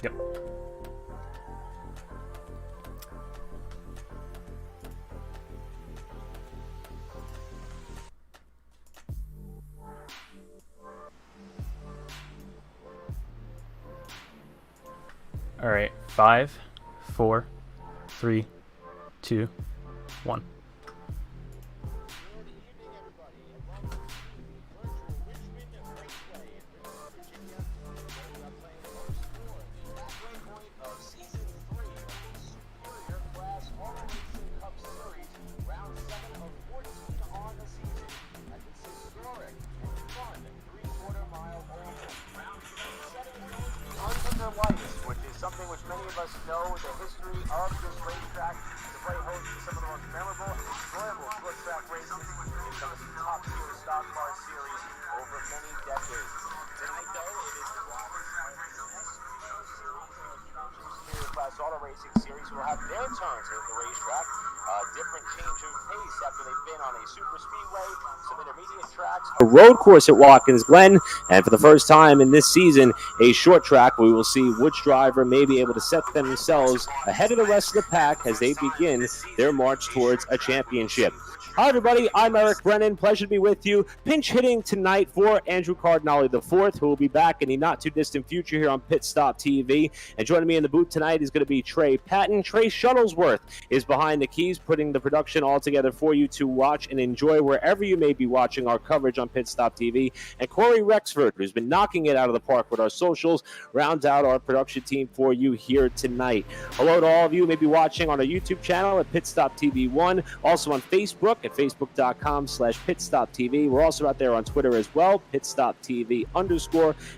Yep. All right, 5, 4, 3, 2, 1. Which is something which many of us know the history of this racetrack to play host to some of the most memorable and enjoyable short track races in some of the top tier stock car series over many decades. Tonight, though, it is the Superior Class Auto Racing Series who will have their turn to the racetrack. Different change of pace after they've been on a super speedway, some intermediate tracks, a road course at Watkins Glen, and for the first time in this season, a short track. We will see which driver may be able to set themselves ahead of the rest of the pack as they begin their march towards a championship. Hi, everybody. I'm Eric Brennan. Pleasure to be with you. Pinch hitting tonight for Andrew Cardinale IV, who will be back in the not-too-distant future here on PitStop TV. And joining me in the booth tonight is going to be Trey Patton. Trey Shuttlesworth is behind the keys, putting the production all together for you to watch and enjoy wherever you may be watching our coverage on PitStop TV. And Corey Rexford, who's been knocking it out of the park with our socials, rounds out our production team for you here tonight. Hello to all of you who may be watching on our YouTube channel at PitStop TV 1, also on Facebook at facebook.com/PitStopTV. We're also out there on Twitter as well, PitStopTV_,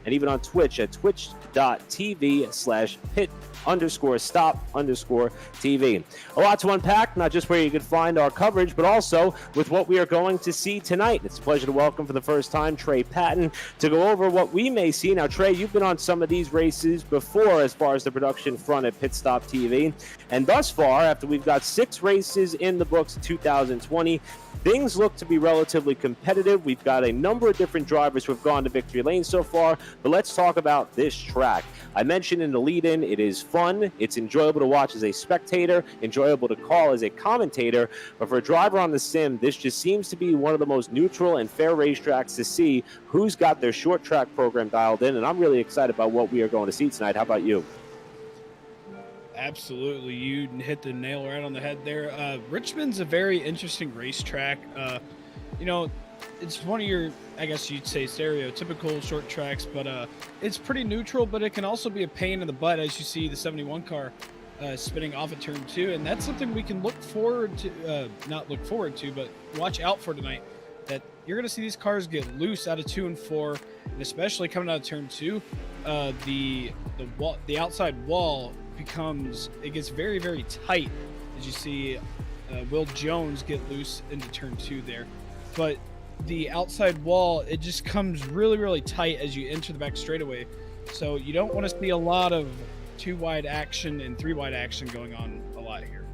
and even on Twitch at twitch.tv/Pit_Stop_TV. A lot to unpack, not just where you can find our coverage, but also with what we are going to see tonight. It's a pleasure to welcome for the first time Trey Patton to go over what we may see. Now, Trey, you've been on some of these races before as far as the production front at PitStop TV, and thus far, after we've got 6 races in the books in 2020, things look to be relatively competitive. We've got a number of different drivers who have gone to victory lane so far, but let's talk about this track. I mentioned in the lead-in, it is fun, it's enjoyable to watch as a spectator, enjoyable to call as a commentator, but for a driver on the sim, this just seems to be one of the most neutral and fair racetracks to see who's got their short track program dialed in, and I'm really excited about what we are going to see tonight. How about you? Absolutely. You hit the nail right on the head there. Richmond's a very interesting racetrack. It's one of your, I guess you'd say, stereotypical short tracks, but it's pretty neutral, but it can also be a pain in the butt as you see the 71 car spinning off at turn 2, and that's something we can look forward to, not look forward to, but watch out for tonight, that you're going to see these cars get loose out of 2 and 4, and especially coming out of turn 2, the outside wall gets very, very tight as you see Will Jones get loose into turn 2 there. But the outside wall, it just comes really, really tight as you enter the back straightaway. So you don't want to see a lot of 2 wide action and 3 wide action going on a lot here.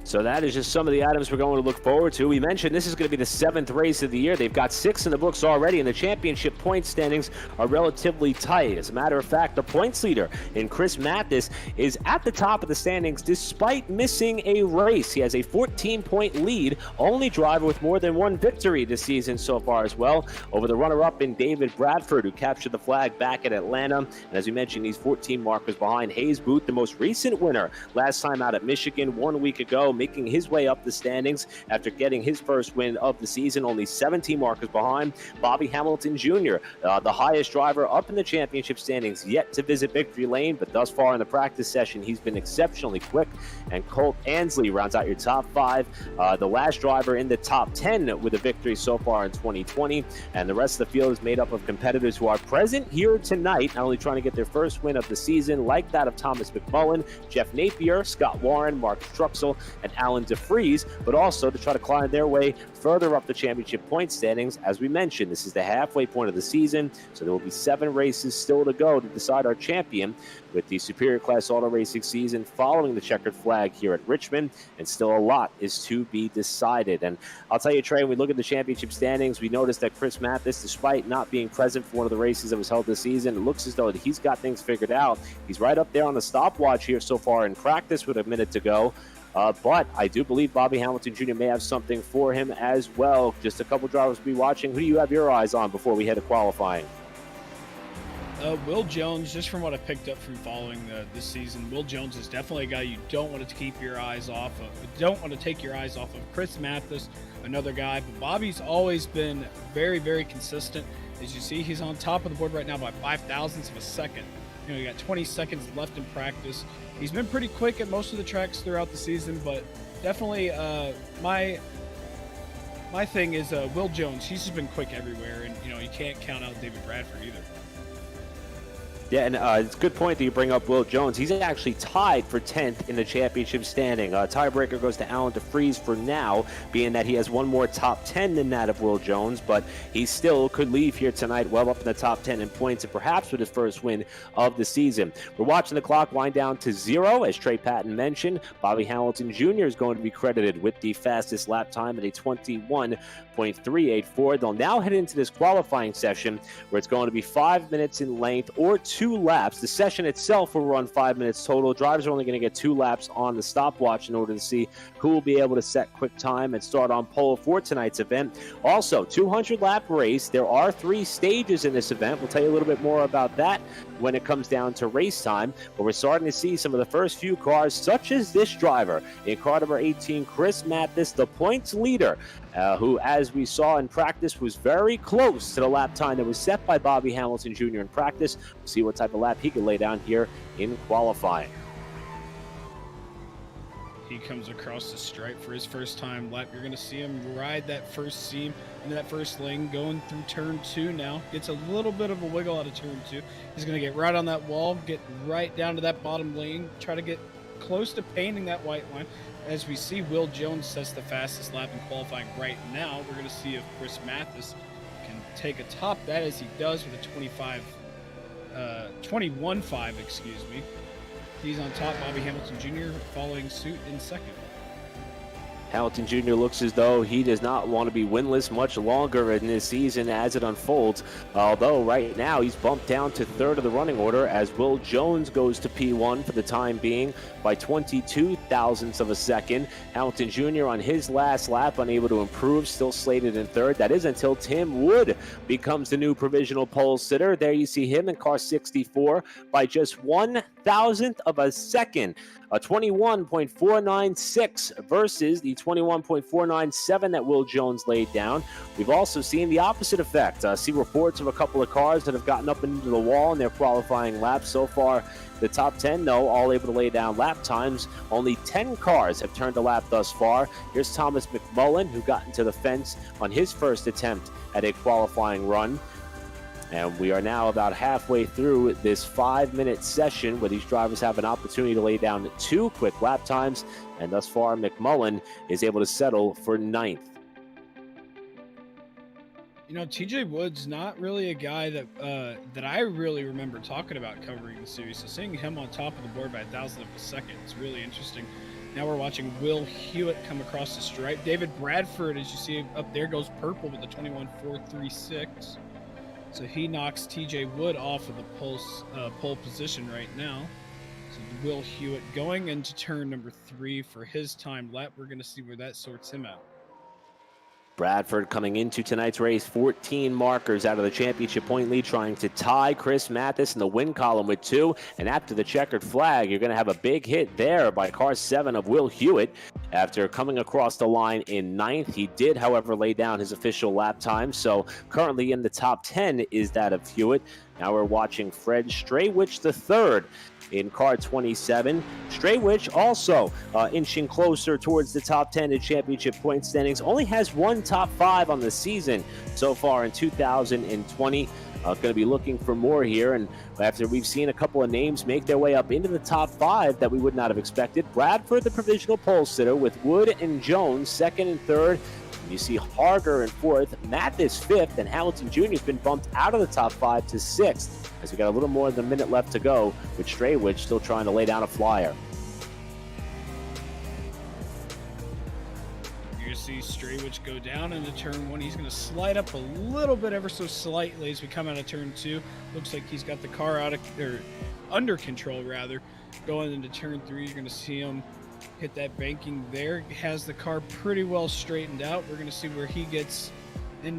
So that is just some of the items we're going to look forward to. We mentioned this is going to be the 7th race of the year. They've got 6 in the books already, and the championship point standings are relatively tight. As a matter of fact, the points leader in Chris Mathis is at the top of the standings despite missing a race. He has a 14-point lead, only driver with more than 1 victory this season so far as well, over the runner-up in David Bradford, who captured the flag back at Atlanta. And as we mentioned, he's 14 markers behind Hayes Booth, the most recent winner last time out at Michigan 1 week ago, making his way up the standings after getting his first win of the season, only 17 markers behind. Bobby Hamilton Jr., the highest driver up in the championship standings, yet to visit victory lane, but thus far in the practice session, he's been exceptionally quick. And Colt Ansley rounds out your top 5, the last driver in the top 10 with a victory so far in 2020. And the rest of the field is made up of competitors who are present here tonight, not only trying to get their first win of the season, like that of Thomas McMullen, Jeff Napier, Scott Warren, Mark Struxel, and Alan DeFries, but also to try to climb their way further up the championship point standings. As we mentioned, this is the halfway point of the season, so there will be 7 races still to go to decide our champion, with the Superior Class Auto Racing season following the checkered flag here at Richmond, and still a lot is to be decided. And I'll tell you, Trey, when we look at the championship standings, we noticed that Chris Mathis, despite not being present for one of the races that was held this season, it looks as though he's got things figured out. He's right up there on the stopwatch here so far in practice with a minute to go. But I do believe Bobby Hamilton Jr. may have something for him as well. Just a couple drivers to be watching. Who do you have your eyes on before we head to qualifying? Will Jones, just from what I picked up from following this season, Will Jones is definitely a guy you don't want to keep your eyes off of. Don't want to take your eyes off of. Chris Mathis, another guy. But Bobby's always been very, very consistent. As you see, he's on top of the board right now by 0.005 of a second. You know, you got 20 seconds left in practice. He's been pretty quick at most of the tracks throughout the season, but definitely my thing is Will Jones. He's just been quick everywhere, and you know you can't count out David Bradford either. Yeah, and it's a good point that you bring up Will Jones. He's actually tied for 10th in the championship standing. Tiebreaker goes to Alan DeFries for now, being that he has one more top 10 than that of Will Jones, but he still could leave here tonight well up in the top 10 in points, and perhaps with his first win of the season. We're watching the clock wind down to 0, as Trey Patton mentioned. Bobby Hamilton Jr. is going to be credited with the fastest lap time at a 21.384. They'll now head into this qualifying session where it's going to be 5 minutes in length or 2 laps. The session itself will run 5 minutes total. Drivers are only going to get 2 laps on the stopwatch in order to see who will be able to set quick time and start on pole for tonight's event. Also, 200-lap race. There are 3 stages in this event. We'll tell you a little bit more about that when it comes down to race time, but we're starting to see some of the first few cars, such as this driver in car number 18, Chris Mathis, the points leader, who, as we saw in practice, was very close to the lap time that was set by Bobby Hamilton Jr. in practice. We'll see what type of lap he can lay down here in qualifying. He comes across the stripe for his first time lap. You're going to see him ride that first seam into that first lane, going through turn 2 now. Gets a little bit of a wiggle out of turn 2. He's going to get right on that wall, get right down to that bottom lane, try to get close to painting that white line. As we see, Will Jones sets the fastest lap in qualifying right now. We're going to see if Chris Mathis can take a top that, as he does with a 21.5, excuse me. He's on top. Bobby Hamilton Jr. following suit in second. Hamilton Jr. looks as though he does not want to be winless much longer in this season as it unfolds, although right now he's bumped down to 3rd of the running order as Will Jones goes to P1 for the time being by 22 thousandths of a second. Hamilton Jr. on his last lap, unable to improve, still slated in 3rd. That is until Tim Wood becomes the new provisional pole sitter. There you see him in car 64 by just 1,000th of a second. A 21.496 versus the 21.497 that Will Jones laid down. We've also seen the opposite effect. See reports of a couple of cars that have gotten up into the wall in their qualifying laps. So far, the top 10, though, all able to lay down lap times. Only 10 cars have turned a lap thus far. Here's Thomas McMullen, who got into the fence on his first attempt at a qualifying run. And we are now about halfway through this 5-minute session where these drivers have an opportunity to lay down 2 quick lap times. And thus far, McMullen is able to settle for 9th. You know, TJ Wood's not really a guy that that I really remember talking about covering the series. So seeing him on top of the board by 1,000th of a second is really interesting. Now we're watching Will Hewitt come across the stripe. David Bradford, as you see up there, goes purple with the 21.436. So he knocks TJ Wood off of the pole position right now. So Will Hewitt going into turn number 3 for his time lap. We're going to see where that sorts him out. Bradford coming into tonight's race, 14 markers out of the championship point lead, trying to tie Chris Mathis in the win column with 2. And after the checkered flag, you're going to have a big hit there by car 7 of Will Hewitt. After coming across the line in 9th, he did, however, lay down his official lap time. So currently in the top 10 is that of Hewitt. Now we're watching Fred Straywich III in car 27. Straywich also inching closer towards the top 10 in championship point standings. Only has 1 top 5 on the season so far in 2020. Going to be looking for more here, and after we've seen a couple of names make their way up into the top 5 that we would not have expected. Bradford, the provisional pole sitter, with Wood and Jones 2nd and 3rd. You see Harger in 4th, Mathis 5th, and Hamilton Jr. has been bumped out of the top 5 to 6th, as we got a little more than a minute left to go, with Straywich still trying to lay down a flyer. You're going to see Straywich go down into turn 1. He's going to slide up a little bit, ever so slightly, as we come out of turn 2. Looks like he's got the car under control, rather. Going into turn 3, you're going to see him hit that banking there. Has the car pretty well straightened out. We're going to see where he gets in,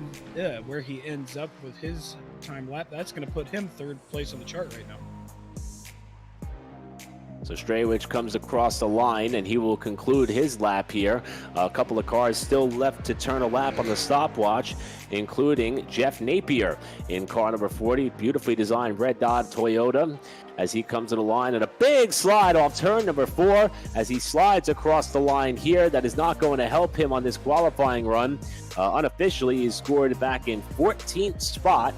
where he ends up with his time lap. That's going to put him 3rd place on the chart right now. So Straywich comes across the line, and he will conclude his lap here. A couple of cars still left to turn a lap on the stopwatch, including Jeff Napier in car number 40. Beautifully designed red dot Toyota, as he comes to the line, and a big slide off turn number 4 as he slides across the line here. That is not going to help him on this qualifying run. Unofficially, he scored back in 14th spot.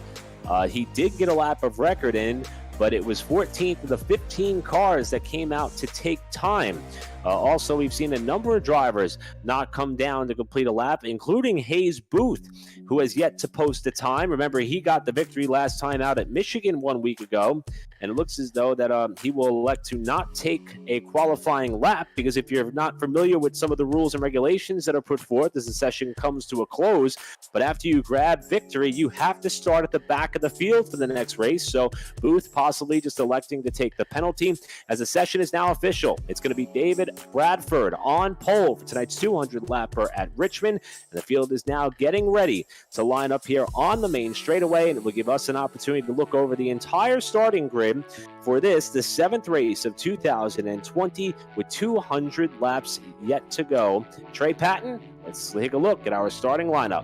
He did get a lap of record in, but it was 14th of the 15 cars that came out to take time. Also, we've seen a number of drivers not come down to complete a lap, including Hayes Booth, who has yet to post a time. Remember, he got the victory last time out at Michigan 1 week ago, and it looks as though that he will elect to not take a qualifying lap, because if you're not familiar with some of the rules and regulations that are put forth as the session comes to a close, but after you grab victory, you have to start at the back of the field for the next race. So Booth possibly just electing to take the penalty, as the session is now official. It's going to be David Bradford on pole for tonight's 200 lapper at Richmond, and the field is now getting ready to line up here on the main straightaway, and it will give us an opportunity to look over the entire starting grid for this, the 7th race of 2020, with 200 laps yet to go. Trey Patton, let's take a look at our starting lineup.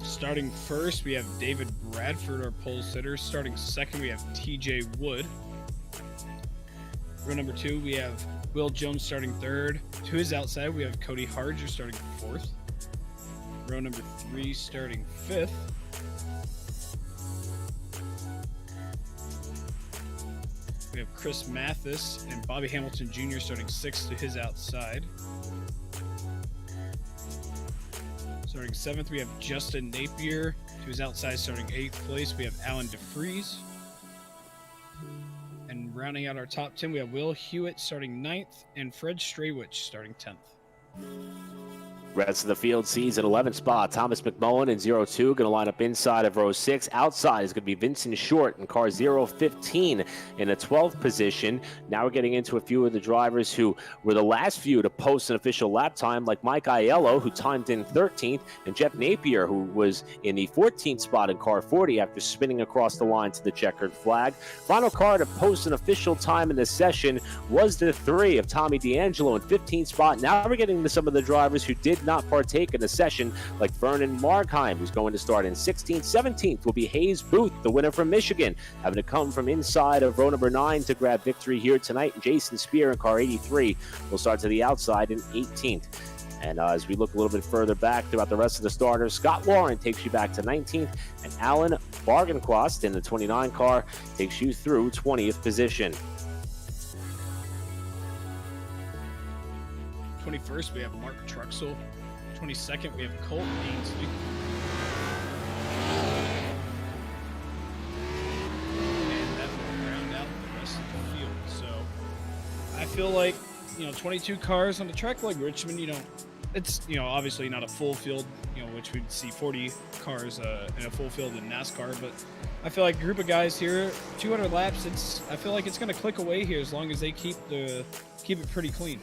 Starting first, we have David Bradford, our pole sitter. Starting second, we have TJ Wood. Row number 2, we have Will Jones starting 3rd. To his outside, we have Cody Harger starting 4th. Row number 3 starting 5th. We have Chris Mathis and Bobby Hamilton Jr. starting 6th to his outside. Starting 7th, we have Justin Napier. To his outside, starting 8th place, we have Alan DeFries. And rounding out our top 10, we have Will Hewitt starting 9th and Fred Straywich starting 10th. Rest of the field sees at 11th spot Thomas McMullen in 02, going to line up inside of row 6. Outside is going to be Vincent Short in car 015 in the 12th position. Now we're getting into a few of the drivers who were the last few to post an official lap time, like Mike Aiello, who timed in 13th, and Jeff Napier, who was in the 14th spot in car 40 after spinning across the line to the checkered flag. Final car to post an official time in this session was the 3 of Tommy D'Angelo in 15th spot. Now we're getting to some of the drivers who did not partake in the session, like Vernon Markheim, who's going to start in 16th. 17th will be Hayes Booth, the winner from Michigan, having to come from inside of row number 9 to grab victory here tonight. And Jason Spear in car 83 will start to the outside in 18th. And as we look a little bit further back throughout the rest of the starters, Scott Warren takes you back to 19th, and Alan Bargenquast in the 29 car takes you through 20th position. 21st, we have Mark Truxell. 22nd, we have Colt Ainsley. And that will round out the rest of the field. So I feel like 22 cars on a track like Richmond, it's, obviously not a full field, which we'd see 40 cars in a full field in NASCAR, but I feel like a group of guys here, 200 laps, I feel like it's going to click away here as long as they keep it pretty clean.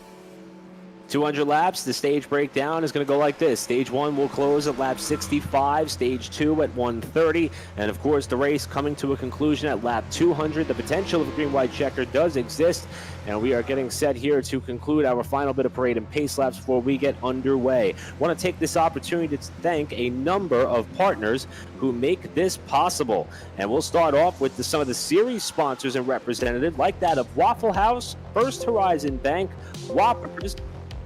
200 laps, the stage breakdown is going to go like this. Stage 1 will close at lap 65, Stage 2 at 130, and of course the race coming to a conclusion at lap 200. The potential of a green-white checker does exist, and we are getting set here to conclude our final bit of parade and pace laps before we get underway. I want to take this opportunity to thank a number of partners who make this possible, and we'll start off with some of the series sponsors and representatives, like that of Waffle House, First Horizon Bank, Whoppers,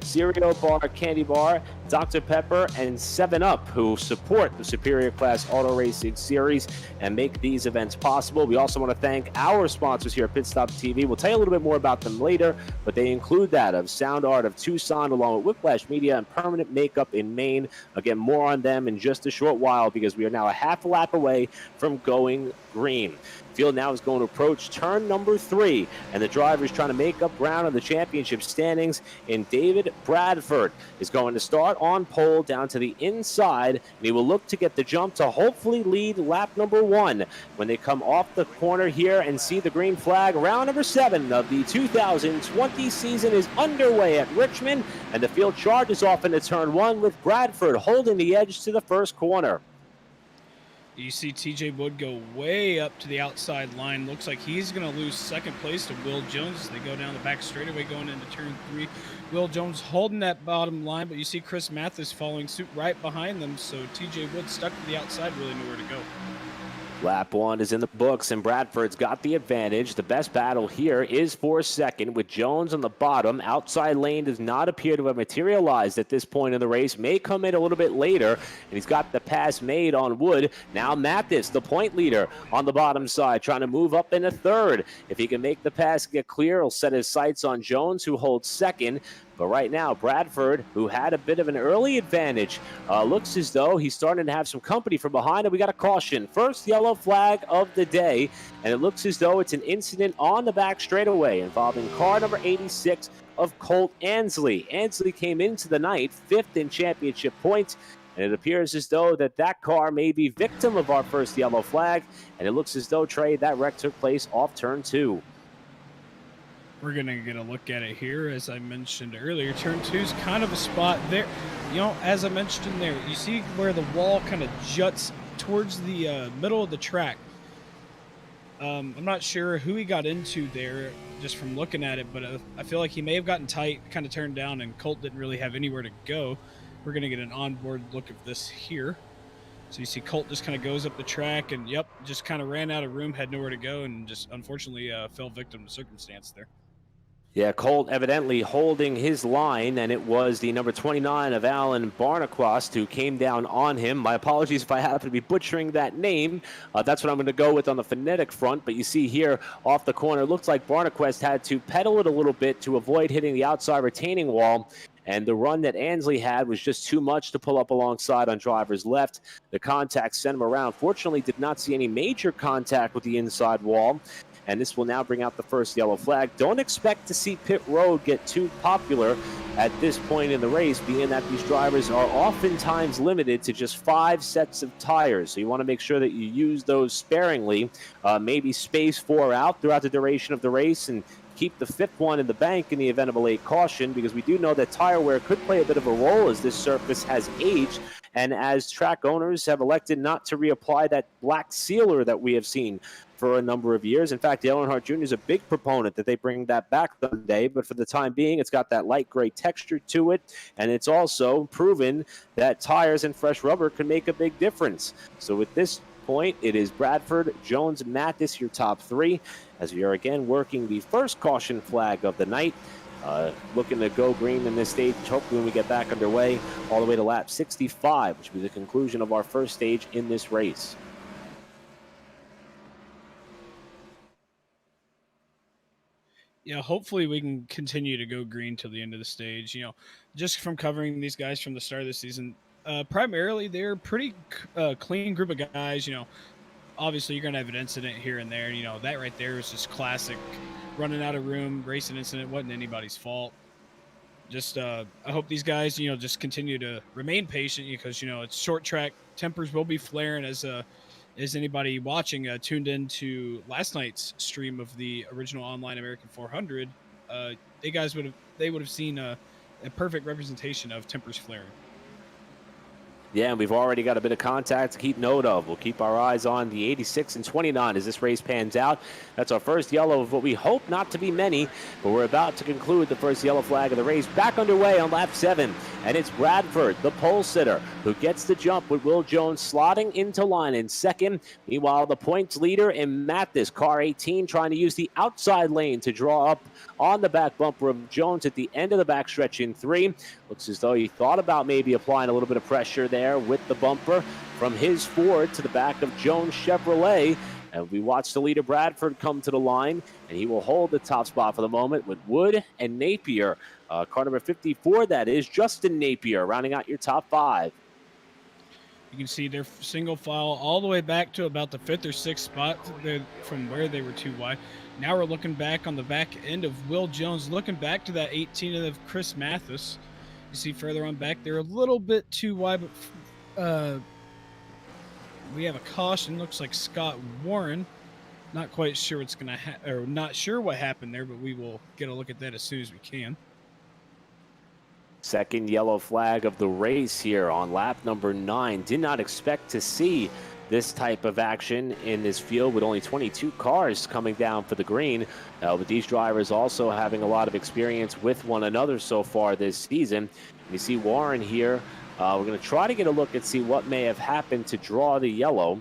Cereal Bar, Candy Bar, Dr. Pepper, and 7-Up, who support the Superior Class Auto Racing Series and make these events possible. We also want to thank our sponsors here at PitStop TV. We'll tell you a little bit more about them later, but they include that of Sound Art of Tucson, along with Whiplash Media and Permanent Makeup in Maine. Again, more on them in just a short while, because we are now a half a lap away from going green. Field now is going to approach turn number 3, and the driver is trying to make up ground on the championship standings. And David Bradford is going to start on pole down to the inside, and he will look to get the jump to hopefully lead lap number 1 when they come off the corner here and see the green flag. Round number 7 of the 2020 season is underway at Richmond, and the field charges off into turn 1 with Bradford holding the edge to the first corner. You see TJ Wood go way up to the outside line. Looks like he's going to lose second place to Will Jones as they go down the back straightaway going into turn 3. Will Jones holding that bottom line, but you see Chris Mathis following suit right behind them, so TJ Wood stuck to the outside, really nowhere to go. Lap 1 is in the books, and Bradford's got the advantage. The best battle here is for second, with Jones on the bottom. Outside lane does not appear to have materialized at this point in the race. May come in a little bit later, and he's got the pass made on Wood. Now Mathis, the point leader, on the bottom side, trying to move up into third. If he can make the pass get clear, he'll set his sights on Jones, who holds second. But right now, Bradford, who had a bit of an early advantage, looks as though he's starting to have some company from behind, and we got a caution. First yellow flag of the day, and it looks as though it's an incident on the back straightaway involving car number 86 of Colt Ansley. Ansley came into the night 5th in championship points, and it appears as though that car may be victim of our first yellow flag, and it looks as though, Trey, that wreck took place off turn 2. We're going to get a look at it here. As I mentioned earlier, turn 2 is kind of a spot there. As I mentioned in there, you see where the wall kind of juts towards the middle of the track. I'm not sure who he got into there just from looking at it, but I feel like he may have gotten tight, kind of turned down, and Colt didn't really have anywhere to go. We're going to get an onboard look of this here. So you see Colt just kind of goes up the track and, just kind of ran out of room, had nowhere to go, and just unfortunately fell victim to circumstance there. Yeah, Colt evidently holding his line, and it was the number 29 of Alan Barnaquast who came down on him. My apologies if I happen to be butchering that name. That's what I'm going to go with on the phonetic front. But you see here off the corner, looks like Barnaquast had to pedal it a little bit to avoid hitting the outside retaining wall. And the run that Ansley had was just too much to pull up alongside on driver's left. The contact sent him around. Fortunately, did not see any major contact with the inside wall. And this will now bring out the first yellow flag. Don't expect to see pit road get too popular at this point in the race, being that these drivers are oftentimes limited to just 5 sets of tires. So you want to make sure that you use those sparingly, maybe space 4 out throughout the duration of the race, and keep the 5th one in the bank in the event of a late caution, because we do know that tire wear could play a bit of a role as this surface has aged, and as track owners have elected not to reapply that black sealer that we have seen for a number of years. In fact, Dale Earnhardt Jr. is a big proponent that they bring that back someday, but for the time being, it's got that light gray texture to it, and it's also proven that tires and fresh rubber can make a big difference. So with this point, it is Bradford, Jones, Mathis, your top 3, as we are again working the first caution flag of the night. Looking to go green in this stage, hopefully when we get back underway, all the way to lap 65, which will be the conclusion of our first stage in this race. Yeah, hopefully we can continue to go green till the end of the stage. Just from covering these guys from the start of the season, primarily they're pretty clean group of guys. Obviously you're going to have an incident here and there. That right there is just classic running out of room, racing incident. Wasn't anybody's fault. just I hope these guys, just continue to remain patient because it's short track. Tempers will be flaring as anybody watching tuned into last night's stream of the original online American 400. They would have seen a perfect representation of tempers flaring. Yeah, and we've already got a bit of contact to keep note of. We'll keep our eyes on the 86 and 29 as this race pans out. That's our first yellow of what we hope not to be many, but we're about to conclude the first yellow flag of the race. Back underway on lap 7, and it's Bradford, the pole sitter, who gets the jump with Will Jones slotting into line in second. Meanwhile, the points leader in Mathis, car 18, trying to use the outside lane to draw up on the back bumper of Jones at the end of the backstretch in 3. Looks as though he thought about maybe applying a little bit of pressure there with the bumper from his Ford to the back of Jones Chevrolet. And we watch the leader Bradford come to the line, and he will hold the top spot for the moment with Wood and Napier. Car number 54, that is Justin Napier, rounding out your top 5. You can see their single file all the way back to about the 5th or 6th spot from where they were too wide. Now we're looking back on the back end of Will Jones, looking back to that 18 of Chris Mathis. You see further on back, they're a little bit too wide, but we have a caution. Looks like Scott Warren. Not quite sure what's going to or not sure what happened there, but we will get a look at that as soon as we can. Second yellow flag of the race here on lap number 9. Did not expect to see this type of action in this field with only 22 cars coming down for the green. With these drivers also having a lot of experience with one another so far this season. You see Warren here. We're going to try to get a look and see what may have happened to draw the yellow.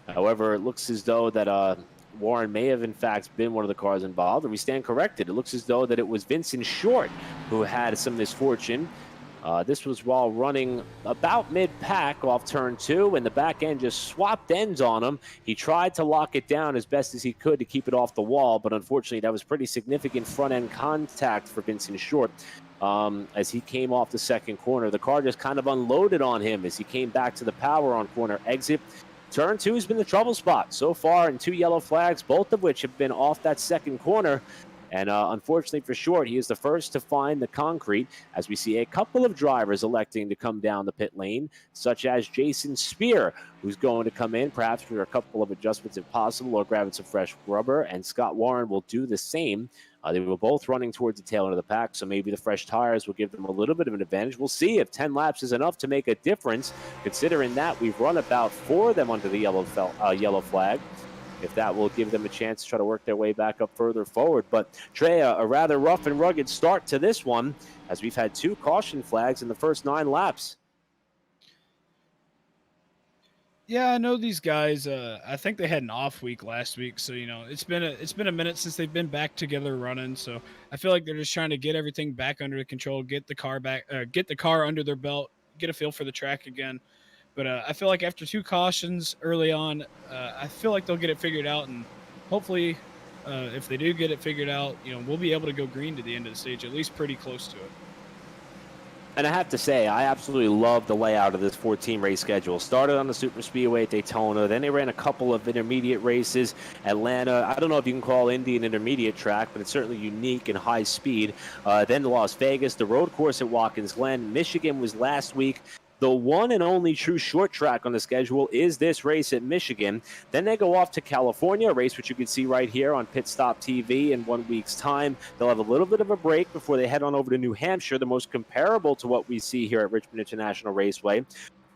However, it looks as though that Warren may have in fact been one of the cars involved, and we stand corrected. It looks as though that it was Vincent Short who had some misfortune. This was while running about mid-pack off turn 2, and the back end just swapped ends on him. He tried to lock it down as best as he could to keep it off the wall, but unfortunately that was pretty significant front-end contact for Vincent Short. As he came off the second corner, the car just kind of unloaded on him as he came back to the power on corner exit. Turn 2 has been the trouble spot so far in 2 yellow flags, both of which have been off that second corner. And unfortunately for Short, he is the first to find the concrete, as we see a couple of drivers electing to come down the pit lane, such as Jason Spear, who's going to come in, perhaps for a couple of adjustments if possible, or grabbing some fresh rubber, and Scott Warren will do the same. They were both running towards the tail end of the pack, so maybe the fresh tires will give them a little bit of an advantage. We'll see if 10 laps is enough to make a difference, considering that we've run about 4 of them under the yellow flag. If that will give them a chance to try to work their way back up further forward. But Trey, a rather rough and rugged start to this one, as we've had 2 caution flags in the first 9 laps. Yeah, I know these guys. I think they had an off week last week, so it's been a minute since they've been back together running. So I feel like they're just trying to get everything back under control, get the car under their belt, get a feel for the track again. But I feel like after 2 cautions early on, I feel like they'll get it figured out, and hopefully, if they do get it figured out, we'll be able to go green to the end of the stage, at least pretty close to it. And I have to say, I absolutely love the layout of this 14 race schedule. Started on the Super Speedway at Daytona, then they ran a couple of intermediate races. Atlanta, I don't know if you can call Indy an intermediate track, but it's certainly unique and high speed. Then Las Vegas, the road course at Watkins Glen. Michigan was last week. The one and only true short track on the schedule is this race at Michigan. Then they go off to California, a race which you can see right here on PitStop TV in 1 week's time. They'll have a little bit of a break before they head on over to New Hampshire, the most comparable to what we see here at Richmond International Raceway.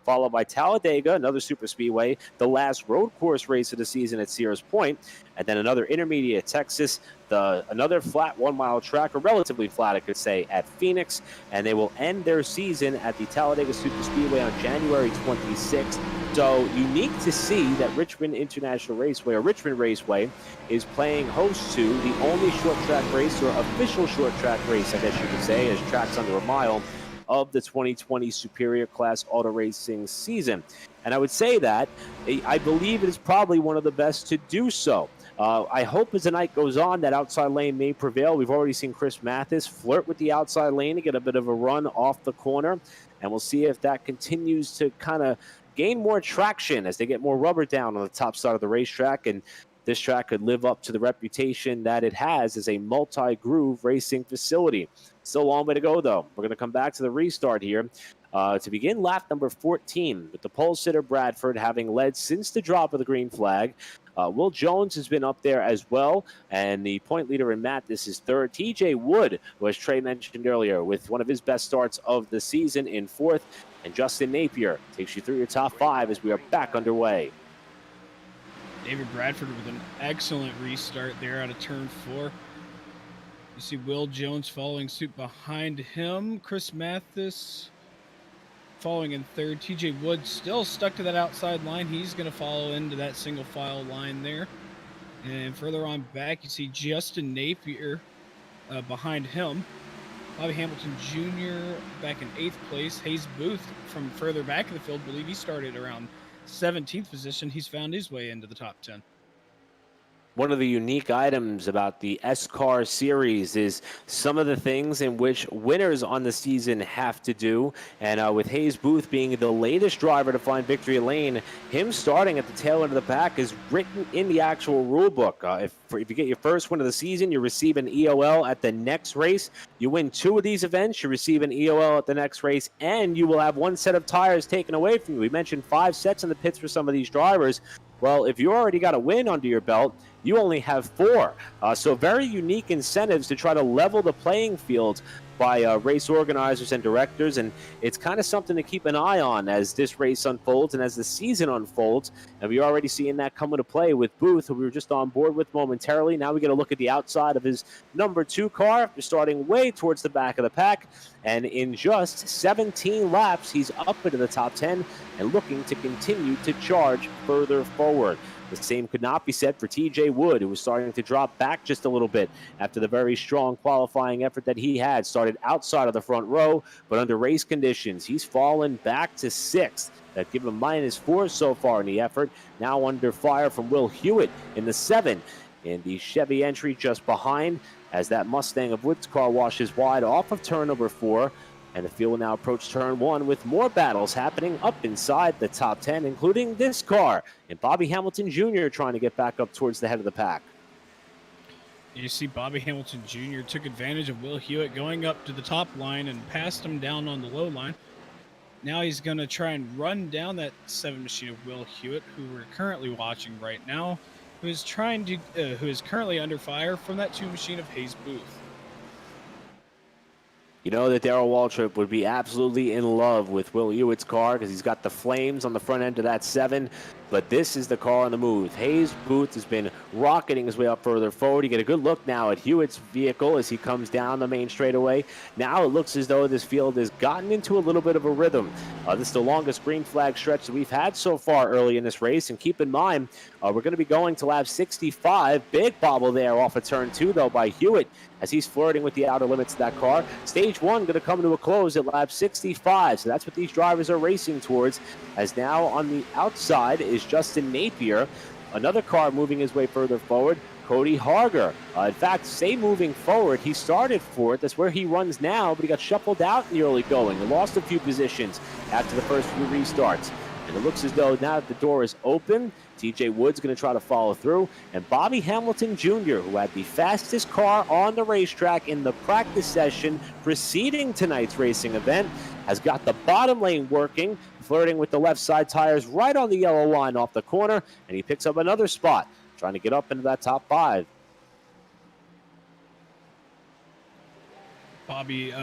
Followed by Talladega, another super speedway, the last road course race of the season at Sears Point, and then another intermediate at Texas, another flat 1 mile track, or relatively flat, I could say, at Phoenix, and they will end their season at the Talladega Super Speedway on January 26th. So unique to see that Richmond International Raceway, or Richmond Raceway, is playing host to the only short track race, or official short track race, I guess you could say, as tracks under a mile, of the 2020 Superior Class Auto Racing season. And I would say that I believe it is probably one of the best to do so. I hope as the night goes on that outside lane may prevail. We've already seen Chris Mathis flirt with the outside lane to get a bit of a run off the corner, and we'll see if that continues to kind of gain more traction as they get more rubber down on the top side of the racetrack, and this track could live up to the reputation that it has as a multi-groove racing facility. Still a long way to go, though. We're going to come back to the restart here to begin lap number 14, with the pole sitter Bradford having led since the drop of the green flag. Will Jones has been up there as well, and the point leader in Mathis is third. TJ Wood, who, as Trey mentioned earlier, with one of his best starts of the season, in fourth. And Justin Napier takes you through your top 5 as we are back underway. David Bradford with an excellent restart there out of turn 4. You see Will Jones following suit behind him. Chris Mathis following in third. TJ Wood still stuck to that outside line. He's going to follow into that single file line there. And further on back, you see Justin Napier behind him. Bobby Hamilton Jr. back in 8th place. Hayes Booth from further back in the field, believe he started around 17th position. He's found his way into the top 10. One of the unique items about the S-Car series is some of the things in which winners on the season have to do. And with Hayes Booth being the latest driver to find victory lane, him starting at the tail end of the pack is written in the actual rule book. If you get your first win of the season, you receive an EOL at the next race. You win 2 of these events, you receive an EOL at the next race, and you will have 1 set of tires taken away from you. We mentioned 5 sets in the pits for some of these drivers. Well, if you already got a win under your belt, you only have 4. So very unique incentives to try to level the playing field by race organizers and directors, and it's kind of something to keep an eye on as this race unfolds and as the season unfolds. And we're already seeing that come into play with Booth, who we were just on board with momentarily. Now we get a look at the outside of his number 2 car. They're starting way towards the back of the pack, and in just 17 laps, he's up into the top 10 and looking to continue to charge further forward. The same could not be said for TJ Wood, who was starting to drop back just a little bit after the very strong qualifying effort that he had. Started outside of the front row, but under race conditions, he's fallen back to 6th. That give him -4 so far in the effort. Now under fire from Will Hewitt in the 7. In the Chevy entry just behind, as that Mustang of Wood's car washes wide off of turn number 4. And the field will now approach turn 1 with more battles happening up inside the top 10, including this car and Bobby Hamilton Jr. trying to get back up towards the head of the pack. You see Bobby Hamilton Jr. took advantage of Will Hewitt going up to the top line and passed him down on the low line. Now he's going to try and run down that 7 machine of Will Hewitt, who we're currently watching right now, who is currently under fire from that 2 machine of Hayes Booth. You know that Darrell Waltrip would be absolutely in love with Will Hewitt's car because he's got the flames on the front end of that 7. But this is the car on the move. Hayes Booth has been rocketing his way up further forward. You get a good look now at Hewitt's vehicle as he comes down the main straightaway. Now it looks as though this field has gotten into a little bit of a rhythm. This is the longest green flag stretch that we've had so far early in this race. And keep in mind, we're going to be going to lap 65. Big bobble there off of turn 2, though, by Hewitt as he's flirting with the outer limits of that car. Stage 1 going to come to a close at lap 65. So that's what these drivers are racing towards, as now on the outside is Justin Napier. Another car moving his way further forward, Cody Harger. In fact, say moving forward, he started 4th. That's where he runs now, but he got shuffled out in the early going and lost a few positions after the first few restarts. And it looks as though now that the door is open, TJ Wood's going to try to follow through. And Bobby Hamilton Jr., who had the fastest car on the racetrack in the practice session preceding tonight's racing event, has got the bottom lane working, flirting with the left side tires right on the yellow line off the corner. And he picks up another spot, trying to get up into that top 5. Bobby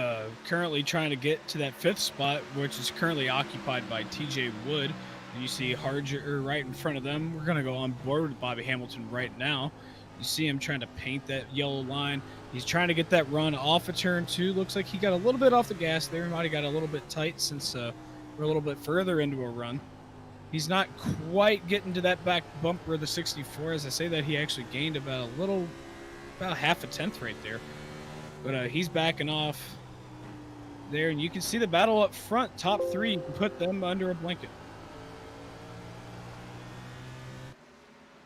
currently trying to get to that 5th spot, which is currently occupied by TJ Wood. And you see Harger right in front of them. We're going to go on board with Bobby Hamilton right now. You see him trying to paint that yellow line. He's trying to get that run off of turn 2. Looks like he got a little bit off the gas there. He might have got a little bit tight since we're a little bit further into a run. He's not quite getting to that back bumper of the 64. As I say that, he actually gained about half a tenth right there. But he's backing off there, and you can see the battle up front. Top 3, you can put them under a blanket.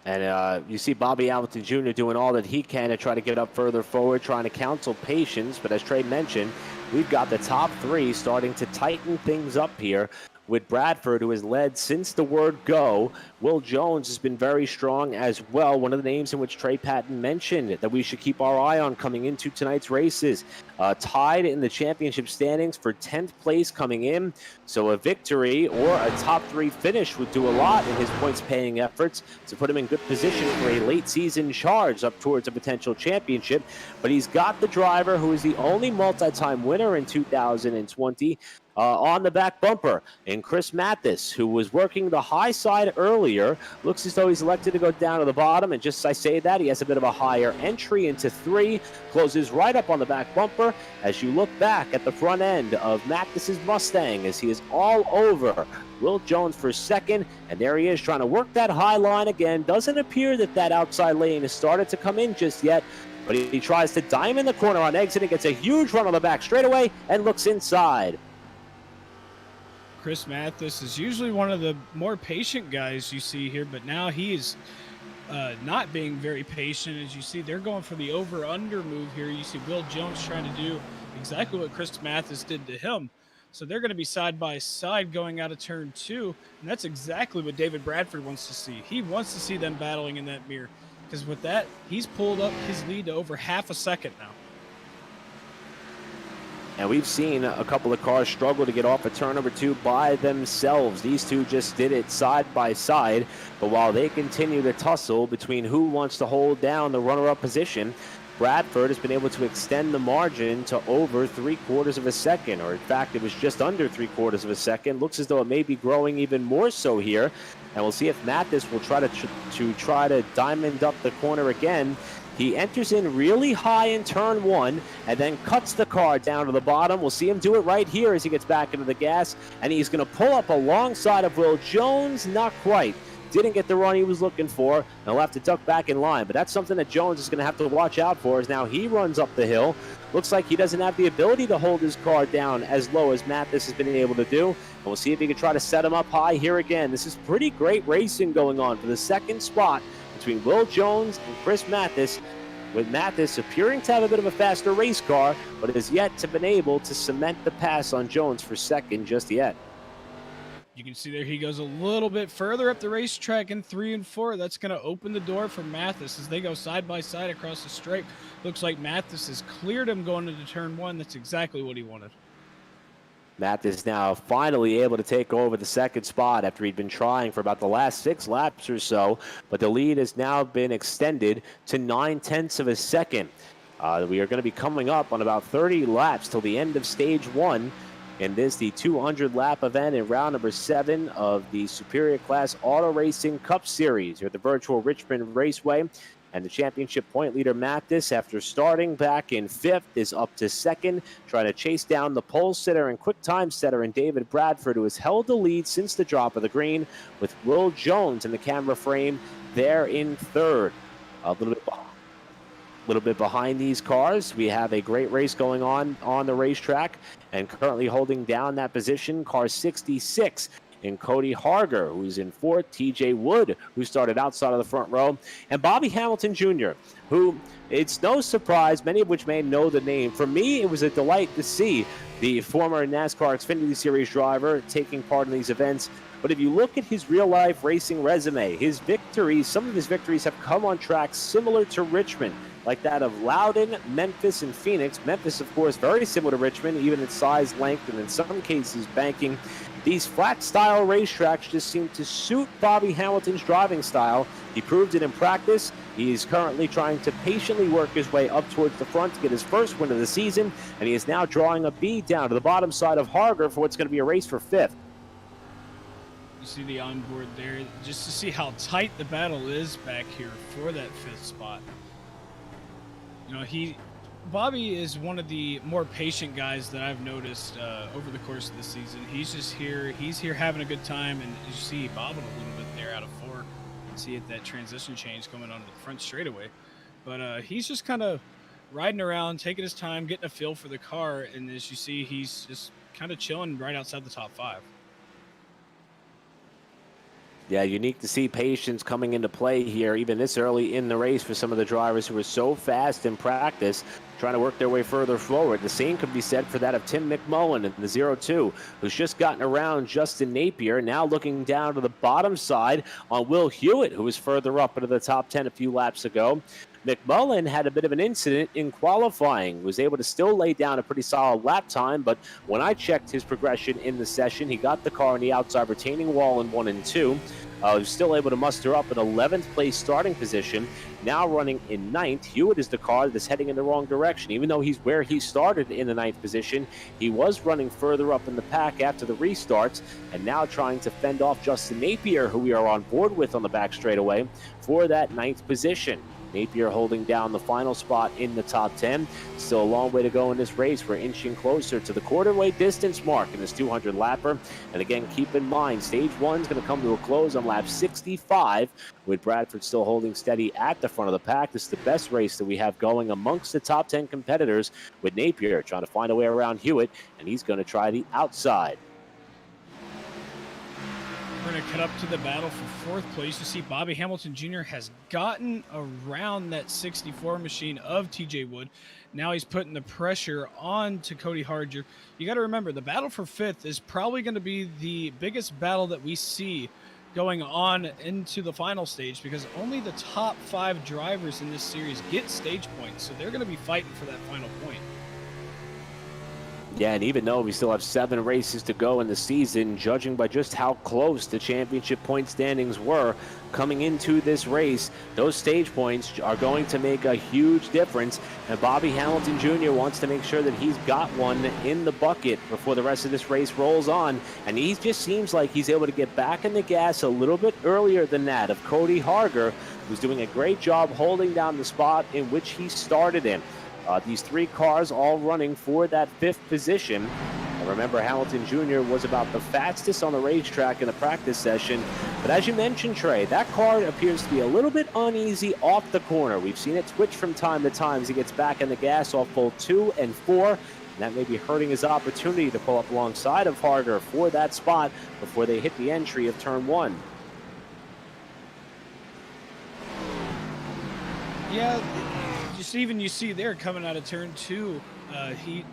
And you see Bobby Hamilton Jr. doing all that he can to try to get up further forward, trying to counsel patience. But as Trey mentioned, we've got the top 3 starting to tighten things up here with Bradford, who has led since the word go. Will Jones has been very strong as well. One of the names in which Trey Patton mentioned that we should keep our eye on coming into tonight's races. Tied in the championship standings for 10th place coming in. So a victory or a top 3 finish would do a lot in his points-paying efforts to put him in good position for a late-season charge up towards a potential championship. But he's got the driver who is the only multi-time winner in 2020 on the back bumper, and Chris Mathis, who was working the high side earlier, looks as though he's elected to go down to the bottom. And just as I say that, he has a bit of a higher entry into 3, closes right up on the back bumper as you look back at the front end of Mathis's Mustang as he is all over Will Jones for second, and there he is trying to work that high line again. Doesn't appear that that outside lane has started to come in just yet, but he tries to diamond the corner on exit and gets a huge run on the back straightaway and looks inside. Chris Mathis is usually one of the more patient guys you see here, but now he is not being very patient. As you see, they're going for the over-under move here. You see Will Jones trying to do exactly what Chris Mathis did to him. So they're going to be side by side going out of turn 2, and that's exactly what David Bradford wants to see. He wants to see them battling in that mirror, because with that, he's pulled up his lead to over half a second now. And we've seen a couple of cars struggle to get off of turn number 2 by themselves. These two just did it side by side. But while they continue to tussle between who wants to hold down the runner-up position, Bradford has been able to extend the margin to over 3/4 of a second. Or in fact, it was just under 3/4 of a second. Looks as though it may be growing even more so here. And we'll see if Mathis will try to diamond up the corner again. He enters in really high in turn 1 and then cuts the car down to the bottom. We'll see him do it right here as he gets back into the gas, and he's going to pull up alongside of Will Jones. Not quite. Didn't get the run he was looking for, and he'll have to duck back in line. But that's something that Jones is going to have to watch out for as now he runs up the hill. Looks like he doesn't have the ability to hold his car down as low as Mathis has been able to do. And we'll see if he can try to set him up high here again. This is pretty great racing going on for the second spot between Will Jones and Chris Mathis, with Mathis appearing to have a bit of a faster race car, but has yet to been able to cement the pass on Jones for second just yet. You can see there he goes a little bit further up the racetrack in 3 and 4. That's going to open the door for Mathis as they go side by side across the stripe. Looks like Mathis has cleared him going into turn 1. That's exactly what he wanted. Mathis now finally able to take over the second spot after he'd been trying for about the last 6 laps or so, but the lead has now been extended to 9/10 of a second. We are going to be coming up on about 30 laps till the end of stage 1, and this is the 200-lap event in round number 7 of the Superior Class Auto Racing Cup Series here at the virtual Richmond Raceway. And the championship point leader Mathis, after starting back in 5th, is up to 2nd, trying to chase down the pole sitter and quick time setter in David Bradford, who has held the lead since the drop of the green, with Will Jones in the camera frame there in 3rd. A little bit behind these cars, we have a great race going on the racetrack, and currently holding down that position, car 66. In Cody Harger, who's in 4th, TJ Wood, who started outside of the front row, and Bobby Hamilton Jr., who, it's no surprise, many of which may know the name. For me, it was a delight to see the former NASCAR Xfinity Series driver taking part in these events. But if you look at his real-life racing resume, his victories, some of his victories have come on tracks similar to Richmond, like that of Loudon, Memphis, and Phoenix. Memphis, of course, very similar to Richmond, even in size, length, and in some cases, banking. These flat-style racetracks just seem to suit Bobby Hamilton's driving style. He proved it in practice. He is currently trying to patiently work his way up towards the front to get his first win of the season, and he is now drawing a B down to the bottom side of Harger for what's going to be a race for 5th. You see the onboard there, just to see how tight the battle is back here for that 5th spot. You know, Bobby is one of the more patient guys that I've noticed over the course of the season. He's just here. He's here having a good time, and as you see, bobbing a little bit there out of 4. See it, that transition change coming onto the front straightaway. But he's just kind of riding around, taking his time, getting a feel for the car, and as you see, he's just kind of chilling right outside the top 5. Yeah, unique to see patience coming into play here, even this early in the race for some of the drivers who were so fast in practice, trying to work their way further forward. The same could be said for that of Tim McMullen in the 0-2, who's just gotten around Justin Napier, now looking down to the bottom side on Will Hewitt, who was further up into the top 10 a few laps ago. McMullen had a bit of an incident in qualifying, was able to still lay down a pretty solid lap time, but when I checked his progression in the session, he got the car on the outside retaining wall in 1 and 2. Was still able to muster up an 11th place starting position, now running in 9th. Hewitt is the car that's heading in the wrong direction. Even though he's where he started in the 9th position, he was running further up in the pack after the restarts, and now trying to fend off Justin Napier, who we are on board with on the back straightaway, for that 9th position. Napier holding down the final spot in the top 10. Still a long way to go in this race. We're inching closer to the quarter-way distance mark in this 200-lapper. And again, keep in mind, stage 1 is going to come to a close on lap 65, with Bradford still holding steady at the front of the pack. This is the best race that we have going amongst the top 10 competitors, with Napier trying to find a way around Hewitt, and he's going to try the outside. We're going to cut up to the battle for 4th place. You see Bobby Hamilton Jr. has gotten around that 64 machine of TJ Wood. Now he's putting the pressure on to Cody Harger. You got to remember, the battle for 5th is probably going to be the biggest battle that we see going on into the final stage, because only the top 5 drivers in this series get stage points. So they're going to be fighting for that final point. Yeah, and even though we still have 7 races to go in the season, judging by just how close the championship point standings were coming into this race, those stage points are going to make a huge difference. And Bobby Hamilton Jr. wants to make sure that he's got one in the bucket before the rest of this race rolls on. And he just seems like he's able to get back in the gas a little bit earlier than that of Cody Harger, who's doing a great job holding down the spot in which he started in. These 3 cars all running for that 5th position. And remember, Hamilton Jr. was about the fastest on the racetrack in the practice session. But as you mentioned, Trey, that car appears to be a little bit uneasy off the corner. We've seen it twitch from time to time as he gets back in the gas off pole 2 and 4. And that may be hurting his opportunity to pull up alongside of Harger for that spot before they hit the entry of turn 1. Yeah, you see there coming out of turn 2,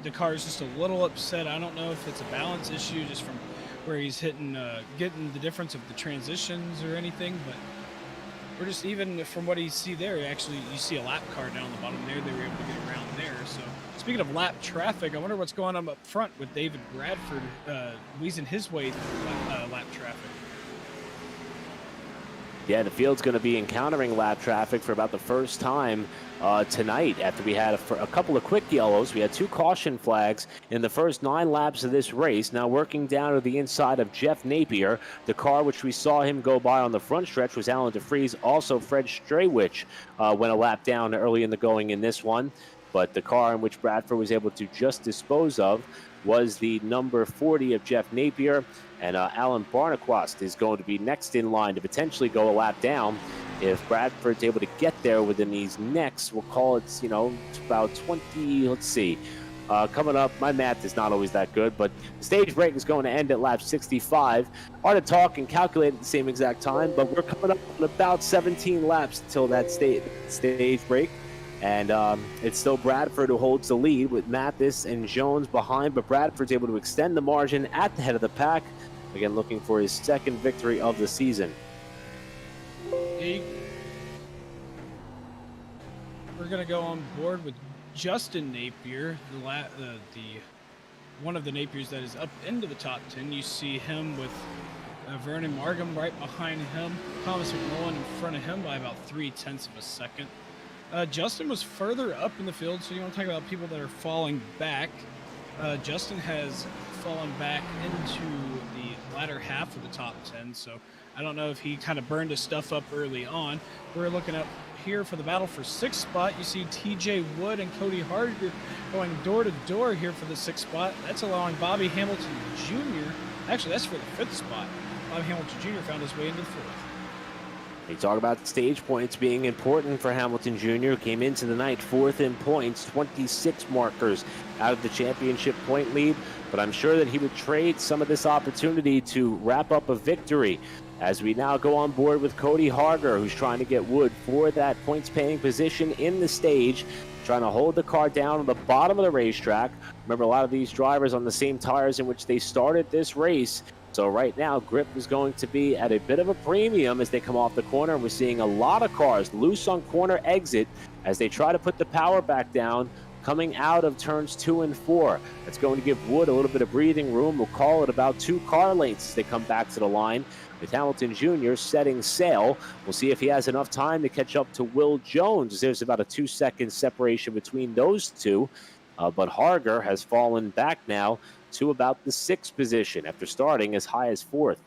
the car is just a little upset. I don't know if it's a balance issue just from where he's hitting, getting the difference of the transitions or anything, but we're just, even from what you see there, actually you see a lap car down the bottom there. They were able to get around there. So speaking of lap traffic, I wonder what's going on up front with David Bradford wheezing his way through lap traffic. Yeah, the field's going to be encountering lap traffic for about the first time tonight, after we had a couple of quick yellows. We had 2 caution flags in the first 9 laps of this race. Now working down to the inside of Jeff Napier. The car which we saw him go by on the front stretch was Alan DeFries. Also Fred Straywick went a lap down early in the going in this one. But the car in which Bradford was able to just dispose of was the number 40 of Jeff Napier. And Alan Barnaquast is going to be next in line to potentially go a lap down. If Bradford's able to get there within these next, we'll call it, about 20, let's see. Coming up, my math is not always that good, but the stage break is going to end at lap 65. Hard to talk and calculate at the same exact time, but we're coming up on about 17 laps until that stage break. And it's still Bradford who holds the lead, with Mathis and Jones behind, but Bradford's able to extend the margin at the head of the pack. Again, looking for his 2nd victory of the season. We're going to go on board with Justin Napier, one of the Napiers that is up into the top 10. You see him with Vernon Markham right behind him, Thomas McMullen in front of him by about 0.3 of a second. Justin was further up in the field, so you want to talk about people that are falling back. Justin has fallen back into the latter half of the top 10, so I don't know if he kind of burned his stuff up early on. We're looking up here for the battle for 6th spot. You see TJ Wood and Cody Harger going door to door here for the 6th spot. That's allowing Bobby Hamilton Jr. Actually, that's for the 5th spot. Bobby Hamilton Jr. found his way into the 4th. You talk about stage points being important for Hamilton Jr., who came into the night 4th in points, 26 markers out of the championship point lead, but I'm sure that he would trade some of this opportunity to wrap up a victory as we now go on board with Cody Harger, who's trying to get Wood for that points-paying position in the stage, trying to hold the car down on the bottom of the racetrack. Remember, a lot of these drivers on the same tires in which they started this race. So right now, grip is going to be at a bit of a premium as they come off the corner. We're seeing a lot of cars loose on corner exit as they try to put the power back down coming out of turns 2 and 4. That's going to give Wood a little bit of breathing room. We'll call it about 2 car lengths as they come back to the line, with Hamilton Jr. setting sail. We'll see if he has enough time to catch up to Will Jones. There's about a 2-second separation between those two, but Harger has fallen back now to about the 6th position after starting as high as 4th.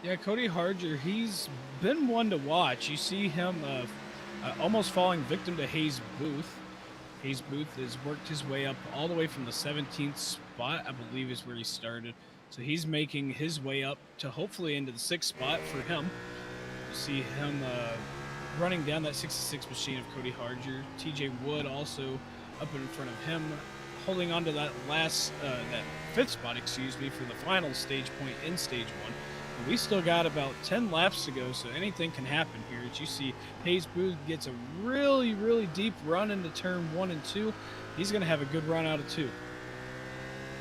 Yeah, Cody Harger, he's been one to watch. You see him almost falling victim to Hayes Booth. Hayes Booth has worked his way up all the way from the 17th spot, I believe is where he started. So he's making his way up to hopefully into the 6th spot for him. You see him running down that 66 machine of Cody Harger. TJ Wood also up in front of him, holding on to that last, that 5th spot, excuse me, for the final stage point in stage 1. And we still got about 10 laps to go, so anything can happen here. As you see, Hayes Booth gets a really, really deep run into turn 1 and 2. He's going to have a good run out of 2.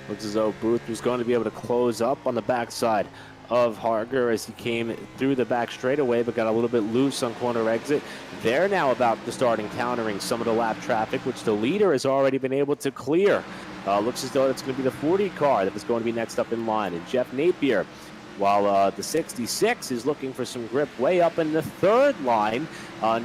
Looks as though Booth was going to be able to close up on the backside of Harger as he came through the back straightaway, but got a little bit loose on corner exit. They're now about to start encountering some of the lap traffic, which the leader has already been able to clear. Looks as though it's going to be the 40 car that is going to be next up in line, and Jeff Napier, while the 66 is looking for some grip way up in the 3rd line,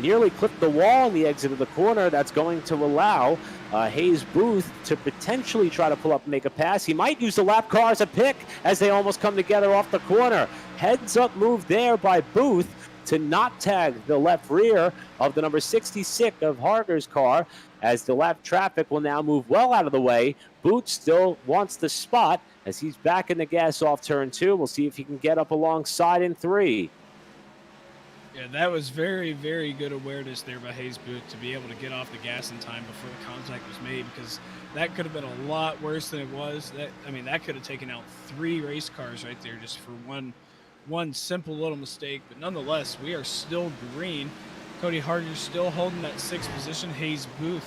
nearly clipped the wall on the exit of the corner. That's going to allow Hayes Booth to potentially try to pull up and make a pass. He might use the lap car as a pick as they almost come together off the corner. Heads up move there by Booth to not tag the left rear of the number 66 of Harger's car, as the lap traffic will now move well out of the way. Booth still wants the spot as he's back in the gas off turn 2. We'll see if he can get up alongside in 3. Yeah, that was very, very good awareness there by Hayes Booth to be able to get off the gas in time before the contact was made, because that could have been a lot worse than it was. That could have taken out 3 race cars right there just for one simple little mistake. But nonetheless, we are still green. Cody Harger still holding that 6th position. Hayes Booth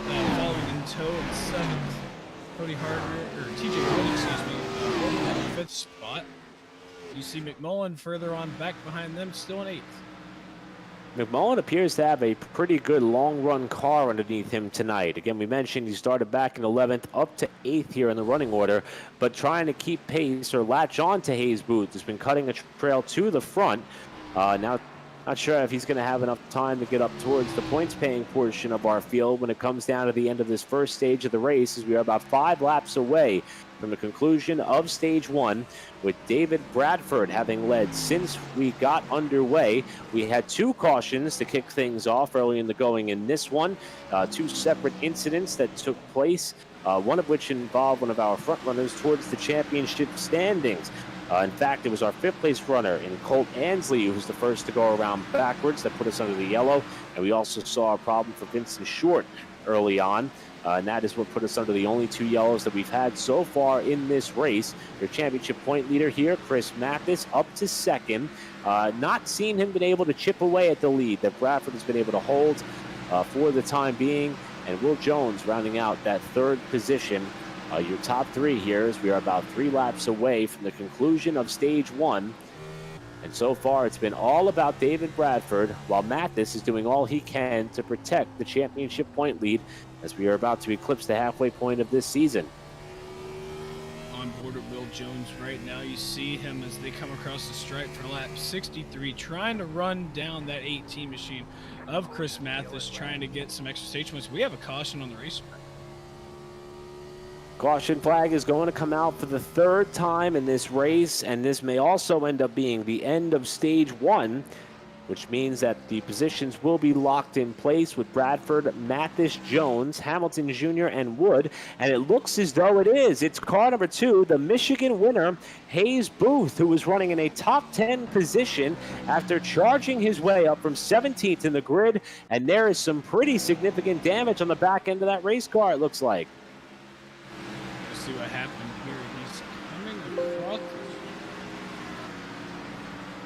following in tow in 7th. Cody Harger, or TJ Wood, excuse me, holding that 5th spot. You see McMullen further on back behind them, still in 8th. McMullen appears to have a pretty good long-run car underneath him tonight. Again, we mentioned he started back in 11th, up to 8th here in the running order, but trying to keep pace or latch on to Hayes Booth has been cutting a trail to the front. Now, not sure if he's going to have enough time to get up towards the points-paying portion of our field when it comes down to the end of this first stage of the race, as we are about 5 laps away from the conclusion of stage 1, with David Bradford having led since we got underway. We had 2 cautions to kick things off early in the going in this one, 2 separate incidents that took place, one of which involved one of our front runners towards the championship standings. In fact, it was our 5th place runner in Colt Ansley who was the first to go around backwards. That put us under the yellow. And we also saw a problem for Vincent Short early on. And that is what put us under the only 2 yellows that we've had so far in this race. Your championship point leader here, Chris Mathis, up to 2nd. Not seen him been able to chip away at the lead that Bradford has been able to hold for the time being. And Will Jones rounding out that 3rd position. Your top 3 here, as we are about 3 laps away from the conclusion of stage 1. And so far, it's been all about David Bradford, while Mathis is doing all he can to protect the championship point lead as we are about to eclipse the halfway point of this season. On board with Will Jones right now. You see him as they come across the stripe for lap 63, trying to run down that 18 machine of Chris Mathis, trying to get some extra stage points. We have a caution on the racetrack. Caution flag is going to come out for the 3rd time in this race, and this may also end up being the end of stage 1, which means that the positions will be locked in place with Bradford, Mathis, Jones, Hamilton Jr., and Wood. And it looks as though it is. It's car number 2, the Michigan winner, Hayes Booth, who was running in a top 10 position after charging his way up from 17th in the grid. And there is some pretty significant damage on the back end of that race car, it looks like. Let's see what happened here. He's coming across.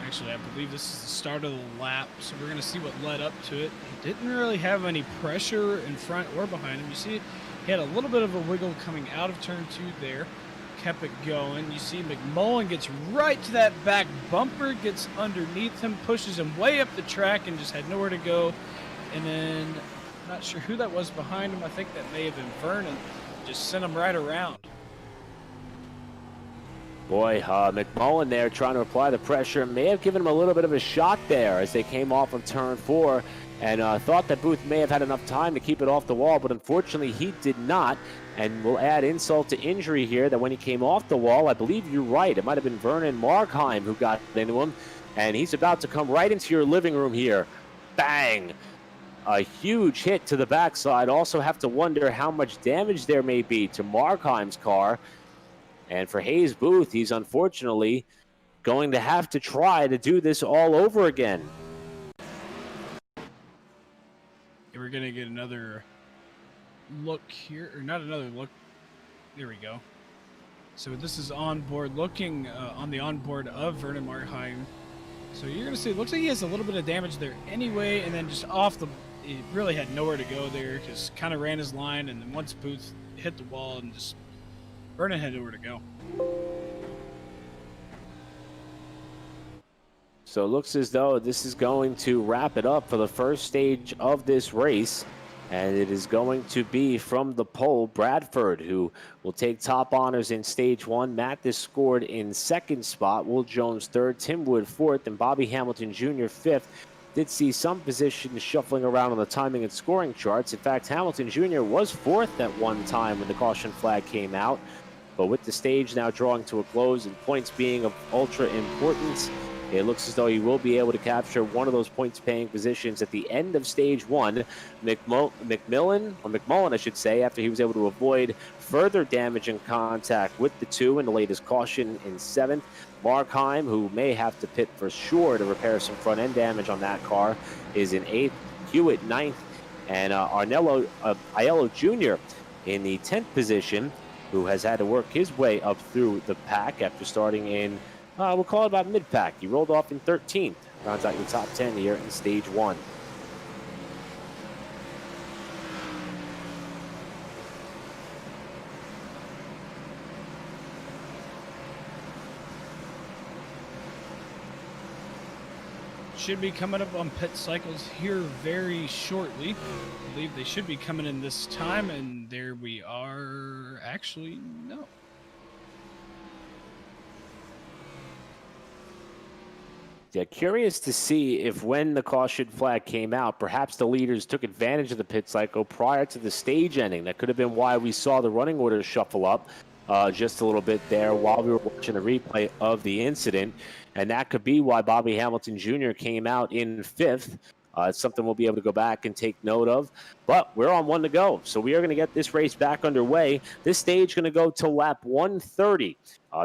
Actually, I believe this is the start of the lap, so we're going to see what led up to it. He didn't really have any pressure in front or behind him. You see, he had a little bit of a wiggle coming out of turn 2 there. Kept it going. You see McMullen gets right to that back bumper, gets underneath him, pushes him way up the track, and just had nowhere to go. And then, not sure who that was behind him. I think that may have been Vernon. Just sent him right around. Boy, McMullen there trying to apply the pressure. May have given him a little bit of a shot there as they came off of turn 4 and thought that Booth may have had enough time to keep it off the wall, but unfortunately he did not. And we'll add insult to injury here that when he came off the wall, I believe you're right, it might have been Vernon Markheim who got into him, and he's about to come right into your living room here. Bang! A huge hit to the backside. Also have to wonder how much damage there may be to Markheim's car. And for Hayes Booth, he's unfortunately going to have to try to do this all over again. We're going to get another look here, or not another look. There we go. So this is onboard, looking on the onboard of Vernon Markheim. So you're going to see, it looks like he has a little bit of damage there anyway, and then just off the, he really had nowhere to go there, because kind of ran his line, and then once Booth hit the wall and just Vernon had nowhere to go. So it looks as though this is going to wrap it up for the first stage of this race. And it is going to be from the pole, Bradford, who will take top honors in stage 1. Mathis scored in 2nd spot, Will Jones 3rd, Tim Wood 4th, and Bobby Hamilton Jr. 5th. Did see some positions shuffling around on the timing and scoring charts. In fact, Hamilton Jr. was 4th at one time when the caution flag came out. But with the stage now drawing to a close and points being of ultra importance, it looks as though he will be able to capture one of those points-paying positions at the end of stage 1. McMullen, I should say, after he was able to avoid further damage and contact with the 2 in the latest caution in 7th. Markheim, who may have to pit for sure to repair some front-end damage on that car, is in 8th. Hewitt 9th. And Aiello Jr. in the 10th position, who has had to work his way up through the pack after starting in, we'll call it about mid-pack. He rolled off in 13th. Rounds out your top 10 here in stage 1. Should be coming up on pit cycles here very shortly. I believe they should be coming in this time, and there we are. Actually, no. Yeah, curious to see if when the caution flag came out, perhaps the leaders took advantage of the pit cycle prior to the stage ending. That could have been why we saw the running order shuffle up just a little bit there while we were watching the replay of the incident. And that could be why Bobby Hamilton Jr. came out in 5th. It's something we'll be able to go back and take note of. But we're on 1 to go, so we are going to get this race back underway. This stage going to go to lap 130.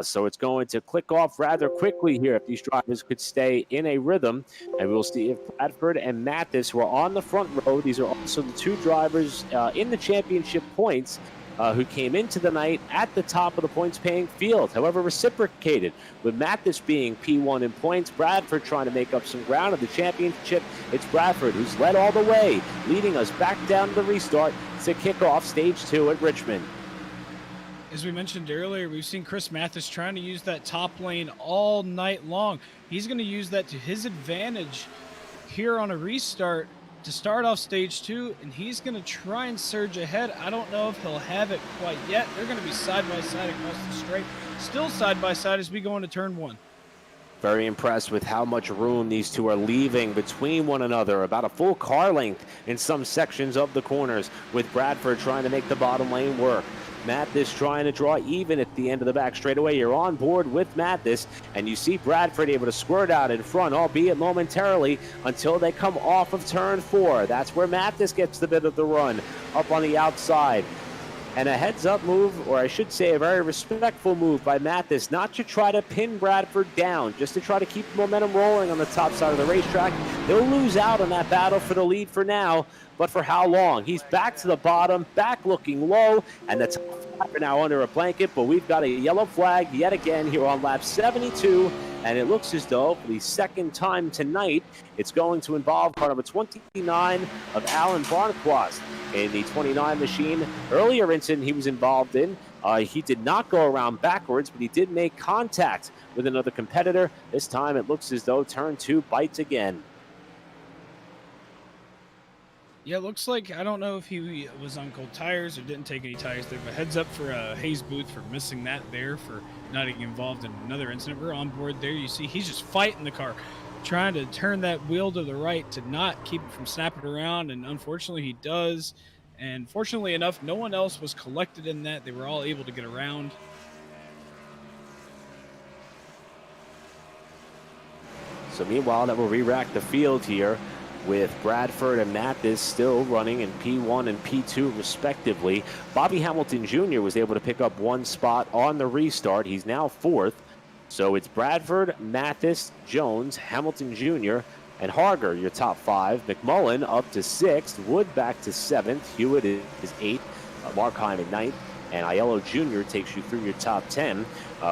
So it's going to click off rather quickly here if these drivers could stay in a rhythm. And we'll see if Bradford and Mathis were on the front row. These are also the 2 drivers in the championship points who came into the night at the top of the points-paying field. However, reciprocated, with Mathis being P1 in points, Bradford trying to make up some ground in the championship. It's Bradford who's led all the way, leading us back down to the restart to kick off stage 2 at Richmond. As we mentioned earlier, we've seen Chris Mathis trying to use that top lane all night long. He's going to use that to his advantage here on a restart to start off stage 2, and he's going to try and surge ahead. I don't know if he'll have it quite yet. They're going to be side by side across the straight, still side by side as we go into turn 1. Very impressed with how much room these two are leaving between one another, about a full car length in some sections of the corners, with Bradford trying to make the bottom lane work. Mathis trying to draw even at the end of the back straightaway. You're on board with Mathis, and you see Bradford able to squirt out in front, albeit momentarily, until they come off of turn 4. That's where Mathis gets the bit of the run, up on the outside. And a heads-up move, or I should say a very respectful move by Mathis, not to try to pin Bradford down, just to try to keep the momentum rolling on the top side of the racetrack. He'll lose out on that battle for the lead for now, but for how long? He's back to the bottom, back looking low, and the top 5 are now under a blanket, but we've got a yellow flag yet again here on lap 72, and it looks as though for the second time tonight, it's going to involve car number 29 of Alan Barnquist in the 29 machine. Earlier incident he was involved in, he did not go around backwards, but he did make contact with another competitor. This time it looks as though turn 2 bites again. Yeah, it looks like, I don't know if he was on cold tires or didn't take any tires there, but heads up for Hayes Booth for missing that there, for not getting involved in another incident. We're on board there. You see he's just fighting the car, trying to turn that wheel to the right to not keep it from snapping around, and unfortunately he does. And fortunately enough, no one else was collected in that. They were all able to get around. So meanwhile, that will re-rack the field here, with Bradford and Mathis still running in P1 and P2 respectively. Bobby Hamilton Jr. was able to pick up one spot on the restart. He's now 4th. So it's Bradford, Mathis, Jones, Hamilton Jr., and Harger, your top 5. McMullen up to 6th. Wood back to 7th. Hewitt is 8th. Markheim at 9th. And Aiello Jr. takes you through your top 10.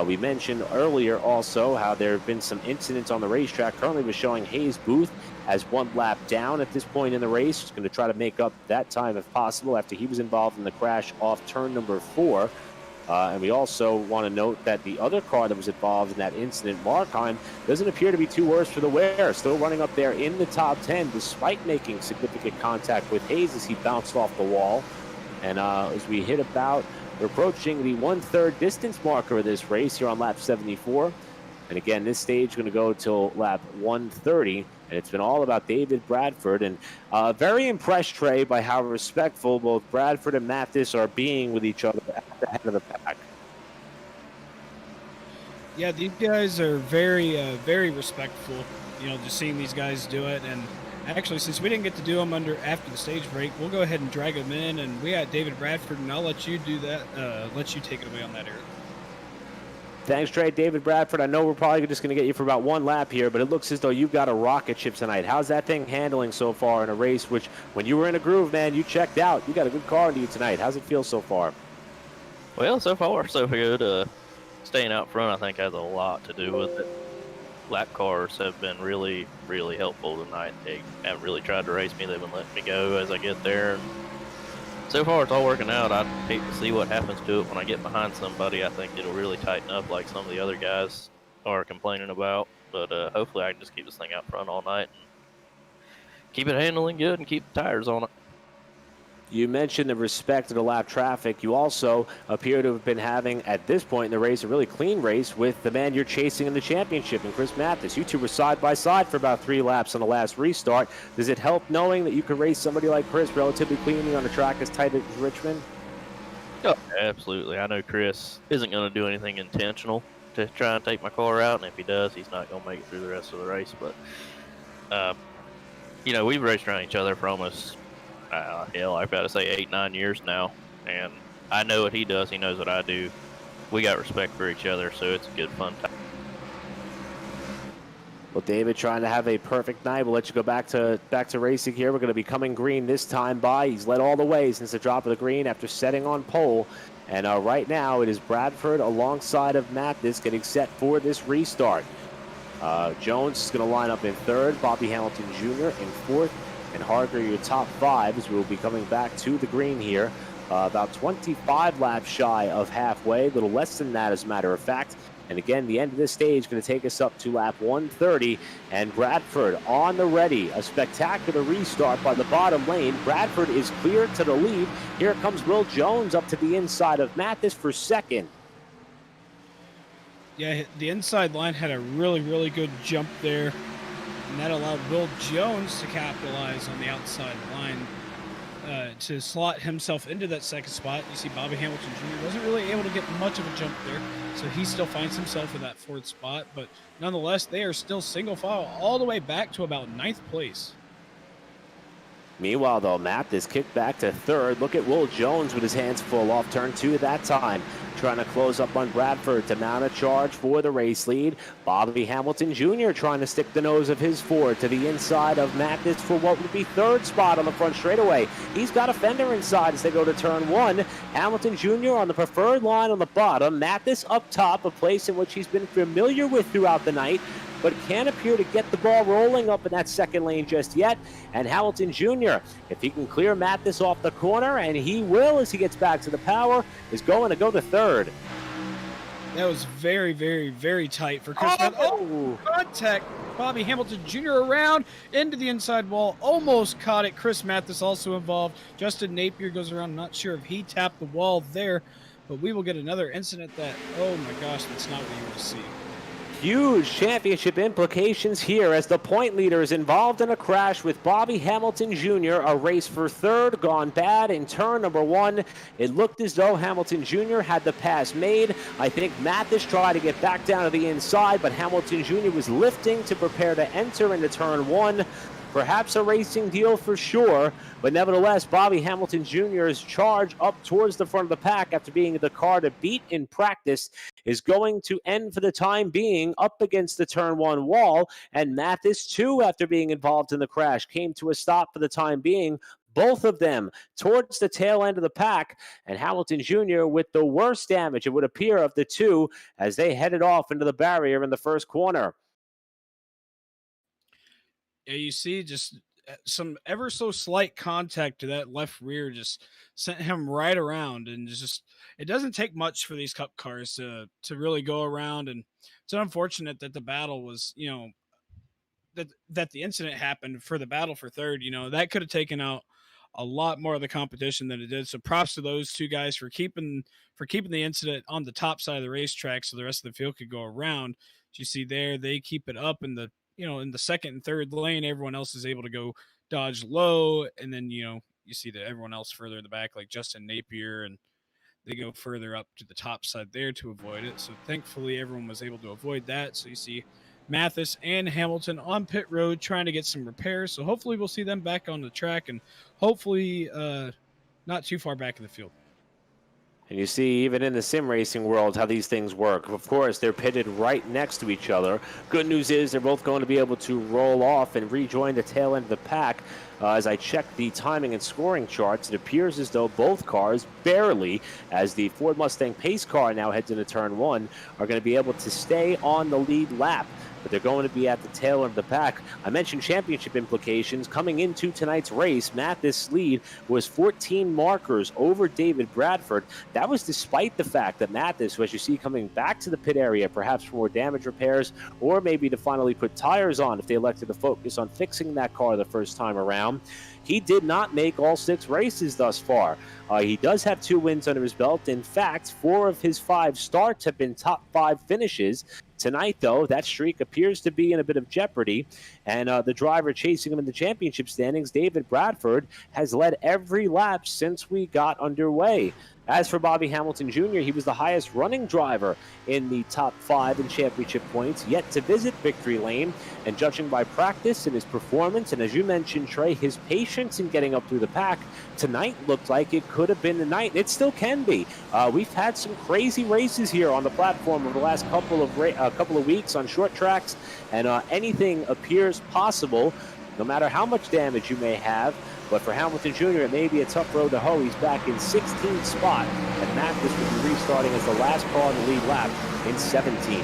We mentioned earlier also how there have been some incidents on the racetrack. Currently we're showing Hayes Booth as 1 lap down at this point in the race. He's going to try to make up that time if possible after he was involved in the crash off turn number 4. And we also want to note that the other car that was involved in that incident, Markheim, doesn't appear to be too worse for the wear. Still running up there in the top 10 despite making significant contact with Hayes as he bounced off the wall. And as we hit about, we're approaching the 1/3 distance marker of this race here on lap 74. And again, this stage is going to go till lap 130. And it's been all about David Bradford. And very impressed, Trey, by how respectful both Bradford and Mathis are being with each other at the head of the pack. Yeah, these guys are very, very respectful. You know, just seeing these guys do it. And actually, since we didn't get to do them after the stage break, we'll go ahead and drag them in. And we got David Bradford, and I'll let you do that. Let you take it away on that, Eric. Thanks, Trey. David Bradford, I know we're probably just going to get you for about 1 lap here, but it looks as though you've got a rocket ship tonight. How's that thing handling so far in a race which, when you were in a groove, man, you checked out. You got a good car into you tonight. How's it feel so far? Well, so far, so good. Staying out front, I think, has a lot to do with it. Lap cars have been really, really helpful tonight. They haven't really tried to race me. They've been letting me go as I get there. And so far, it's all working out. I'd hate to see what happens to it when I get behind somebody. I think it'll really tighten up like some of the other guys are complaining about. But hopefully I can just keep this thing out front all night and keep it handling good and keep the tires on it. You mentioned the respect of the lap traffic. You also appear to have been having, at this point in the race, a really clean race with the man you're chasing in the championship, and Chris Mathis. You two were side by side for about 3 laps on the last restart. Does it help knowing that you can race somebody like Chris relatively cleanly on a track as tight as Richmond? Oh, absolutely. I know Chris isn't going to do anything intentional to try and take my car out, and if he does, he's not going to make it through the rest of the race. But, you know, we've raced around each other for almost, hell, I've got to say 8-9 years now, and I know what he does. He knows what I do. We got respect for each other, so it's a good, fun time. Well, David trying to have a perfect night. We'll let you go back to racing here. We're going to be coming green this time by. He's led all the way since the drop of the green after setting on pole. And right now it is Bradford alongside of Mathis getting set for this restart. Jones is going to line up in 3rd, Bobby Hamilton Jr. in 4th, and Harger your top 5 as we'll be coming back to the green here. About 25 laps shy of halfway, a little less than that as a matter of fact. And again, the end of this stage is going to take us up to lap 130. And Bradford on the ready. A spectacular restart by the bottom lane. Bradford is clear to the lead. Here comes Will Jones up to the inside of Mathis for 2nd. Yeah, the inside line had a really good jump there, and that allowed Will Jones to capitalize on the outside line to slot himself into that second spot. You see Bobby Hamilton Jr. wasn't really able to get much of a jump there, so he still finds himself in that fourth spot, but nonetheless, they are still single file all the way back to about ninth place. Meanwhile, though, Matt is kicked back to third. Look at Will Jones with his hands full off turn 2 that time. Trying to close up on Bradford to mount a charge for the race lead. Bobby Hamilton Jr. trying to stick the nose of his Ford to the inside of Mathis for what would be third spot on the front straightaway. He's got a fender inside as they go to turn 1. Hamilton Jr. on the preferred line on the bottom. Mathis up top, a place in which he's been familiar with throughout the night, but can't appear to get the ball rolling up in that second lane just yet. And Hamilton Jr., if he can clear Mathis off the corner, and he will as he gets back to the power, is going to go to third. That was very tight for Chris. Oh, contact. Bobby Hamilton Jr. around into the inside wall. Almost caught it. Chris Mathis also involved. Justin Napier goes around. Not sure if he tapped the wall there, but we will get another incident that, oh my gosh, that's not what you want to see. Huge championship implications here as the point leader is involved in a crash with Bobby Hamilton Jr. A race for third gone bad in turn number 1. It looked as though Hamilton Jr. had the pass made. I think Mathis tried to get back down to the inside, but Hamilton Jr. was lifting to prepare to enter into turn 1. Perhaps a racing deal for sure, but nevertheless, Bobby Hamilton Jr.'s charge up towards the front of the pack after being the car to beat in practice is going to end for the time being up against the turn 1 wall, and Mathis too, after being involved in the crash, came to a stop for the time being. Both of them towards the tail end of the pack, and Hamilton Jr. with the worst damage, it would appear, of the two as they headed off into the barrier in the first corner. Yeah, you see just some ever so slight contact to that left rear just sent him right around, and just it doesn't take much for these cup cars to really go around, and it's unfortunate that the battle was, that the incident happened for the battle for third. That could have taken out a lot more of the competition than it did. So props to those two guys for keeping the incident on the top side of the racetrack so the rest of the field could go around. As you see there, they keep it up in the in the second and third lane. Everyone else is able to go dodge low, and then you see that everyone else further in the back, like Justin Napier, and they go further up to the top side there to avoid it. So thankfully everyone was able to avoid that. So you see Mathis and Hamilton on pit road trying to get some repairs. So hopefully we'll see them back on the track, and hopefully not too far back in the field. And you see, even in the sim racing world, how these things work. Of course, they're pitted right next to each other. Good news is they're both going to be able to roll off and rejoin the tail end of the pack. As I check the timing and scoring charts, it appears as though both cars barely, as the Ford Mustang pace car now heads into turn 1, are going to be able to stay on the lead lap. But they're going to be at the tail end of the pack. I mentioned championship implications. Coming into tonight's race, Mathis' lead was 14 markers over David Bradford. That was despite the fact that Mathis, who as you see coming back to the pit area, perhaps for more damage repairs, or maybe to finally put tires on if they elected to focus on fixing that car the first time around, he did not make all 6 races thus far. He does have 2 wins under his belt. In fact, 4 of his 5 starts have been top 5 finishes. Tonight, though, that streak appears to be in a bit of jeopardy, and the driver chasing him in the championship standings, David Bradford, has led every lap since we got underway. As for Bobby Hamilton Jr., he was the highest running driver in the top 5 in championship points, yet to visit victory lane. And judging by practice and his performance, and as you mentioned, Trey, his patience in getting up through the pack, tonight looked like it could have been the night. It still can be. We've had some crazy races here on the platform over the last couple of weeks on short tracks, and anything appears possible, no matter how much damage you may have. But for Hamilton Jr., it may be a tough road to hoe. He's back in 16th spot, and Mathis will be restarting as the last car on the lead lap in 17th.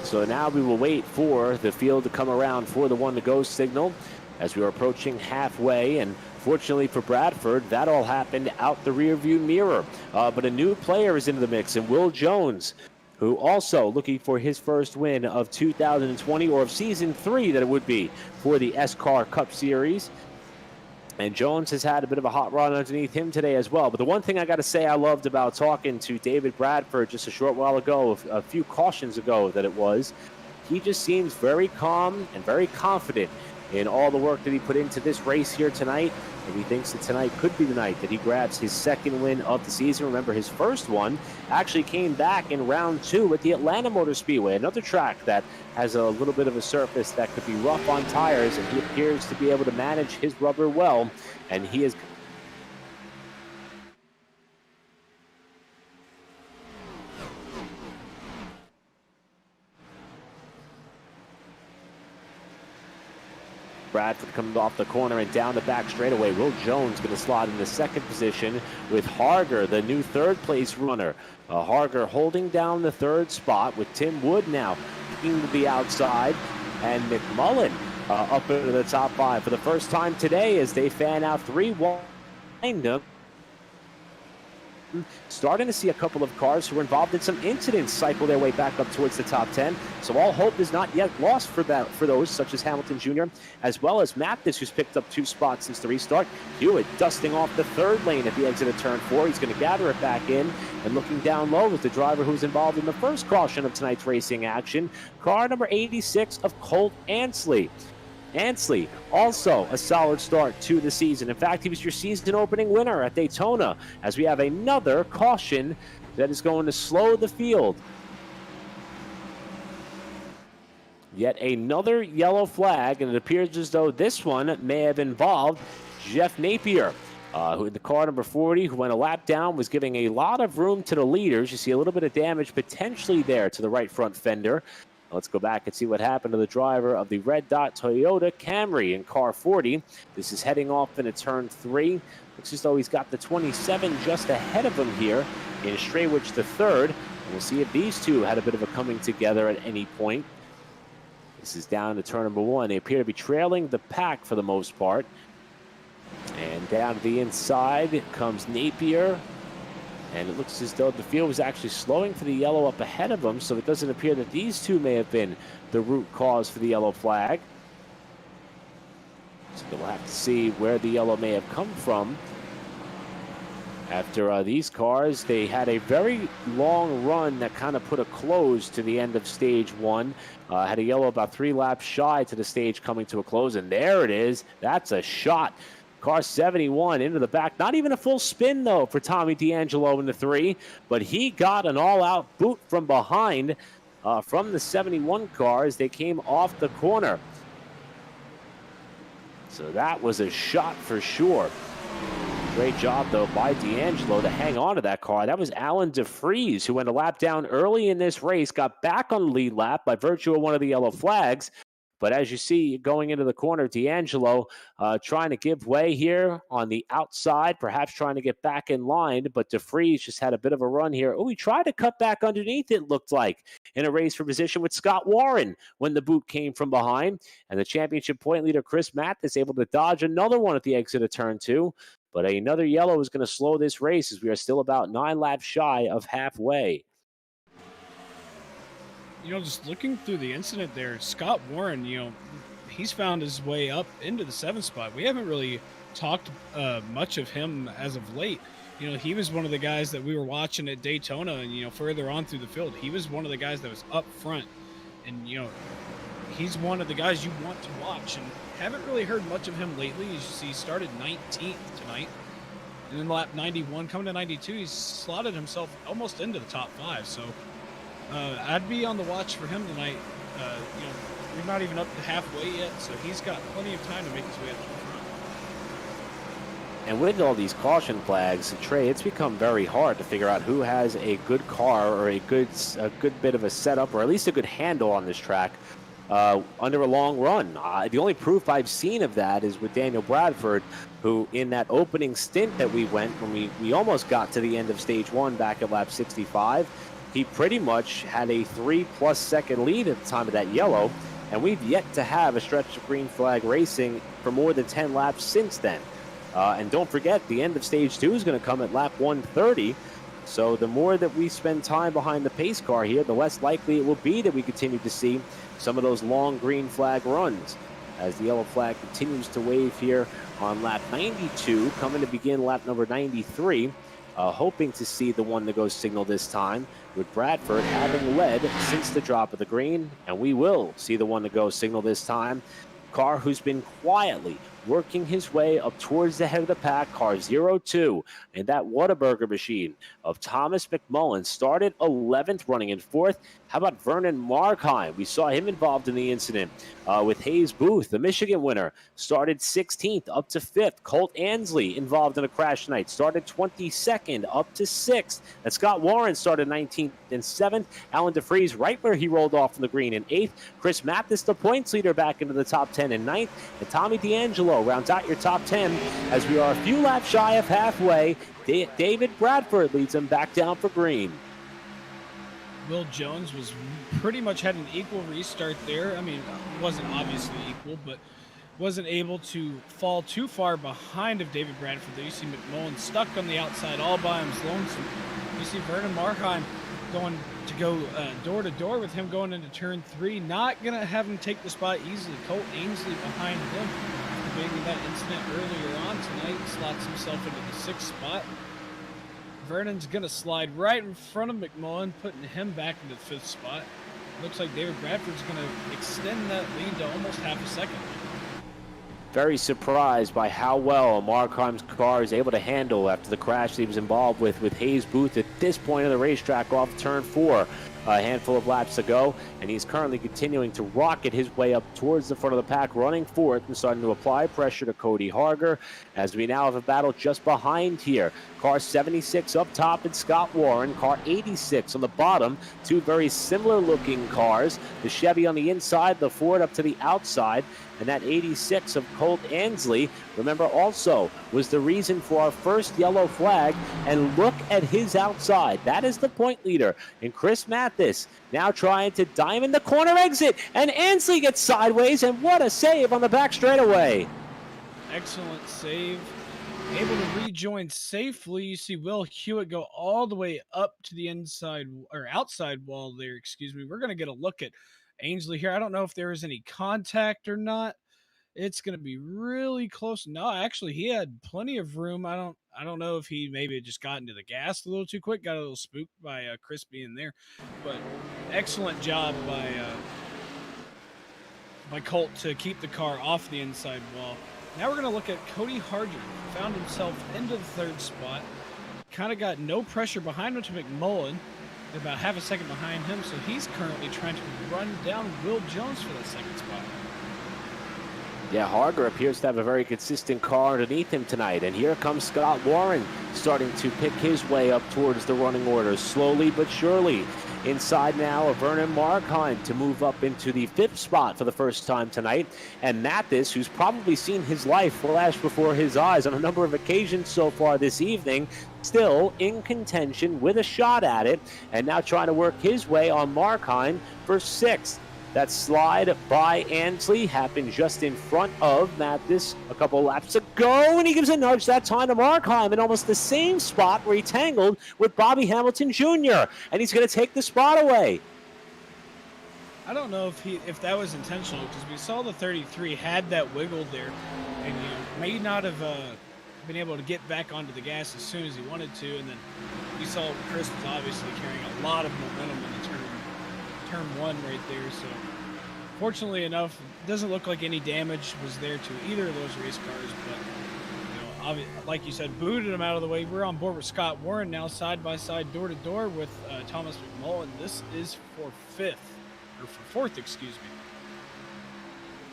So now we will wait for the field to come around for the 1-to-go signal as we are approaching halfway. And fortunately for Bradford, that all happened out the rearview mirror. But a new player is into the mix, and Will Jones, who also looking for his first win of 2020, or of season 3 that it would be for the S-Car Cup Series. And Jones has had a bit of a hot run underneath him today as well. But the one thing I got to say I loved about talking to David Bradford just a short while ago, a few cautions ago that it was, he just seems very calm and very confident in all the work that he put into this race here tonight. And he thinks that tonight could be the night that he grabs his second win of the season. Remember, his first one actually came back in round 2 at the Atlanta Motor Speedway, another track that has a little bit of a surface that could be rough on tires, and he appears to be able to manage his rubber well, and he is Bradford comes off the corner and down the back straightaway. Will Jones going to slot in the second position with Harger, the new third-place runner. Harger holding down the third spot with Tim Wood now looking to the outside, and McMullen up into the top 5 for the first time today as they fan out 3 behind them. Starting to see a couple of cars who were involved in some incidents cycle their way back up towards the top 10. So all hope is not yet lost for those, such as Hamilton Jr., as well as Mathis, who's picked up 2 spots since the restart. Hewitt dusting off the third lane at the exit of turn 4. He's going to gather it back in, and looking down low is the driver who's involved in the first caution of tonight's racing action, car number 86 of Colt Ansley. Ansley, also a solid start to the season. In fact, he was your season opening winner at Daytona, as we have another caution that is going to slow the field. Yet another yellow flag, and it appears as though this one may have involved Jeff Napier, who in the car number 40, who went a lap down, was giving a lot of room to the leaders. You see a little bit of damage potentially there to the right front fender. Let's go back and see what happened to the driver of the red dot Toyota Camry in car 40. This is heading off into turn 3. Looks as though he's got the 27 just ahead of him here in Straywich the third. And we'll see if these two had a bit of a coming together at any point. This is down to turn number 1. They appear to be trailing the pack for the most part. And down to the inside comes Napier. And it looks as though the field was actually slowing for the yellow up ahead of them, so it doesn't appear that these two may have been the root cause for the yellow flag. So we'll have to see where the yellow may have come from. After these cars, they had a very long run that kind of put a close to the end of stage 1. Had a yellow about 3 laps shy to the stage coming to a close, and there it is. That's a shot. Car 71 into the back. Not even a full spin, though, for Tommy D'Angelo in the 3. But he got an all-out boot from behind from the 71 car as they came off the corner. So that was a shot for sure. Great job, though, by D'Angelo to hang on to that car. That was Alan DeFries, who went a lap down early in this race, got back on the lead lap by virtue of one of the yellow flags. But as you see, going into the corner, D'Angelo trying to give way here on the outside, perhaps trying to get back in line. But DeFries just had a bit of a run here. Oh, he tried to cut back underneath, it looked like, in a race for position with Scott Warren when the boot came from behind. And the championship point leader, Chris Mathis, able to dodge another one at the exit of turn 2. But another yellow is going to slow this race as we are still about 9 laps shy of halfway. You know, just looking through the incident there, Scott Warren, you know, he's found his way up into the 7th spot. We haven't really talked much of him as of late. You know, he was one of the guys that we were watching at Daytona and, you know, further on through the field. He was one of the guys that was up front. And, you know, he's one of the guys you want to watch. And haven't really heard much of him lately. As you see, he started 19th tonight. And then lap 91, coming to 92, he's slotted himself almost into the top 5. So I'd be on the watch for him tonight. You know, we're not even up to halfway yet, so he's got plenty of time to make his way up to the front. And with all these caution flags, Trey, it's become very hard to figure out who has a good car or a good bit of a setup, or at least a good handle on this track under a long run. The only proof I've seen of that is with Daniel Bradford, who in that opening stint that we went when we almost got to the end of stage 1 back at lap 65, he pretty much had a 3+ second lead at the time of that yellow, and we've yet to have a stretch of green flag racing for more than 10 laps since then. And don't forget, the end of stage 2 is going to come at lap 130, so the more that we spend time behind the pace car here, the less likely it will be that we continue to see some of those long green flag runs. as the yellow flag continues to wave here on lap 92, coming to begin lap number 93. Hoping to see the one to go signal this time, with Bradford having led since the drop of the green, and we will see the one to go signal this time. Car who's been quietly working his way up towards the head of the pack, car 02, and that Whataburger machine of Thomas McMullen started 11th, running in 4th. How about Vernon Markheim? We saw him involved in the incident with Hayes Booth, the Michigan winner, started 16th up to 5th. Colt Ansley involved in a crash tonight, started 22nd up to 6th. And Scott Warren started 19th and 7th. Alan DeFries right where he rolled off from the green in 8th. Chris Mathis, the points leader, back into the top 10 in 9th. And Tommy D'Angelo rounds out your top 10 as we are a few laps shy of halfway. David Bradford leads them back down for green. Will Jones was pretty much had an equal restart there. I mean, it wasn't obviously equal, but wasn't able to fall too far behind of David Bradford. There you see McMullen stuck on the outside all by himself lonesome. You see Vernon Markheim going to go door to door with him going into turn 3. Not going to have him take the spot easily. Colt Ainsley behind him. After being in that incident earlier on tonight, slots himself into the 6th spot. Vernon's going to slide right in front of McMullen, putting him back into the 5th spot. Looks like David Bradford's going to extend that lead to almost half a second. Very surprised by how well Markheim's car is able to handle after the crash that he was involved with Hayes Booth at this point of the racetrack off turn 4. A handful of laps to go, and he's currently continuing to rocket his way up towards the front of the pack, running 4th and starting to apply pressure to Cody Harger, as we now have a battle just behind here. Car 76 up top and Scott Warren, car 86 on the bottom. Two very similar looking cars, the Chevy on the inside, the Ford up to the outside, and that 86 of Colt Ansley, remember, also was the reason for our first yellow flag. And look at his outside. That is the point leader. And Chris Mathis now trying to diamond the corner exit. And Ansley gets sideways, and what a save on the back straightaway. Excellent save. Able to rejoin safely. You see Will Hewitt go all the way up to the inside, or outside wall there, excuse me. We're going to get a look at Ainsley here. I don't know if there was any contact or not. It's going to be really close. No, actually, he had plenty of room. I don't know if he maybe just got into the gas a little too quick, got a little spooked by Chris being there. But excellent job by Colt to keep the car off the inside wall. Now we're going to look at Cody Harger. Found himself into the 3rd spot. Kind of got no pressure behind him to McMullen. They're about half a second behind him, so he's currently trying to run down Will Jones for that 2nd spot. Yeah, Harger appears to have a very consistent car underneath him tonight. And here comes Scott Warren starting to pick his way up towards the running order, slowly but surely. Inside now of Vernon Markheim to move up into the 5th spot for the first time tonight. And Mathis, who's probably seen his life flash before his eyes on a number of occasions so far this evening, still in contention with a shot at it. And now trying to work his way on Markheim for 6th. That slide by Ansley happened just in front of Mathis a couple laps ago, and he gives a nudge that time to Markheim in almost the same spot where he tangled with Bobby Hamilton Jr., and he's going to take the spot away. I don't know if that was intentional, because we saw the 33 had that wiggle there, and you may not have been able to get back onto the gas as soon as he wanted to, and then we saw Chris was obviously carrying a lot of momentum in the turn 1 right there. So fortunately enough, it doesn't look like any damage was there to either of those race cars, but like you said, booted him out of the way. We're on board with Scott Warren now, side by side, door to door with Thomas McMullen. This is for 4th, excuse me.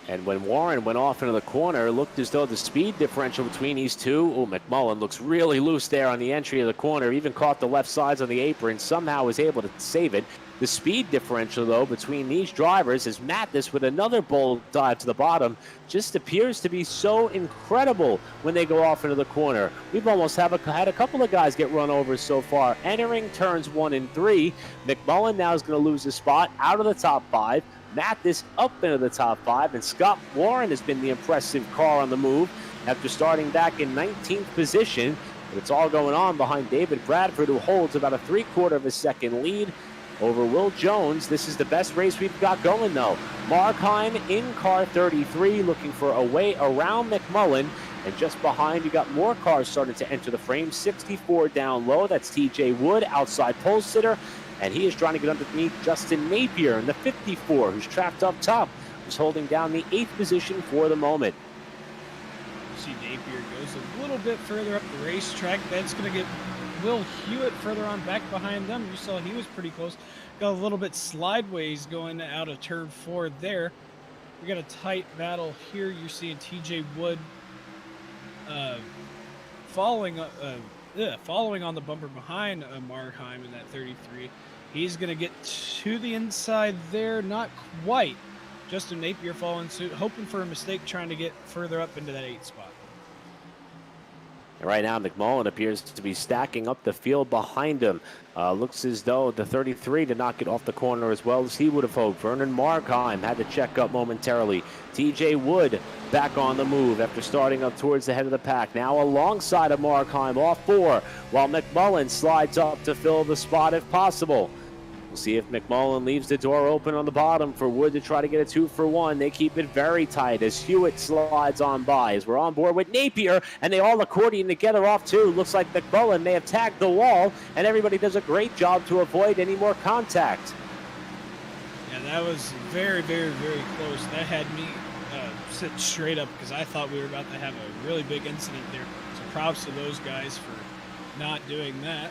And when Warren went off into the corner, it looked as though the speed differential between these two, McMullen looks really loose there on the entry of the corner, even caught the left sides on the apron, somehow was able to save it. The speed differential, though, between these drivers, as Mathis with another bold dive to the bottom, just appears to be so incredible when they go off into the corner. We've almost had a couple of guys get run over so far. Entering turns 1 and 3, McMullen now is going to lose his spot out of the top 5. Mathis up into the top 5, and Scott Warren has been the impressive car on the move after starting back in 19th position. But it's all going on behind David Bradford, who holds about a 3/4 of a second lead. over Will Jones. This is the best race we've got going, though. Markheim in car 33, looking for a way around McMullen. And just behind, you got more cars starting to enter the frame. 64 down low. That's TJ Wood, outside pole sitter. And he is trying to get underneath Justin Napier in the 54, who's trapped up top, who's holding down the 8th position for the moment. See, Napier goes a little bit further up the racetrack. That's going to get Will Hewitt further on back behind them. You saw he was pretty close. Got a little bit slideways going out of turn 4 there. We got a tight battle here. You're seeing TJ Wood following on the bumper behind Markheim in that 33. He's going to get to the inside there. Not quite. Justin Napier following suit, hoping for a mistake, trying to get further up into that 8th spot. Right now, McMullen appears to be stacking up the field behind him. Looks as though the 33 did not get off the corner as well as he would have hoped. Vernon Markheim had to check up momentarily. TJ Wood back on the move after starting up towards the head of the pack. Now alongside of Markheim, off 4, while McMullen slides up to fill the spot if possible. We'll see if McMullen leaves the door open on the bottom for Wood to try to get a 2-for-1. They keep it very tight as Hewitt slides on by. As we're on board with Napier, and they all accordion together off 2. Looks like McMullen may have tagged the wall, and everybody does a great job to avoid any more contact. Yeah, that was very, very, very close. That had me sit straight up because I thought we were about to have a really big incident there. So props to those guys for not doing that.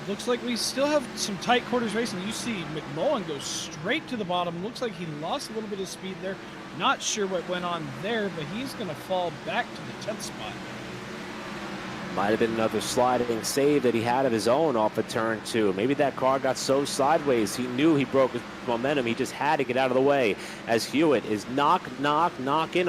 Looks like we still have some tight quarters racing. You see McMullen go straight to the bottom. Looks like he lost a little bit of speed there. Not sure what went on there, but he's going to fall back to the 10th spot. Might have been another sliding save that he had of his own off of turn 2. Maybe that car got so sideways he knew he broke his momentum. He just had to get out of the way as Hewitt is knocking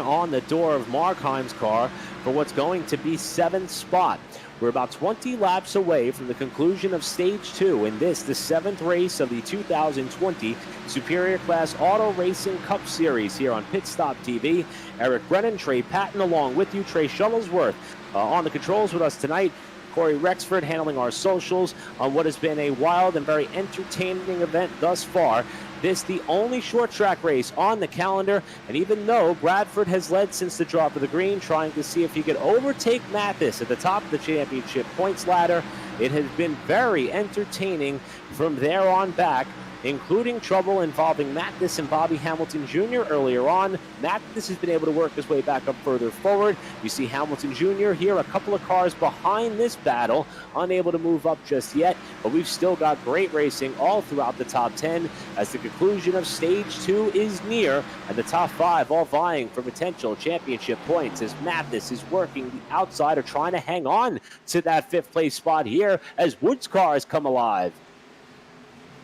on the door of Markheim's car for what's going to be 7th spot. We're about 20 laps away from the conclusion of Stage 2 in this, the 7th race of the 2020 Superior Class Auto Racing Cup Series here on PitStop TV. Eric Brennan, Trey Patton along with you, Trey Shuttlesworth on the controls with us tonight. Corey Rexford handling our socials on what has been a wild and very entertaining event thus far. This the only short track race on the calendar, and even though Bradford has led since the drop of the green, trying to see if he could overtake Mathis at the top of the championship points ladder, it has been very entertaining from there on back, including trouble involving Mathis and Bobby Hamilton Jr. earlier on. Mathis has been able to work his way back up further forward. You see Hamilton Jr. here, a couple of cars behind this battle, unable to move up just yet, but we've still got great racing all throughout the top 10 as the conclusion of Stage 2 is near, and the top 5 all vying for potential championship points as Mathis is working the outside or trying to hang on to that 5th place spot here as Wood's cars come alive.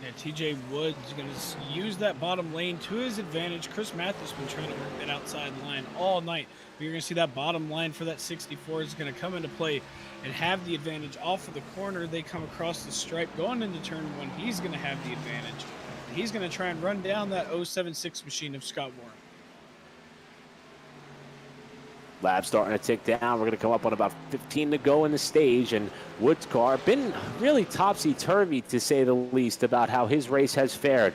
Yeah, TJ Wood's going to use that bottom lane to his advantage. Chris Mathis been trying to work that outside line all night. But you're going to see that bottom line for that 64 is going to come into play and have the advantage off of the corner. They come across the stripe going into turn 1. He's going to have the advantage. He's going to try and run down that 076 machine of Scott Warren. Lap starting to tick down. We're going to come up on about 15 to go in the stage, and Wood's car been really topsy-turvy, to say the least, about how his race has fared.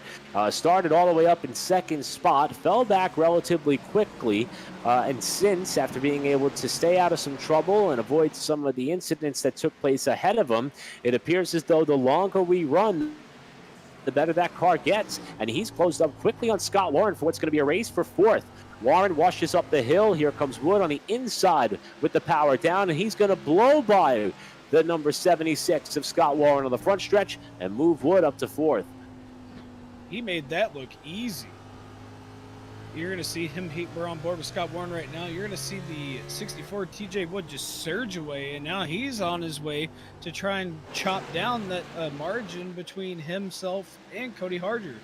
Started all the way up in 2nd spot, fell back relatively quickly, and since, after being able to stay out of some trouble and avoid some of the incidents that took place ahead of him, it appears as though the longer we run, the better that car gets, and he's closed up quickly on Scott Warren for what's going to be a race for 4th. Warren washes up the hill. Here comes Wood on the inside with the power down, and he's going to blow by the number 76 of Scott Warren on the front stretch and move Wood up to 4th. He made that look easy. You're going to see him, we're on board with Scott Warren right now. You're going to see the 64 TJ Wood just surge away, and now he's on his way to try and chop down that margin between himself and Cody Harger.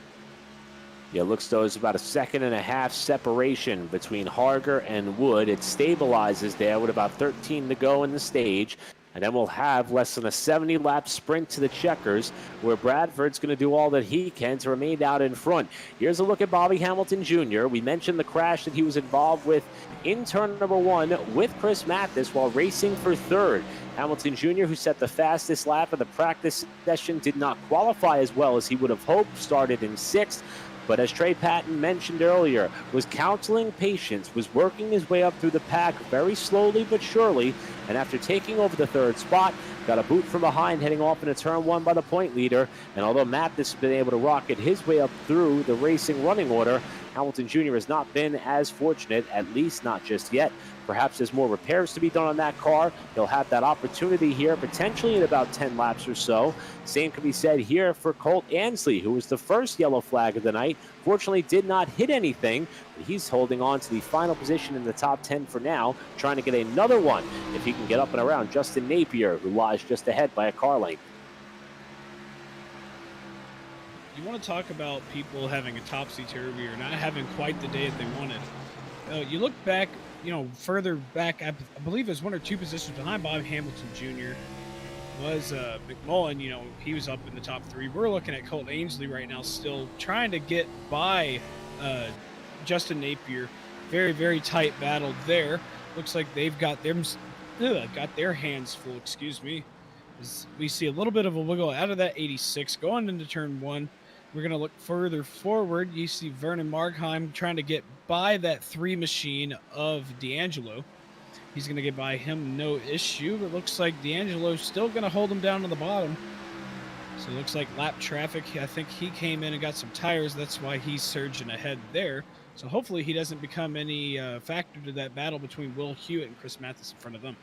Yeah, it looks though it's about a 1.5 seconds separation between Harger and Wood. It stabilizes there with about 13 to go in the stage. And then we'll have less than a 70-lap sprint to the checkers, where Bradford's going to do all that he can to remain out in front. Here's a look at Bobby Hamilton Jr. We mentioned the crash that he was involved with in turn number 1 with Chris Mathis while racing for third. Hamilton Jr., who set the fastest lap of the practice session, did not qualify as well as he would have hoped, started in 6th. But as Trey Patton mentioned earlier, was counseling patience, was working his way up through the pack very slowly but surely, and after taking over the 3rd spot, got a boot from behind heading off into turn 1 by the point leader. And although Mathis has been able to rocket his way up through the racing running order, Hamilton Jr. has not been as fortunate, at least not just yet. Perhaps there's more repairs to be done on that car. He'll have that opportunity here, potentially in about 10 laps or so. Same can be said here for Colt Ansley, who was the first yellow flag of the night. Fortunately, did not hit anything, but he's holding on to the final position in the top 10 for now, trying to get another one if he can get up and around Justin Napier, who lies just ahead by a car length. You want to talk about people having a topsy-turvy or not having quite the day that they wanted. You look back, further back, I believe it was 1 or 2 positions behind Bob Hamilton Jr. was McMullen. He was up in the top 3. We're looking at Colt Ainsley right now, still trying to get by Justin Napier. Very, very tight battle there. Looks like they've got their hands full. Excuse me. As we see a little bit of a wiggle out of that 86 going into turn 1. We're going to look further forward. You see Vernon Markheim trying to get by that 3 machine of D'Angelo. He's going to get by him, no issue. But looks like D'Angelo's still going to hold him down on the bottom. So it looks like lap traffic. I think he came in and got some tires. That's why he's surging ahead there. So hopefully he doesn't become any factor to that battle between Will Hewitt and Chris Mathis in front of them.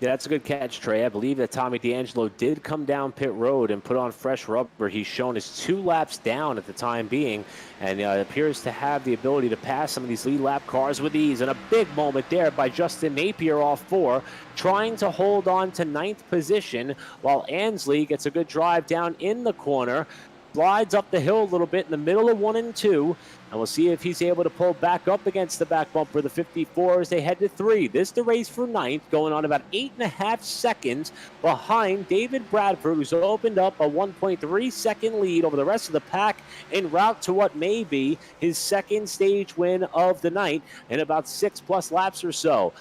Yeah, that's a good catch, Trey. I believe that Tommy D'Angelo did come down pit road and put on fresh rubber. He's shown as 2 laps down at the time being, and appears to have the ability to pass some of these lead lap cars with ease. And a big moment there by Justin Napier off 4, trying to hold on to 9th position, while Ansley gets a good drive down in the corner, slides up the hill a little bit in the middle of 1 and 2, and we'll see if he's able to pull back up against the back bumper, the 54, as they head to 3. This the race for 9th, going on about 8.5 seconds behind David Bradford, who's opened up a 1.3 second lead over the rest of the pack en route to what may be his 2nd stage win of the night in about 6+ laps or so.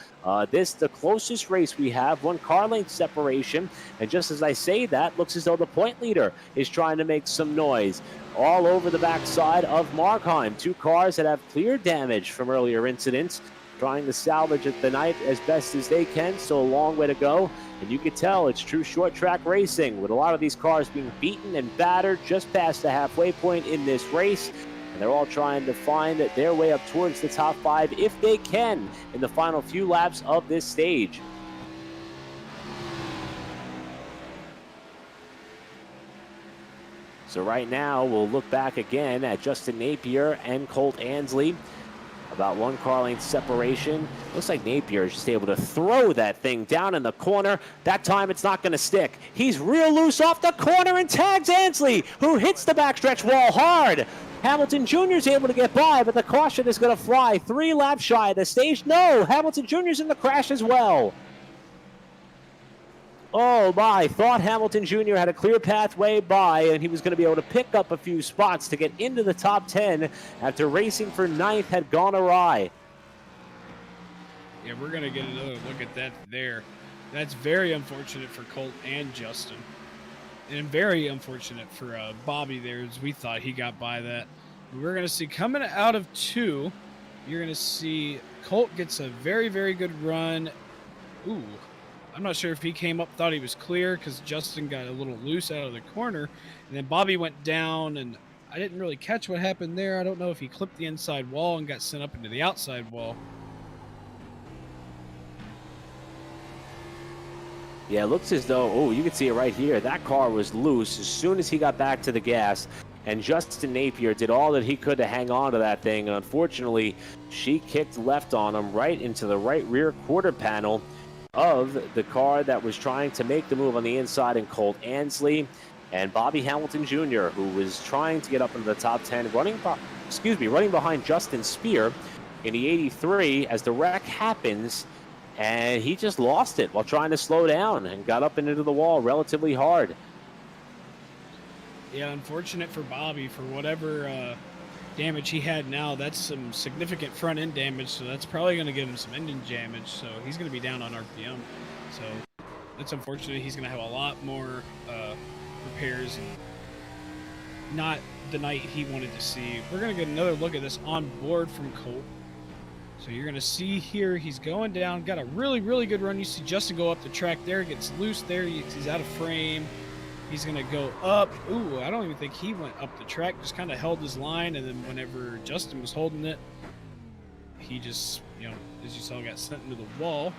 This the closest race we have, 1 car length separation, and just as I say that, looks as though the point leader is trying to make some noise. All over the backside of Markheim. 2 cars that have clear damage from earlier incidents, trying to salvage it the night as best as they can. So a long way to go, and you can tell it's true short track racing, with a lot of these cars being beaten and battered just past the halfway point in this race. And they're all trying to find their way up towards the top 5 if they can in the final few laps of this stage. So right now, we'll look back again at Justin Napier and Colt Ansley. About 1 car length separation. Looks like Napier is just able to throw that thing down in the corner. That time it's not going to stick. He's real loose off the corner and tags Ansley, who hits the backstretch wall hard. Hamilton Jr. is able to get by, but the caution is going to fly. 3 laps shy of the stage. No, Hamilton Jr. is in the crash as well. Oh my, thought Hamilton Jr. had a clear pathway by, and he was going to be able to pick up a few spots to get into the top 10 after racing for 9th had gone awry. Yeah, we're going to get another look at that there. That's very unfortunate for Colt and Justin. And very unfortunate for Bobby there, as we thought he got by that. We're going to see coming out of 2, you're going to see Colt gets a very, very good run. Ooh. I'm not sure if he came up, thought he was clear, because Justin got a little loose out of the corner. And then Bobby went down, and I didn't really catch what happened there. I don't know if he clipped the inside wall and got sent up into the outside wall. Yeah, it looks as though, you can see it right here. That car was loose as soon as he got back to the gas. And Justin Napier did all that he could to hang on to that thing. And unfortunately, she kicked left on him right into the right rear quarter panel of the car that was trying to make the move on the inside, in Colt Ansley. And Bobby Hamilton Jr., who was trying to get up into the top 10, running behind Justin Spear in the 83 as the wreck happens. and he just lost it while trying to slow down and got up and into the wall relatively hard. Yeah, unfortunate for Bobby for whatever damage he had now. That's some significant front end damage, so that's probably going to give him some engine damage. So he's going to be down on RPM. So that's unfortunate. He's going to have a lot more repairs and not the night he wanted to see. We're going to get another look at this on board from Colt. So you're going to see here he's going down, got a really, really good run. You see Justin go up the track there, gets loose there. He's out of frame. He's going to go up. Ooh, I don't even think he went up the track, just kind of held his line. And then whenever Justin was holding it, he just, you know, as you saw, got sent into the wall.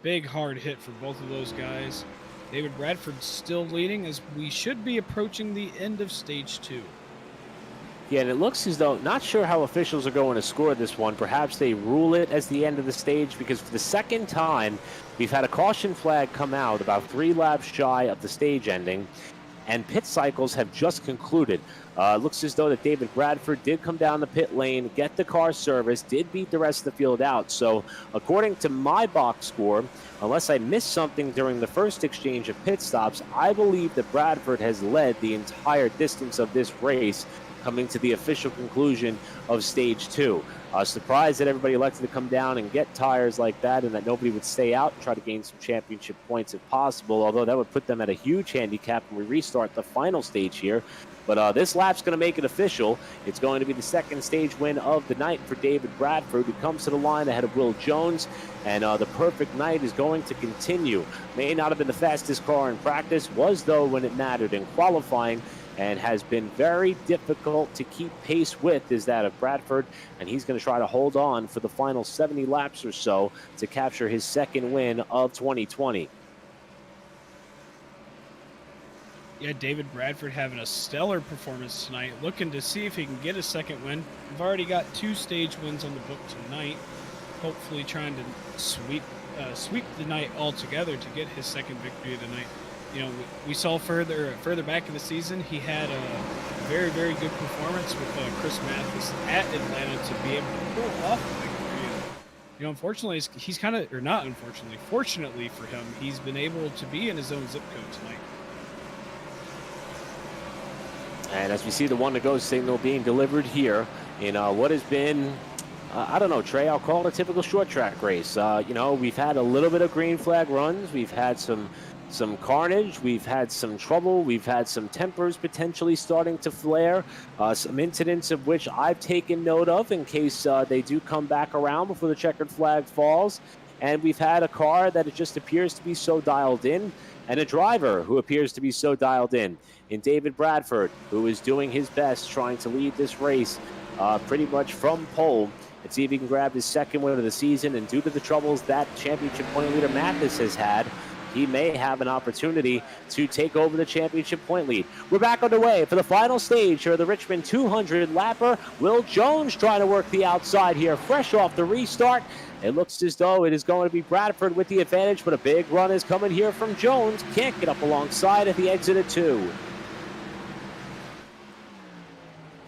Big hard hit for both of those guys. David Bradford still leading as we should be approaching the end of stage 2. Yeah, and it looks as though, not sure how officials are going to score this one. Perhaps they rule it as the end of the stage, because for the second time, we've had a caution flag come out about 3 laps shy of the stage ending, and pit cycles have just concluded. Looks as though that David Bradford did come down the pit lane, get the car serviced, did beat the rest of the field out. So according to my box score, unless I missed something during the first exchange of pit stops, I believe that Bradford has led the entire distance of this race, coming to the official conclusion of stage 2. Surprised that everybody elected to come down and get tires like that, and that nobody would stay out and try to gain some championship points if possible, although that would put them at a huge handicap when we restart the final stage here. But this lap's going to make it official. It's going to be the second stage win of the night for David Bradford, who comes to the line ahead of Will Jones, and the perfect night is going to continue. May not have been the fastest car in practice, was though when it mattered in qualifying, and has been very difficult to keep pace with, is that of Bradford, and he's going to try to hold on for the final 70 laps or so to capture his second win of 2020. Yeah, David Bradford having a stellar performance tonight, looking to see if he can get a second win. We've already got 2 stage wins on the book tonight, hopefully trying to sweep the night altogether to get his second victory of the night. You know, we saw further back in the season, he had a very, very good performance with Chris Mathis at Atlanta to be able to pull off the victory. And, you know, unfortunately, he's kind of, or not unfortunately, fortunately for him, he's been able to be in his own zip code tonight. And as we see the 1 to go signal being delivered here in what has been, I don't know, Trey, I'll call it a typical short track race. You know, we've had a little bit of green flag runs. We've had some carnage, we've had some trouble, we've had some tempers potentially starting to flare, some incidents of which I've taken note of in case they do come back around before the checkered flag falls. And we've had a car that it just appears to be so dialed in, and a driver who appears to be so dialed in David Bradford, who is doing his best trying to lead this race pretty much from pole and see if he can grab his second win of the season. And due to the troubles that championship point leader Mathis has had, he may have an opportunity to take over the championship point lead. We're back underway for the final stage here of the Richmond 200 lapper. Will Jones trying to work the outside here, fresh off the restart. It looks as though it is going to be Bradford with the advantage, but a big run is coming here from Jones. Can't get up alongside at the exit of 2.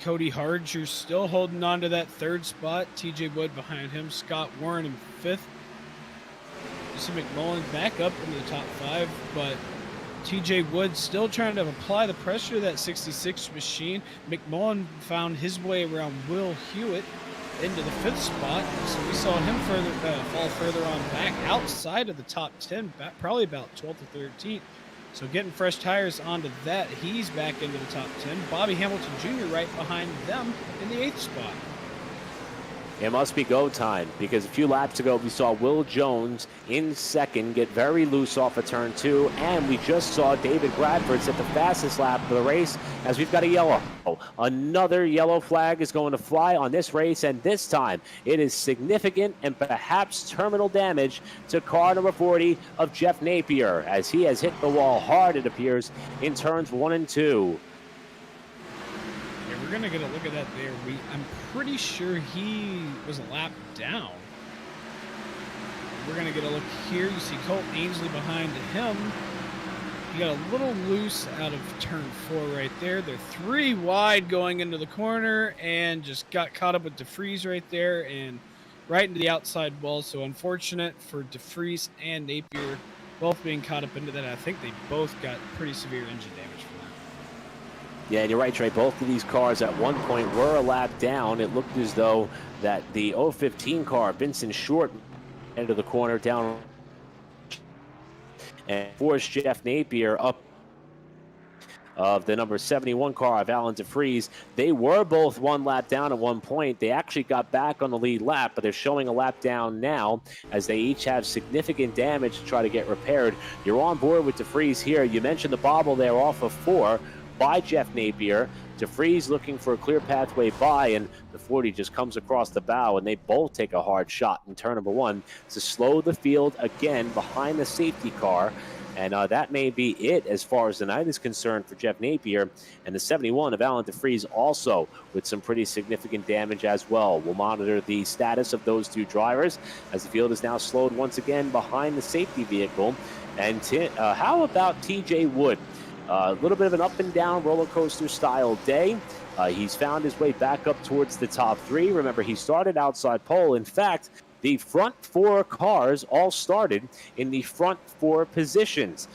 Cody Harger still holding on to that 3rd spot. TJ Wood behind him. Scott Warren in 5th. See McMullen back up into the top 5, but TJ Wood still trying to apply the pressure to that 66 machine. McMullen found his way around Will Hewitt into the 5th spot, so we saw him fall further on back outside of the top 10, probably about 12th or 13th. So getting fresh tires onto that, he's back into the top 10. Bobby Hamilton Jr. right behind them in the 8th spot. It must be go time, because a few laps ago we saw Will Jones in 2nd get very loose off of turn 2, and we just saw David Bradford set the fastest lap of the race as we've got a yellow. Another yellow flag is going to fly on this race, and this time it is significant and perhaps terminal damage to car number 40 of Jeff Napier, as he has hit the wall hard, it appears, in turns 1 and 2. We're going to get a look at that there. I'm pretty sure he was a lap down. We're going to get a look here. You see Colt Ainsley behind him. He got a little loose out of turn 4 right there. They're 3 wide going into the corner and just got caught up with DeFries right there. And right into the outside wall. So unfortunate for DeFries and Napier both being caught up into that. I think they both got pretty severe engine damage from that. Yeah, and you're right, Trey. Both of these cars at one point were a lap down. It looked as though that the 015 car, Vincent Short, into the corner down and forced Jeff Napier up of the number 71 car of Alan DeFries. They were both one lap down at one point. They actually got back on the lead lap, but they're showing a lap down now as they each have significant damage to try to get repaired. You're on board with DeFries here. You mentioned the bobble there off of 4 by Jeff Napier. DeFries looking for a clear pathway by, and the 40 just comes across the bow, and they both take a hard shot in turn number 1 to slow the field again behind the safety car. And that may be it as far as the night is concerned for Jeff Napier. And the 71 of Alan DeFries also with some pretty significant damage as well. We'll monitor the status of those two drivers as the field is now slowed once again behind the safety vehicle. And how about TJ Wood? A little bit of an up and down roller coaster style day. He's found his way back up towards the top 3. Remember, he started outside pole. In fact, the front 4 cars all started in the front 4 positions.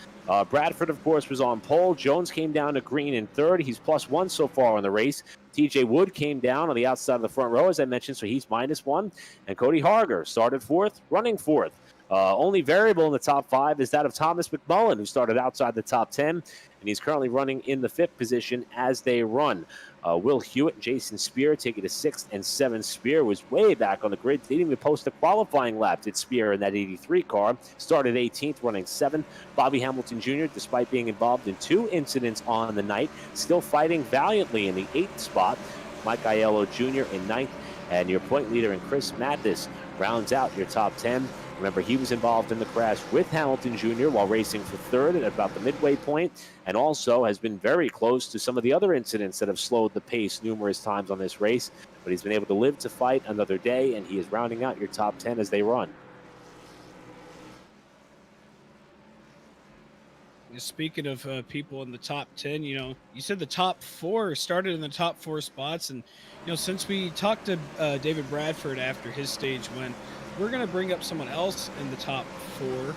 Bradford, of course, was on pole. Jones came down to green in 3rd. He's +1 so far in the race. TJ Wood came down on the outside of the front row, as I mentioned, so he's -1. And Cody Harger started 4th, running 4th. Only variable in the top 5 is that of Thomas McMullen, who started outside the top 10, and he's currently running in the 5th position as they run. Will Hewitt and Jason Spear taking to 6th and 7th. Spear was way back on the grid. They didn't even post a qualifying lap, did Spear in that 83 car. Started 18th, running 7th. Bobby Hamilton Jr., despite being involved in 2 incidents on the night, still fighting valiantly in the 8th spot. Mike Aiello Jr. in 9th, and your point leader in Chris Mathis rounds out your top 10. Remember, he was involved in the crash with Hamilton Jr. while racing for 3rd at about the midway point, and also has been very close to some of the other incidents that have slowed the pace numerous times on this race. But he's been able to live to fight another day, and he is rounding out your top 10 as they run. Speaking of people in the top 10, you know, you said the top 4 started in the top 4 spots. And, you know, since we talked to David Bradford after his stage win, we're going to bring up someone else in the top 4.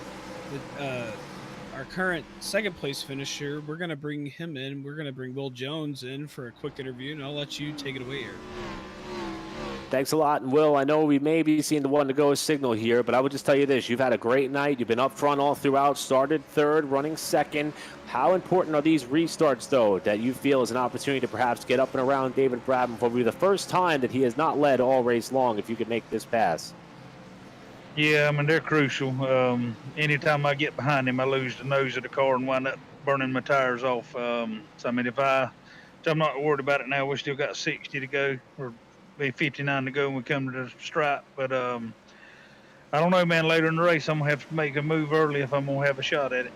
Our current 2nd place finisher, we're going to bring him in. We're going to bring Will Jones in for a quick interview, and I'll let you take it away here. Thanks a lot. And Will, I know we may be seeing the one to go signal here, but I would just tell you this. You've had a great night. You've been up front all throughout, started 3rd, running 2nd. How important are these restarts, though, that you feel is an opportunity to perhaps get up and around David Bradman for the first time that he has not led all race long, if you could make this pass? Yeah, I mean, they're crucial. Anytime I get behind him, I lose the nose of the car and wind up burning my tires off. So, I mean, I'm not worried about it now. We still got 60 to go, or be 59 to go when we come to the stripe. But I don't know, man. Later in the race, I'm going to have to make a move early if I'm going to have a shot at it.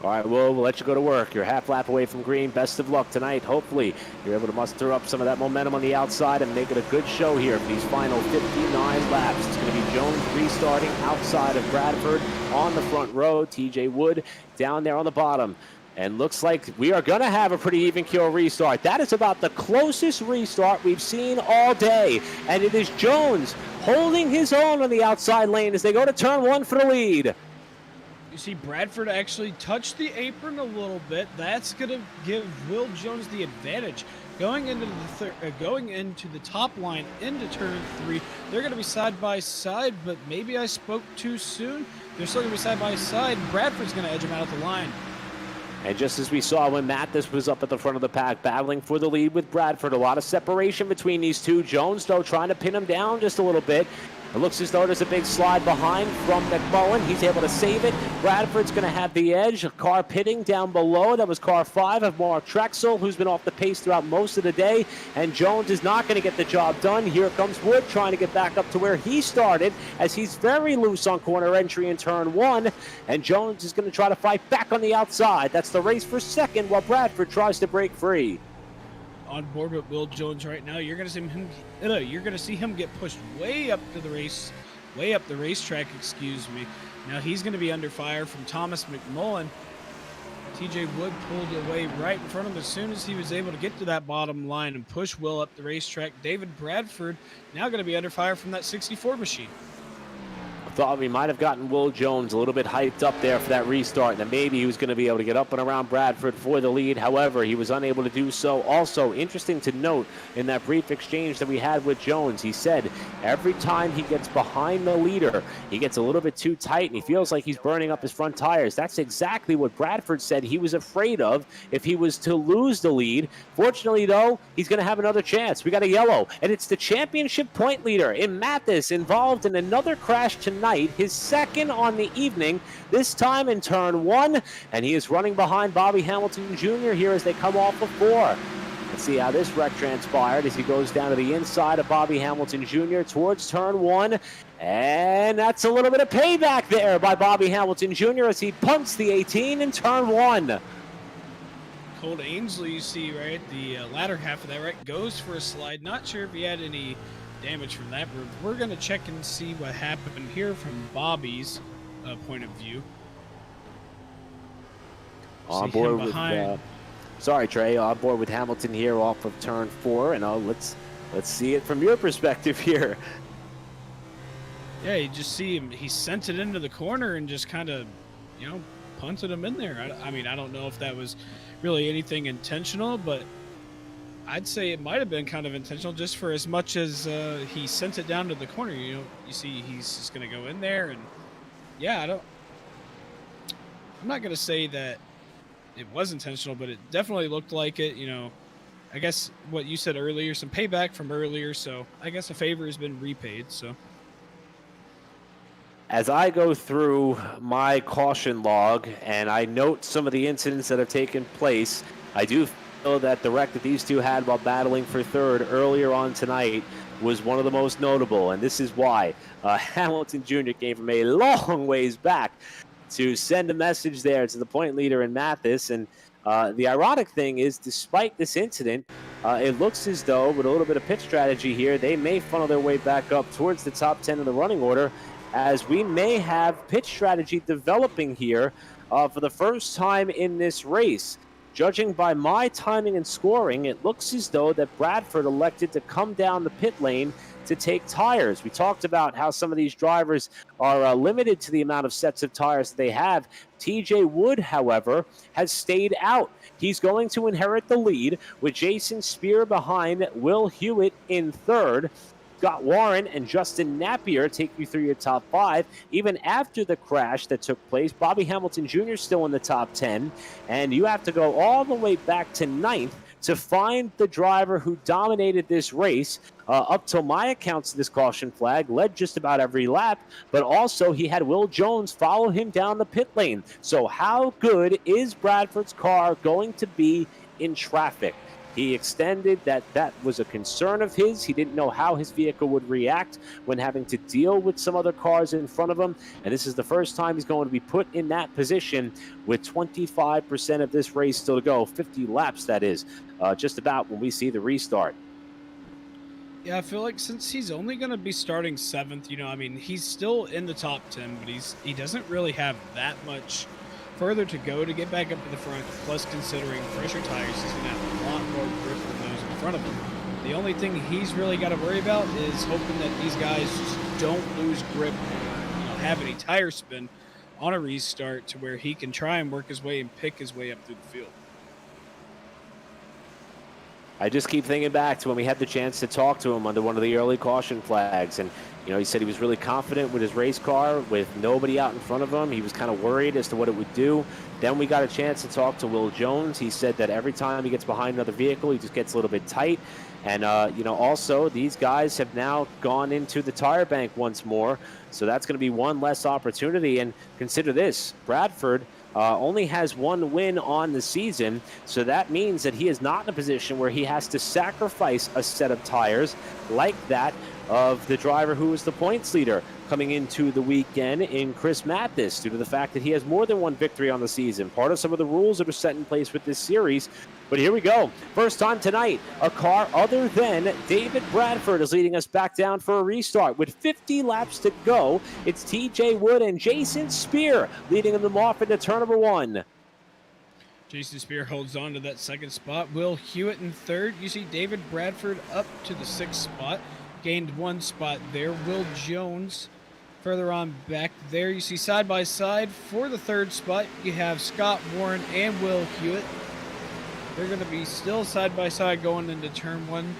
All right, Will, we'll let you go to work. You're half lap away from green. Best of luck tonight. Hopefully, you're able to muster up some of that momentum on the outside and make it a good show here for these final 59 laps. It's going to be Jones restarting outside of Bradford on the front row. TJ Wood down there on the bottom. And looks like we are going to have a pretty even keel restart. That is about the closest restart we've seen all day. And it is Jones holding his own on the outside lane as they go to turn 1 for the lead. You see Bradford actually touched the apron a little bit. That's going to give Will Jones the advantage. Going into the top line into turn 3, they're going to be side by side, but maybe I spoke too soon. They're still going to be side by side. Bradford's going to edge him out at the line. And just as we saw when Mathis was up at the front of the pack battling for the lead with Bradford, a lot of separation between these two. Jones, though, trying to pin him down just a little bit. It looks as though there's a big slide behind from McMullen. He's able to save it. Bradford's going to have the edge. A car pitting down below. That was car 5 of Mark Trexel, who's been off the pace throughout most of the day. And Jones is not going to get the job done. Here comes Wood trying to get back up to where he started as he's very loose on corner entry in turn 1. And Jones is going to try to fight back on the outside. That's the race for 2nd while Bradford tries to break free. On board with Will Jones right now, you're going to see him get pushed way up the racetrack. Excuse me. Now he's going to be under fire from Thomas McMullen. TJ Wood pulled away right in front of him as soon as he was able to get to that bottom line and push Will up the racetrack. David Bradford now going to be under fire from that 64 machine. Thought we might have gotten Will Jones a little bit hyped up there for that restart, and that maybe he was going to be able to get up and around Bradford for the lead. However, he was unable to do so. Also, interesting to note in that brief exchange that we had with Jones, he said every time he gets behind the leader, he gets a little bit too tight and he feels like he's burning up his front tires. That's exactly what Bradford said he was afraid of if he was to lose the lead. Fortunately, though, he's going to have another chance. We got a yellow, and it's the championship point leader in Mathis involved in another crash tonight. His second on the evening, this time in turn 1, and he is running behind Bobby Hamilton Jr. here as they come off of 4. Let's see how this wreck transpired as he goes down to the inside of Bobby Hamilton Jr. towards turn 1, and that's a little bit of payback there by Bobby Hamilton Jr. as he punts the 18 in turn 1. Cole Ainsley, you see right at the latter half of that wreck, goes for a slide. Not sure if he had any damage from that. We're going to check and see what happened here from Bobby's point of view. On board with sorry, Trey. On board with Hamilton here off of turn 4, and let's see it from your perspective here. Yeah, you just see him. He sent it into the corner and just kind of, punted him in there. I mean, I don't know if that was really anything intentional, but I'd say it might have been kind of intentional, just for as much as he sent it down to the corner. You see he's just going to go in there, and yeah, I'm not going to say that it was intentional, but it definitely looked like it. I guess what you said earlier, some payback from earlier, so I guess a favor has been repaid. So as I go through my caution log and I note some of the incidents that have taken place, I do that the wreck that these two had while battling for third earlier on tonight was one of the most notable, and this is why. Hamilton Jr. gave him a long ways back to send a message there to the point leader in Mathis, and the ironic thing is, despite this incident, it looks as though with a little bit of pit strategy here, they may funnel their way back up towards the top 10 of the running order, as we may have pit strategy developing here for the first time in this race. Judging by my timing and scoring, it looks as though that Bradford elected to come down the pit lane to take tires. We talked about how some of these drivers are limited to the amount of sets of tires that they have. TJ Wood, however, has stayed out. He's going to inherit the lead with Jason Spear behind Will Hewitt in third. Scott Warren and Justin Napier take you through your top 5. Even after the crash that took place, Bobby Hamilton Jr. still in the top 10. And you have to go all the way back to 9th to find the driver who dominated this race. Up till my accounts of this caution flag, led just about every lap, but also he had Will Jones follow him down the pit lane. So how good is Bradford's car going to be in traffic? He extended that was a concern of his. He didn't know how his vehicle would react when having to deal with some other cars in front of him. And this is the first time he's going to be put in that position with 25% of this race still to go. 50 laps, that is, just about when we see the restart. Yeah, I feel like since he's only going to be starting 7th, he's still in the top 10, but he doesn't really have that much further to go to get back up to the front. Plus, considering fresher tires, he's going to have a lot more grip than those in front of him. The only thing he's really got to worry about is hoping that these guys just don't lose grip or have any tire spin on a restart to where he can try and work his way and pick his way up through the field. I just keep thinking back to when we had the chance to talk to him under one of the early caution flags, and he said he was really confident with his race car with nobody out in front of him. He was kind of worried as to what it would do. Then we got a chance to talk to Will Jones. He said that every time he gets behind another vehicle, he just gets a little bit tight. And, also these guys have now gone into the tire bank once more. So that's going to be one less opportunity. And consider this, Bradford only has one win on the season. So that means that he is not in a position where he has to sacrifice a set of tires like that of the driver who was the points leader coming into the weekend in Chris Mathis, due to the fact that he has more than one victory on the season. Part of some of the rules that are set in place with this series. But here we go. First time tonight, a car other than David Bradford is leading us back down for a restart. With 50 laps to go, it's TJ Wood and Jason Spear leading them off into turn number 1. Jason Spear holds on to that second spot. Will Hewitt in third. You see David Bradford up to the 6th spot. Gained 1 spot there. Will Jones further on back there. You see side by side for the 3rd spot. You have Scott Warren and Will Hewitt. They're going to be still side by side going into turn 1.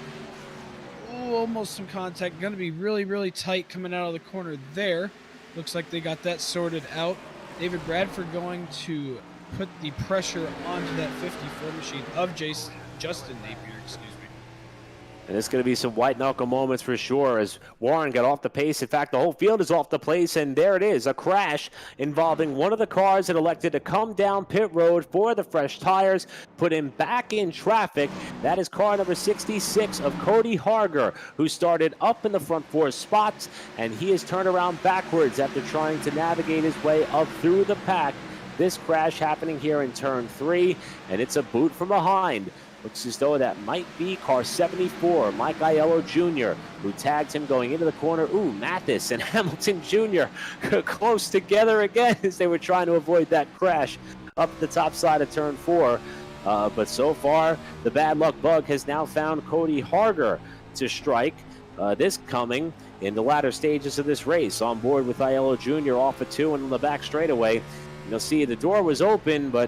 Ooh, almost some contact. Going to be really, really tight coming out of the corner there. Looks like they got that sorted out. David Bradford going to put the pressure onto that 54 machine of Justin Napier, excuse me. And it's going to be some white knuckle moments for sure as Warren got off the pace. In fact, the whole field is off the pace, and there it is, a crash involving one of the cars that elected to come down pit road for the fresh tires, put him back in traffic. That is car number 66 of Cody Harger, who started up in the front 4 spots, and he has turned around backwards after trying to navigate his way up through the pack. This crash happening here in turn 3, and it's a boot from behind. Looks as though that might be car 74, Mike Aiello Jr., who tagged him going into the corner. Ooh, Mathis and Hamilton Jr. close together again as they were trying to avoid that crash up the top side of turn 4. But so far, the bad luck bug has now found Cody Harger to strike. This coming in the latter stages of this race, on board with Aiello Jr. off of 2 and on the back straightaway. You'll see the door was open, but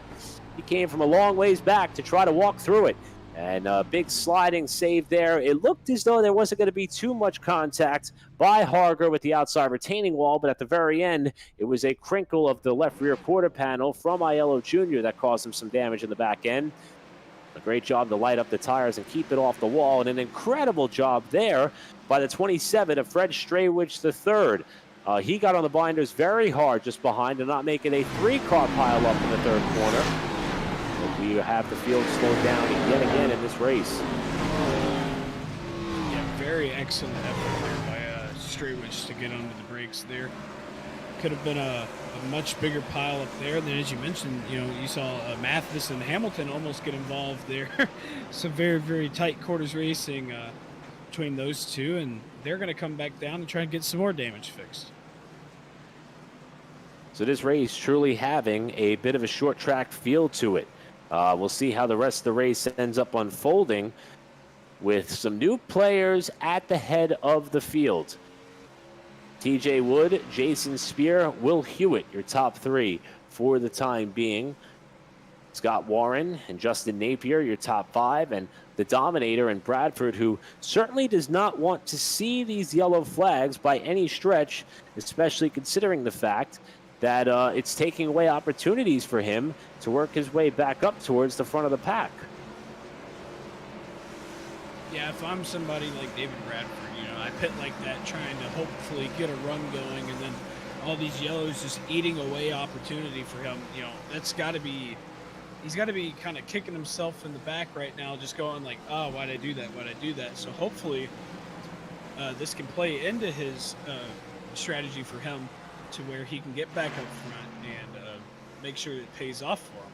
he came from a long ways back to try to walk through it. And a big sliding save there. It looked as though there wasn't going to be too much contact by Harger with the outside retaining wall, but at the very end, it was a crinkle of the left rear quarter panel from Aiello Jr. that caused him some damage in the back end. A great job to light up the tires and keep it off the wall, and an incredible job there by the 27 of Fred Straywich III. He got on the binders very hard just behind and not making a 3-car pile up in the 3rd corner. But we have the field slowed down yet again in this race. Yeah, very excellent effort there by Straywich to get onto the brakes there. Could have been a much bigger pile up there. And then, as you mentioned, you saw Mathis and Hamilton almost get involved there. Some very, very tight quarters racing between those two, and they're going to come back down and try and get some more damage fixed. So this race truly having a bit of a short track feel to it. We'll see how the rest of the race ends up unfolding with some new players at the head of the field. TJ Wood, Jason Spear, Will Hewitt, your top 3 for the time being. Scott Warren and Justin Napier, your top 5, and the Dominator and Bradford, who certainly does not want to see these yellow flags by any stretch, especially considering the fact that it's taking away opportunities for him to work his way back up towards the front of the pack. Yeah, if I'm somebody like David Bradford, I pit like that trying to hopefully get a run going, and then all these yellows just eating away opportunity for him, that's got to be, he's got to be kind of kicking himself in the back right now, just going like, oh, why'd I do that? Why'd I do that? So hopefully this can play into his strategy for him to where he can get back up front and make sure it pays off for him.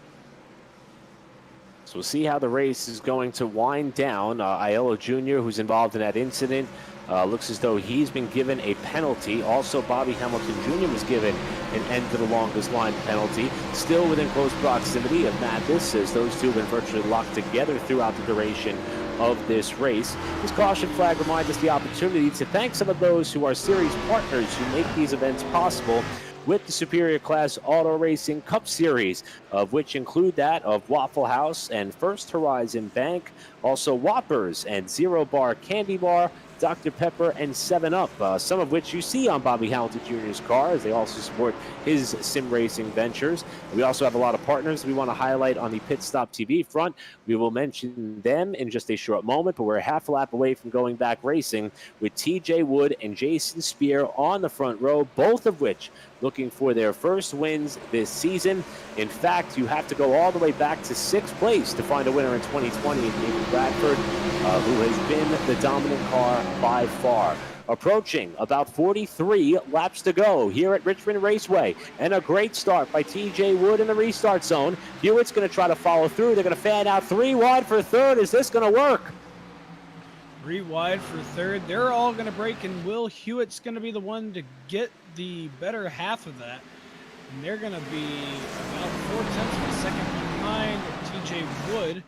So we'll see how the race is going to wind down. Aiello Jr., who's involved in that incident, looks as though he's been given a penalty. Also, Bobby Hamilton Jr. was given an end to the longest line penalty. Still within close proximity of Mathis, as those two have been virtually locked together throughout the duration of this race. This caution flag reminds us the opportunity to thank some of those who are series partners who make these events possible with the Superior Class Auto Racing Cup Series, of which include that of Waffle House and First Horizon Bank, also Whoppers and Zero Bar Candy Bar, Dr. Pepper, and 7-Up, some of which you see on Bobby Hamilton Jr.'s car, as they also support his sim racing ventures. And we also have a lot of partners we want to highlight on the PitStop TV front. We will mention them in just a short moment, but we're a half a lap away from going back racing with TJ Wood and Jason Spear on the front row, both of which looking for their first wins this season. In fact, you have to go all the way back to 6th place to find a winner in 2020, David Bradford, who has been the dominant car by far. Approaching about 43 laps to go here at Richmond Raceway, and a great start by TJ Wood in the restart zone. Hewitt's going to try to follow through. They're going to fan out 3 wide for 3rd. Is this going to work? 3 wide for 3rd. They're all going to break, and Will Hewitt's going to be the one to get the better half of that. And they're going to be about 4/10 of a second behind TJ Wood.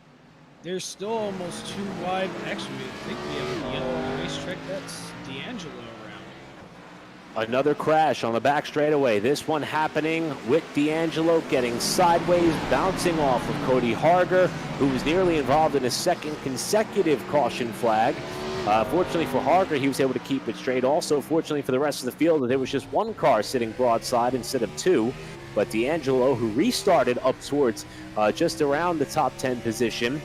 They're still almost 2 wide. Actually, I think we have a yellow on the racetrack. That's D'Angelo around. Another crash on the back straightaway. This one happening with D'Angelo getting sideways, bouncing off of Cody Harger, who was nearly involved in a second consecutive caution flag. Fortunately for Harger, he was able to keep it straight. Also, fortunately for the rest of the field, there was just one car sitting broadside instead of two. But D'Angelo, who restarted up towards just around the top 10 position,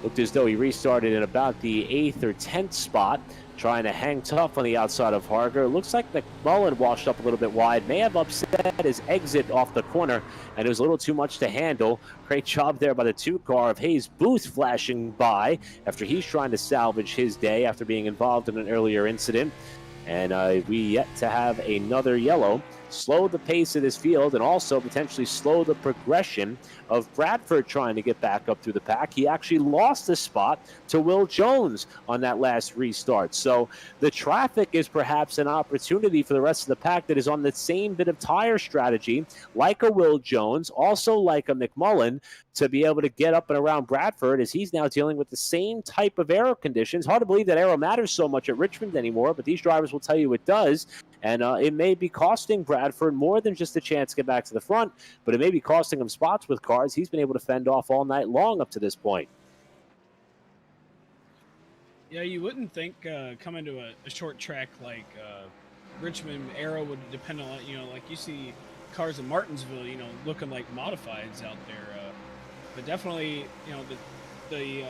looked as though he restarted in about the 8th or 10th spot, trying to hang tough on the outside of Harger. It looks like McMullen washed up a little bit wide, may have upset his exit off the corner, and it was a little too much to handle. Great job there by the 2 car of Hayes Booth flashing by after he's trying to salvage his day after being involved in an earlier incident. And we yet to have another yellow. Slow the pace of this field and also potentially slow the progression of Bradford trying to get back up through the pack. He actually lost the spot to Will Jones on that last restart. So the traffic is perhaps an opportunity for the rest of the pack that is on the same bit of tire strategy, like a Will Jones, also like a McMullen, to be able to get up and around Bradford as he's now dealing with the same type of aero conditions. Hard to believe that aero matters so much at Richmond anymore, but these drivers will tell you it does. And it may be costing Bradford more than just a chance to get back to the front, but it may be costing him spots with cars he's been able to fend off all night long up to this point. Yeah, you wouldn't think coming to a short track like Richmond aero would depend on, like you see cars in Martinsville, looking like modifieds out there. But definitely, the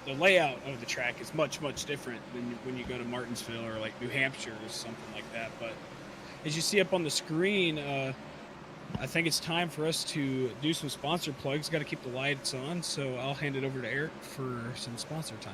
layout of the track is much, much different than when you go to Martinsville or like New Hampshire or something like that. But as you see up on the screen, I think it's time for us to do some sponsor plugs. Got to keep the lights on, so I'll hand it over to Eric for some sponsor time.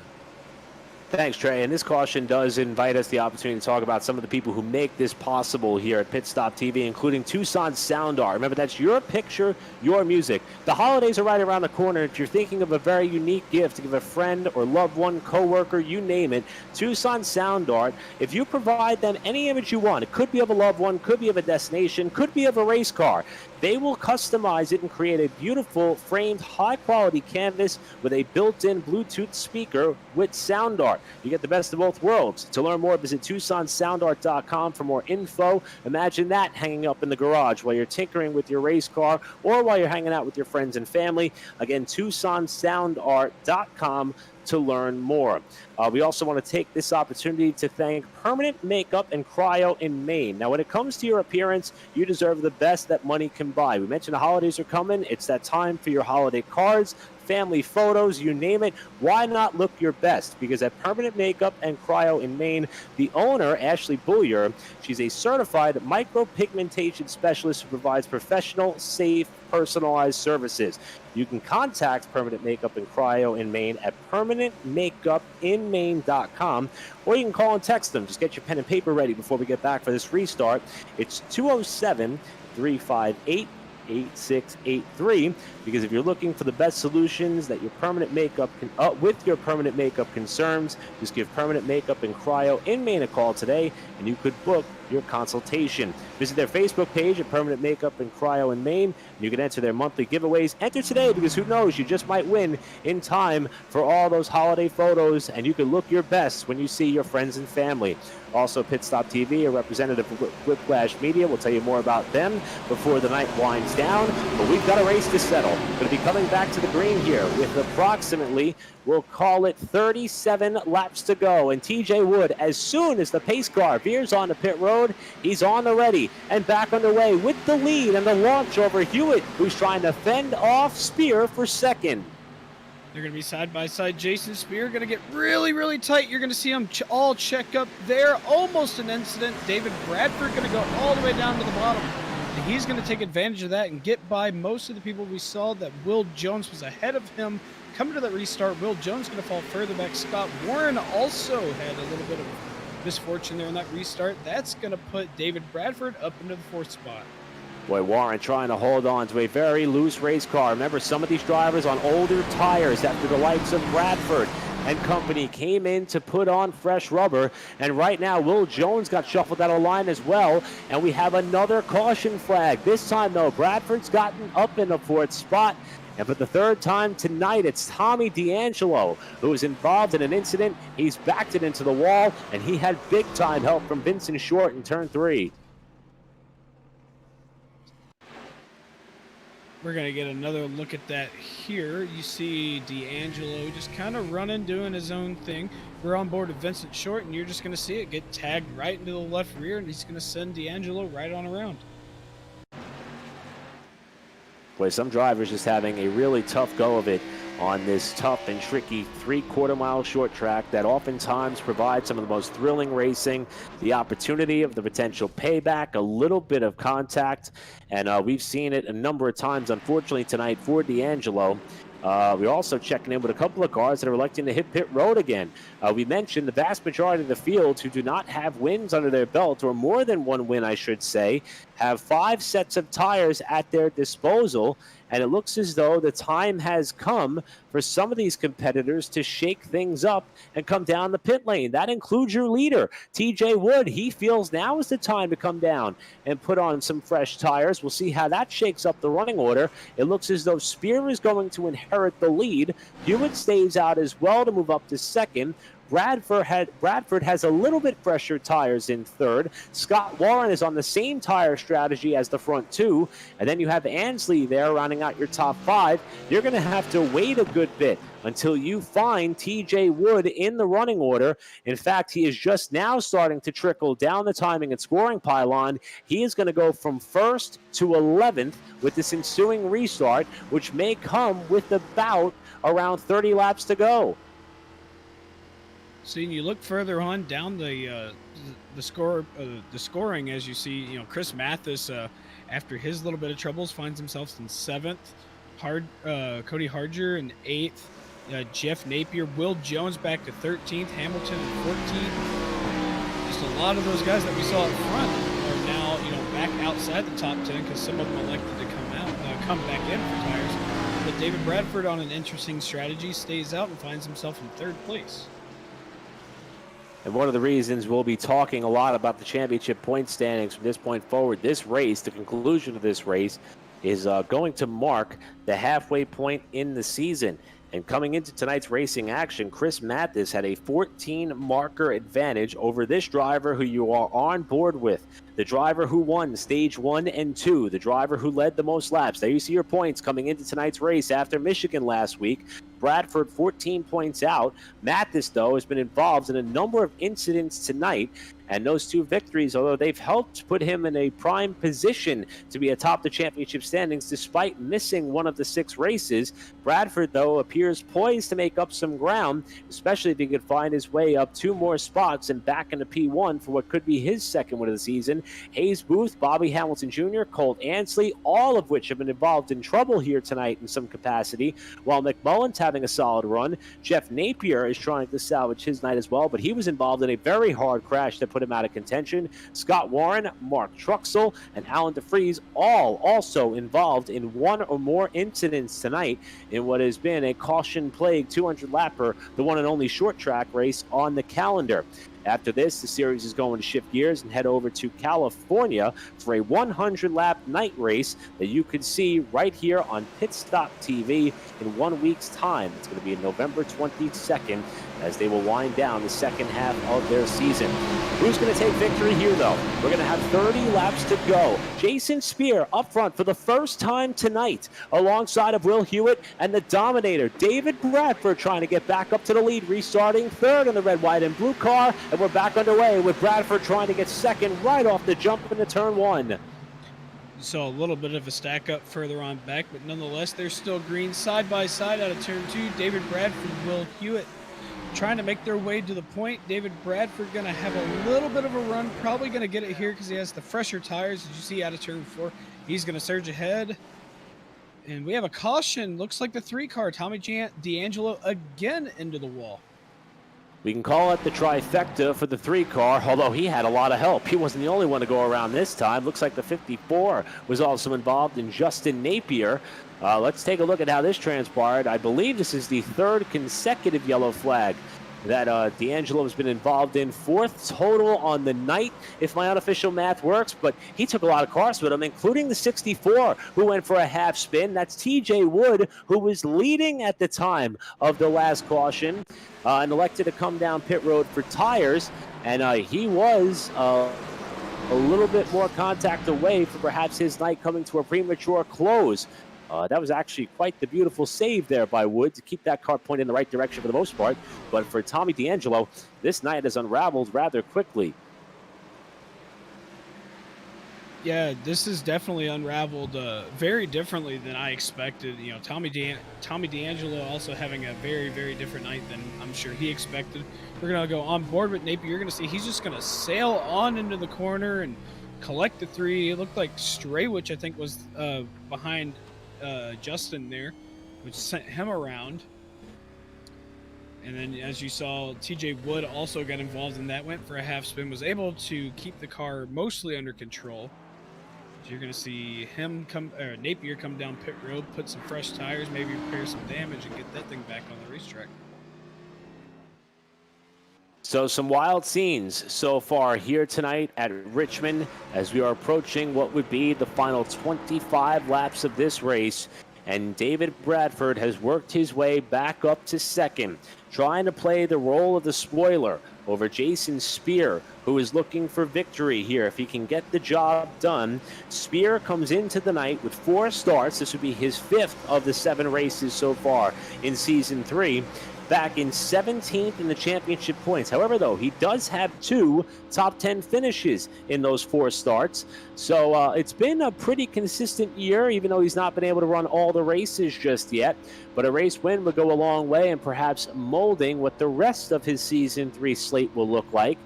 Thanks, Trey. And this caution does invite us the opportunity to talk about some of the people who make this possible here at PitStop TV, including Tucson Sound Art. Remember, that's your picture, your music. The holidays are right around the corner. If you're thinking of a very unique gift to give a friend or loved one, coworker, you name it, Tucson Sound Art, if you provide them any image you want, it could be of a loved one, could be of a destination, could be of a race car, they will customize it and create a beautiful framed high-quality canvas with a built-in Bluetooth speaker with sound art. You get the best of both worlds. To learn more, visit TucsonSoundArt.com for more info. Imagine that hanging up in the garage while you're tinkering with your race car or while you're hanging out with your friends and family. Again, TucsonSoundArt.com to learn more. We also want to take this opportunity to thank Permanent Makeup and Cryo in Maine. Now, when it comes to your appearance, you deserve the best that money can buy. We mentioned the holidays are coming. It's that time for your holiday cards, family photos, you name it. Why not look your best? Because at Permanent Makeup and Cryo in Maine, the owner, Ashley Bullier, she's a certified micropigmentation specialist who provides professional, safe, personalized services. You can contact Permanent Makeup and Cryo in Maine at permanentmakeupinmaine.com, or you can call and text them. Just get your pen and paper ready before we get back for this restart. It's 207-358-8683, because if you're looking for the best solutions that your permanent makeup can, with your permanent makeup concerns, just give Permanent Makeup and Cryo in Maine a call today, and you could book your consultation. Visit their Facebook page at Permanent Makeup and Cryo in Maine, and you can enter their monthly giveaways. Enter today, because who knows, you just might win in time for all those holiday photos, and you can look your best when you see your friends and family. Also, PitStop TV, a representative of Whiplash Media, will tell you more about them before the night winds down. But we've got a race to settle. Going to be coming back to the green here with approximately, we'll call it 37 laps to go. And TJ Wood, as soon as the pace car veers onto pit road, he's on the ready and back underway with the lead and the launch over Hewitt, who's trying to fend off Spear for second. They're going to be side by side. Jason Spear going to get really, really tight. You're going to see them all check up there. Almost an incident. David Bradford going to go all the way down to the bottom. And he's going to take advantage of that and get by most of the people. We saw that Will Jones was ahead of him. Coming to that restart, Will Jones going to fall further back. Scott Warren also had a little bit of misfortune there in that restart. That's going to put David Bradford up into the 4th spot. Boy, Warren trying to hold on to a very loose race car. Remember, some of these drivers on older tires after the likes of Bradford and company came in to put on fresh rubber. And right now, Will Jones got shuffled out of line as well. And we have another caution flag. This time, though, Bradford's gotten up in the fourth spot. And for the third time tonight, it's Tommy D'Angelo who was involved in an incident. He's backed it into the wall, and he had big-time help from Vincent Short in turn 3. We're going to get another look at that here. You see D'Angelo just kind of running, doing his own thing. We're on board with Vincent Short, and you're just going to see it get tagged right into the left rear, and he's going to send D'Angelo right on around. Boy, some drivers just having a really tough go of it on this tough and tricky 3/4-mile short track that oftentimes provides some of the most thrilling racing, the opportunity of the potential payback, a little bit of contact, and we've seen it a number of times, unfortunately, tonight for D'Angelo. We're also checking in with a couple of cars that are electing to hit pit road again. We mentioned the vast majority of the field who do not have wins under their belt, or more than one win, I should say, have 5 sets of tires at their disposal. And it looks as though the time has come for some of these competitors to shake things up and come down the pit lane. That includes your leader, TJ Wood. He feels now is the time to come down and put on some fresh tires. We'll see how that shakes up the running order. It looks as though Spear is going to inherit the lead. Hewitt stays out as well to move up to second. Bradford has a little bit fresher tires in third. Scott Warren is on the same tire strategy as the front 2. And then you have Ansley there rounding out your top 5. You're going to have to wait a good bit until you find TJ Wood in the running order. In fact, he is just now starting to trickle down the timing and scoring pylon. He is going to go from 1st to 11th with this ensuing restart, which may come with about around 30 laps to go. So you look further on down the scoring, as you see, Chris Mathis, after his little bit of troubles, finds himself in 7th. Cody Harger in 8th. Jeff Napier, Will Jones back to 13th. Hamilton in 14th. Just a lot of those guys that we saw up front are now, back outside the top 10 because some of them elected to come back in for tires. But David Bradford, on an interesting strategy, stays out and finds himself in 3rd place. And one of the reasons we'll be talking a lot about the championship point standings from this point forward, this race, the conclusion of this race, is going to mark the halfway point in the season. And coming into tonight's racing action, Chris Mathis had a 14-marker advantage over this driver who you are on board with. The driver who won stage 1 and 2, the driver who led the most laps. There you see your points coming into tonight's race after Michigan last week. Bradford 14 points out. Mathis, though, has been involved in a number of incidents tonight. And those 2 victories, although they've helped put him in a prime position to be atop the championship standings despite missing one of the 6 races, Bradford, though, appears poised to make up some ground, especially if he could find his way up 2 more spots and back into P1 for what could be his second win of the season. Hayes Booth, Bobby Hamilton Jr., Colt Ansley, all of which have been involved in trouble here tonight in some capacity, while McMullen's having a solid run. Jeff Napier is trying to salvage his night as well, but he was involved in a very hard crash that put him out of contention. Scott Warren, Mark Truxell, and Alan DeFries all also involved in 1 or more incidents tonight in what has been a caution-plagued 200-lapper, the one and only short track race on the calendar. After this, the series is going to shift gears and head over to California for a 100-lap night race that you can see right here on PitStop TV in 1 week's time. It's going to be November 22nd as they will wind down the second half of their season. Who's going to take victory here, though? We're going to have 30 laps to go. Jason Spear up front for the first time tonight alongside of Will Hewitt and the Dominator, David Bradford, trying to get back up to the lead, restarting 3rd in the red, white, and blue car. And we're back underway with Bradford trying to get 2nd right off the jump into turn 1. You saw a little bit of a stack up further on back, but nonetheless, they're still green side by side out of turn 2. David Bradford, Will Hewitt trying to make their way to the point. David Bradford going to have a little bit of a run, probably going to get it here because he has the fresher tires, as you see out of turn 4. He's going to surge ahead. And we have a caution. Looks like the 3 car, Tommy D'Angelo, again into the wall. We can call it the trifecta for the 3-car, although he had a lot of help. He wasn't the only one to go around this time. Looks like the 54 was also involved in Justin Napier. Let's take a look at how this transpired. I believe this is the 3rd consecutive yellow flag that D'Angelo has been involved in. 4th total on the night, if my unofficial math works, but he took a lot of cars with him, including the 64, who went for a half spin. That's TJ Wood, who was leading at the time of the last caution and elected to come down pit road for tires, and he was a little bit more contact away from perhaps his night coming to a premature close. That was actually quite the beautiful save there by Wood to keep that car pointed in the right direction for the most part. But for Tommy D'Angelo, this night has unraveled rather quickly. Yeah, this is definitely unraveled very differently than I expected. You know, Tommy D'Angelo also having a very, very different night than I'm sure he expected. We're going to go on board with Napier. You're going to see he's just going to sail on into the corner and collect the 3. It looked like Straywich, I think, was behind Justin there, which sent him around. And then, as you saw, TJ Wood also got involved in that, went for a half spin, was able to keep the car mostly under control. So you're going to see him Napier come down pit road, put some fresh tires, maybe repair some damage, and get that thing back on the racetrack. So some wild scenes so far here tonight at Richmond as we are approaching what would be the final 25 laps of this race. And David Bradford has worked his way back up to 2nd, trying to play the role of the spoiler over Jason Spear, who is looking for victory here if he can get the job done. Spear comes into the night with 4 starts. This would be his 5th of the 7 races so far in Season 3. Back in 17th in the championship points. However, though, he does have 2 top 10 finishes in those 4 starts. So it's been a pretty consistent year, even though he's not been able to run all the races just yet. But a race win would go a long way in perhaps molding what the rest of his Season 3 slate will look like.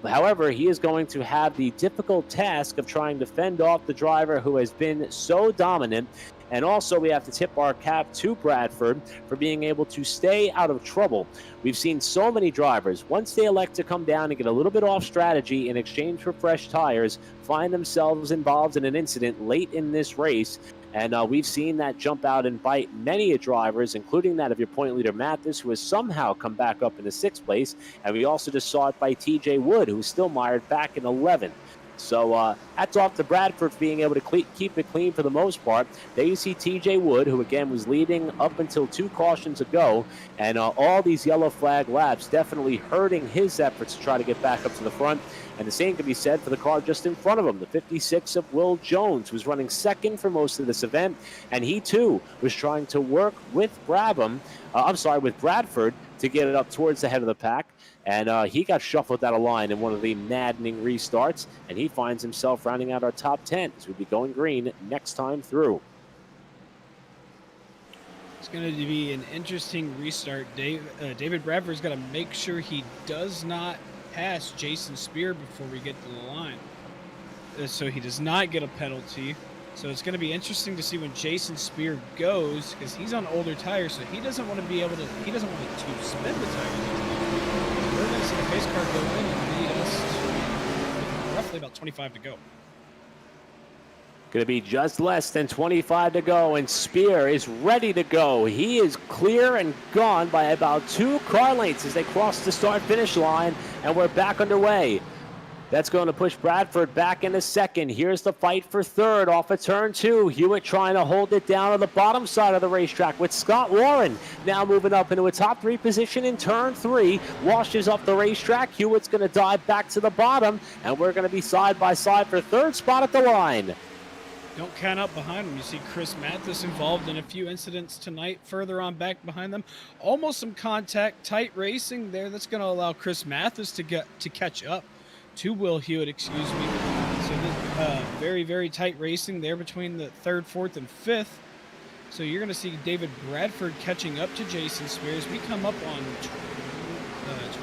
However, he is going to have the difficult task of trying to fend off the driver who has been so dominant. And also, we have to tip our cap to Bradford for being able to stay out of trouble. We've seen so many drivers, once they elect to come down and get a little bit off strategy in exchange for fresh tires, find themselves involved in an incident late in this race. And we've seen that jump out and bite many drivers, including that of your point leader, Mathis, who has somehow come back up into 6th place. And we also just saw it by TJ Wood, who's still mired back in 11th. So hats off to Bradford for being able to keep it clean for the most part. There you see TJ Wood, who again was leading up until 2 cautions ago, and all these yellow flag laps definitely hurting his efforts to try to get back up to the front. And the same can be said for the car just in front of him, the 56 of Will Jones, who was running 2nd for most of this event, and he too was trying to work with Bradford to get it up towards the head of the pack. And he got shuffled out of line in one of the maddening restarts, and he finds himself rounding out our top 10 as we'll be going green next time through. It's going to be an interesting restart. David Bradford's got to make sure he does not pass Jason Spear before we get to the line, so he does not get a penalty. So it's going to be interesting to see when Jason Spear goes, because he's on older tires, so he doesn't want to spin the tires. We're going to see the pace car go in and lead us to roughly about 25 to go. Going to be just less than 25 to go, and Spear is ready to go. He is clear and gone by about 2 car lengths as they cross the start-finish line, and we're back underway. That's going to push Bradford back into 2nd. Here's the fight for 3rd off of turn 2. Hewitt trying to hold it down on the bottom side of the racetrack with Scott Warren now moving up into a top 3 position in turn 3. Washes up the racetrack. Hewitt's going to dive back to the bottom, and we're going to be side by side for 3rd spot at the line. Don't count out behind him. You see Chris Mathis involved in a few incidents tonight further on back behind them. Almost some contact, tight racing there. That's going to allow Chris Mathis to catch up to Will Hewitt, excuse me. So very, very tight racing there between the 3rd, 4th, and 5th. So you're going to see David Bradford catching up to Jason Spears. We come up on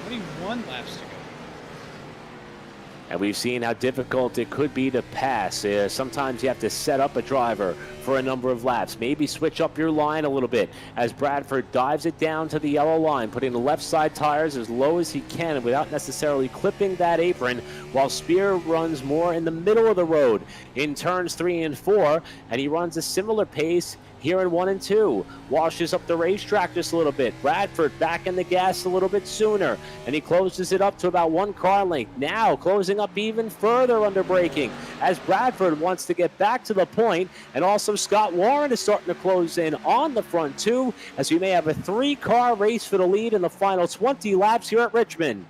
21 laps to go. And we've seen how difficult it could be to pass. Sometimes you have to set up a driver for a number of laps. Maybe switch up your line a little bit as Bradford dives it down to the yellow line, putting the left side tires as low as he can without necessarily clipping that apron, while Spear runs more in the middle of the road in turns 3 and 4, and he runs a similar pace here in 1 and 2. Washes up the racetrack just a little bit. Bradford back in the gas a little bit sooner, and he closes it up to about 1 car length. Now closing up even further under braking as Bradford wants to get back to the point, and also Scott Warren is starting to close in on the front too, as we may have a 3-car race for the lead in the final 20 laps here at Richmond.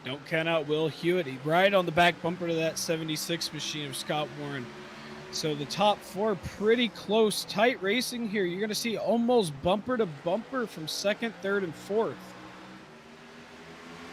Don't count out Will Hewitt. He right on the back bumper to that 76 machine of Scott Warren. So the top 4 pretty close, tight racing here. You're going to see almost bumper to bumper from 2nd, 3rd, and 4th.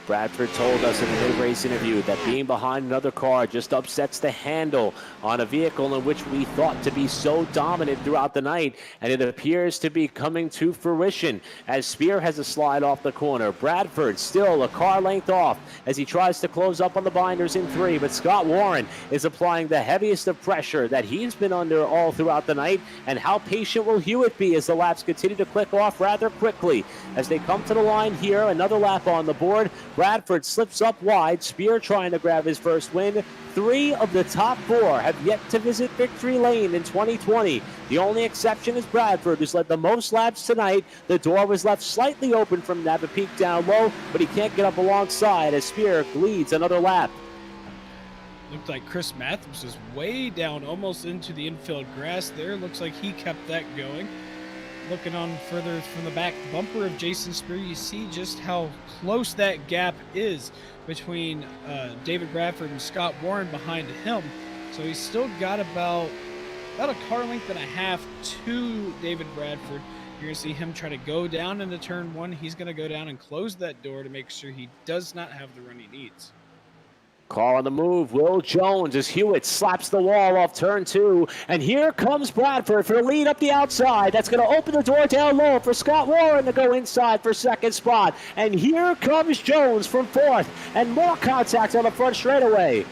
Bradford told us in a mid-race interview that being behind another car just upsets the handle on a vehicle in which we thought to be so dominant throughout the night, and it appears to be coming to fruition as Spear has a slide off the corner. Bradford still a car length off as he tries to close up on the binders in 3, but Scott Warren is applying the heaviest of pressure that he's been under all throughout the night. And how patient will Hewitt be as the laps continue to click off rather quickly as they come to the line here? Another lap on the board. Bradford slips up wide. Spear trying to grab his first win. 3 of the top 4 have yet to visit victory lane in 2020. The only exception is Bradford, who's led the most laps tonight. The door was left slightly open from Napa Peak down low, but he can't get up alongside as Spear leads another lap. Looked like Chris Matthews was way down, almost into the infield grass there. Looks like he kept that going. Looking on further from the back bumper of Jason Spear, you see just how close that gap is between David Bradford and Scott Warren behind him. So he's still got about a car length and a half to David Bradford. You're going to see him try to go down into turn 1. He's going to go down and close that door to make sure he does not have the run he needs. Call on the move, Will Jones, as Hewitt slaps the wall off turn 2. And here comes Bradford for the lead up the outside. That's going to open the door down low for Scott Warren to go inside for 2nd spot. And here comes Jones from 4th. And more contact on the front straightaway.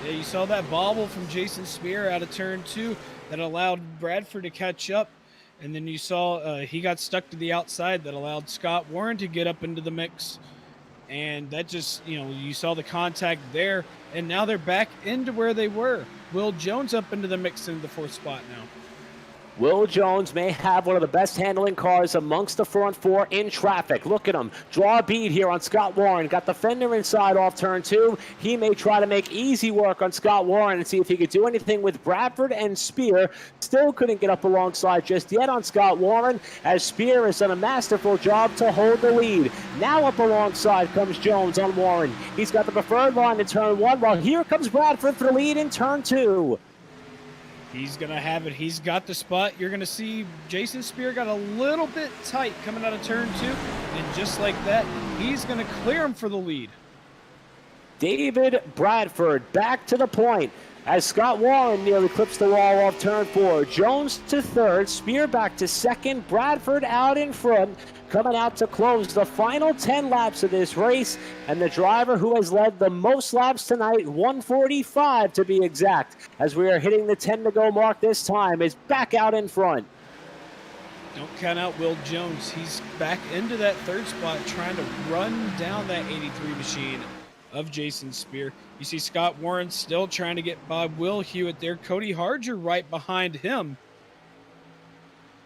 Yeah, you saw that bobble from Jason Spear out of turn 2 that allowed Bradford to catch up. And then you saw he got stuck to the outside that allowed Scott Warren to get up into the mix. And that just, you saw the contact there, and now they're back into where they were. Will Jones up into the mix in the 4th spot now. Will Jones may have one of the best handling cars amongst the front 4 in traffic. Look at him. Draw a bead here on Scott Warren. Got the fender inside off turn 2. He may try to make easy work on Scott Warren and see if he could do anything with Bradford and Spear. Still couldn't get up alongside just yet on Scott Warren, as Spear has done a masterful job to hold the lead. Now up alongside comes Jones on Warren. He's got the preferred line in turn 1, while here comes Bradford for the lead in turn 2. He's going to have it. He's got the spot. You're going to see Jason Spear got a little bit tight coming out of turn 2. And just like that, he's going to clear him for the lead. David Bradford back to the point as Scott Warren nearly clips the wall off turn 4. Jones to 3rd. Spear back to 2nd. Bradford out in front, coming out to close the final 10 laps of this race. And the driver who has led the most laps tonight, 145 to be exact, as we are hitting the 10 to go mark this time, is back out in front. Don't count out Will Jones. He's back into that 3rd spot, trying to run down that 83 machine of Jason Spear. You see Scott Warren still trying to get by Will Hewitt there. Cody Harger right behind him.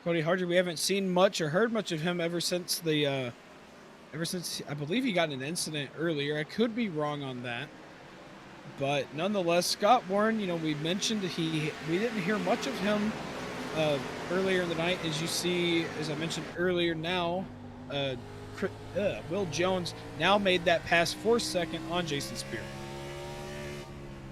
Cody Harger, we haven't seen much or heard much of him ever since I believe he got in an incident earlier. I could be wrong on that. But nonetheless, Scott Warren, we mentioned we didn't hear much of him earlier in the night. As I mentioned earlier now, Will Jones now made that pass for 2nd on Jason Spear.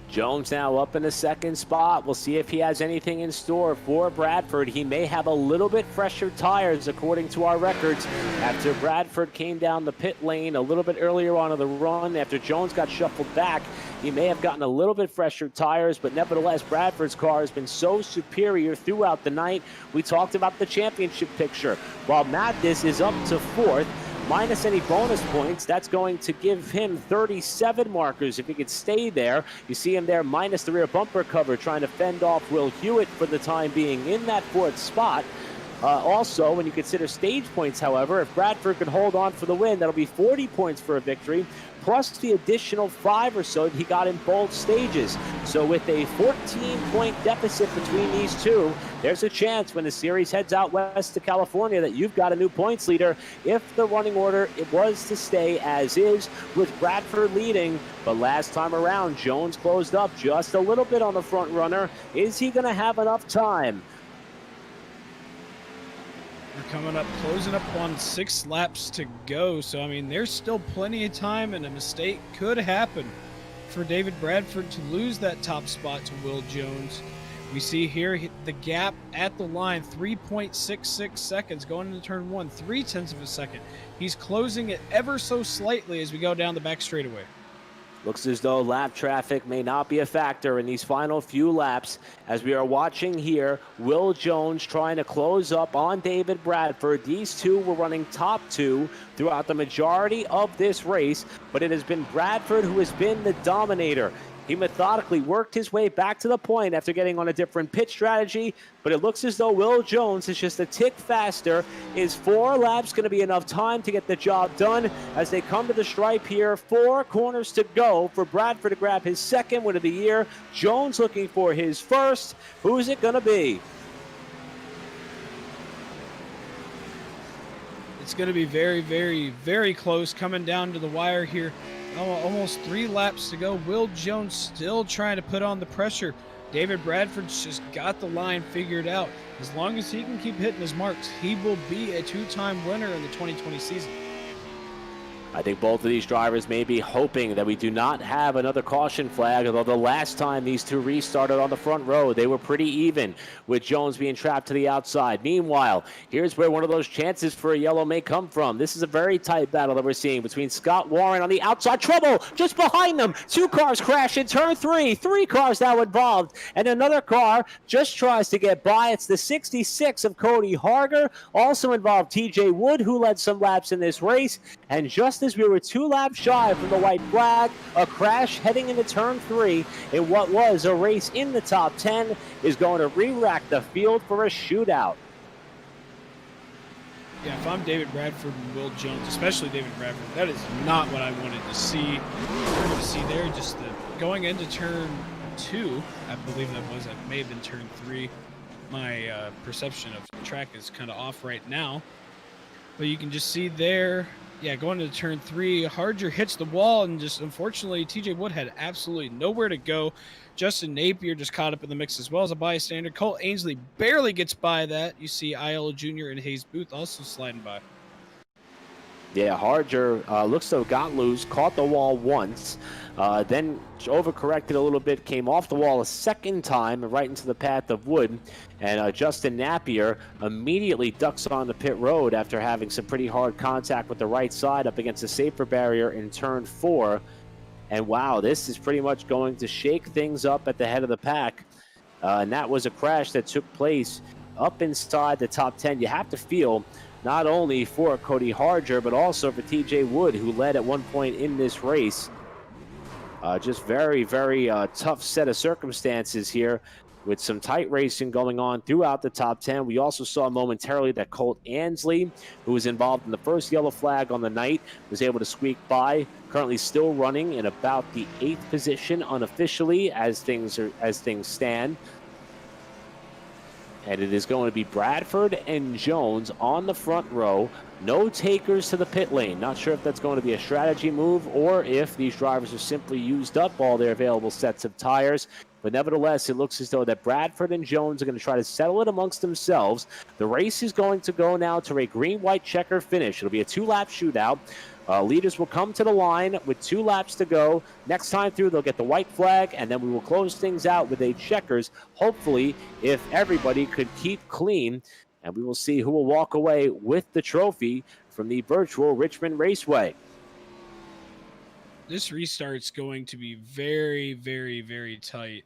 Jones now up in the 2nd spot. We'll see if he has anything in store for Bradford. He may have a little bit fresher tires according to our records after Bradford came down the pit lane a little bit earlier on in the run. After Jones got shuffled back, he may have gotten a little bit fresher tires, but nevertheless, Bradford's car has been so superior throughout the night. We talked about the championship picture. While Mathis is up to 4th, minus any bonus points. That's going to give him 37 markers if he could stay there. You see him there minus the rear bumper cover, trying to fend off Will Hewitt for the time being in that 4th spot. Also, when you consider stage points, however, if Bradford can hold on for the win, that'll be 40 points for a victory, plus the additional 5 or so that he got in both stages. So with a 14-point deficit between these two, there's a chance when the series heads out west to California that you've got a new points leader if the running order it was to stay as is, with Bradford leading. But last time around, Jones closed up just a little bit on the front runner. Is he going to have enough time? We're coming up, closing up on 6 laps to go. So, I mean, there's still plenty of time, and a mistake could happen for David Bradford to lose that top spot to Will Jones. We see here the gap at the line, 3.66 seconds going into turn 1, 0.3 of a second. He's closing it ever so slightly as we go down the back straightaway. Looks as though lap traffic may not be a factor in these final few laps, as we are watching here Will Jones trying to close up on David Bradford. These two were running top 2 throughout the majority of this race, but it has been Bradford who has been the dominator. He methodically worked his way back to the point after getting on a different pit strategy, but it looks as though Will Jones is just a tick faster. Is 4 laps going to be enough time to get the job done as they come to the stripe here? 4 corners to go for Bradford to grab his 2nd win of the year. Jones looking for his 1st. Who's it going to be? It's going to be very, very, very close coming down to the wire here. Almost 3 laps to go. Will Jones still trying to put on the pressure. David Bradford's just got the line figured out. As long as he can keep hitting his marks, he will be a 2-time winner in the 2020 season. I think both of these drivers may be hoping that we do not have another caution flag, although the last time these two restarted on the front row, they were pretty even, with Jones being trapped to the outside. Meanwhile, here's where one of those chances for a yellow may come from. This is a very tight battle that we're seeing between Scott Warren on the outside. Trouble just behind them. 2 cars crash in turn 3. 3 cars now involved, and another car just tries to get by. It's the 66 of Cody Harger. Also involved TJ Wood, who led some laps in this race, and just as we were 2 laps shy from the white flag, a crash heading into turn 3 in what was a race in the top 10 is going to re-rack the field for a shootout. Yeah, if I'm David Bradford and Will Jones, especially David Bradford, that is not what I wanted to see. We're going to see there just going into turn 2, I believe that may have been turn 3. My perception of the track is kind of off right now. But you can just see there, yeah, going into turn 3, Harger hits the wall, and just unfortunately, TJ Wood had absolutely nowhere to go. Justin Napier just caught up in the mix as well as a bystander. Cole Ainsley barely gets by that. You see IL Jr. and Hayes Booth also sliding by. Yeah, Harger looks to have got loose, caught the wall once, then overcorrected a little bit, came off the wall a second time and right into the path of Wood. And Justin Napier immediately ducks on the pit road after having some pretty hard contact with the right side up against the safer barrier in turn 4. And wow, this is pretty much going to shake things up at the head of the pack. And that was a crash that took place up inside the top 10. You have to feel not only for Cody Harger, but also for TJ Wood, who led at one point in this race. Just very, very tough set of circumstances here with some tight racing going on throughout the top 10. We also saw momentarily that Colt Ansley, who was involved in the first yellow flag on the night, was able to squeak by. Currently still running in about the 8th position unofficially as things stand. And it is going to be Bradford and Jones on the front row. No takers to the pit lane. Not sure if that's going to be a strategy move or if these drivers have simply used up all their available sets of tires. But nevertheless, it looks as though that Bradford and Jones are going to try to settle it amongst themselves. The race is going to go now to a green-white checker finish. It'll be a 2-lap shootout. Leaders will come to the line with 2 laps to go. Next time through, they'll get the white flag, and then we will close things out with a checkers. Hopefully, if everybody could keep clean, and we will see who will walk away with the trophy from the virtual Richmond Raceway. This restart's going to be very, very, very tight.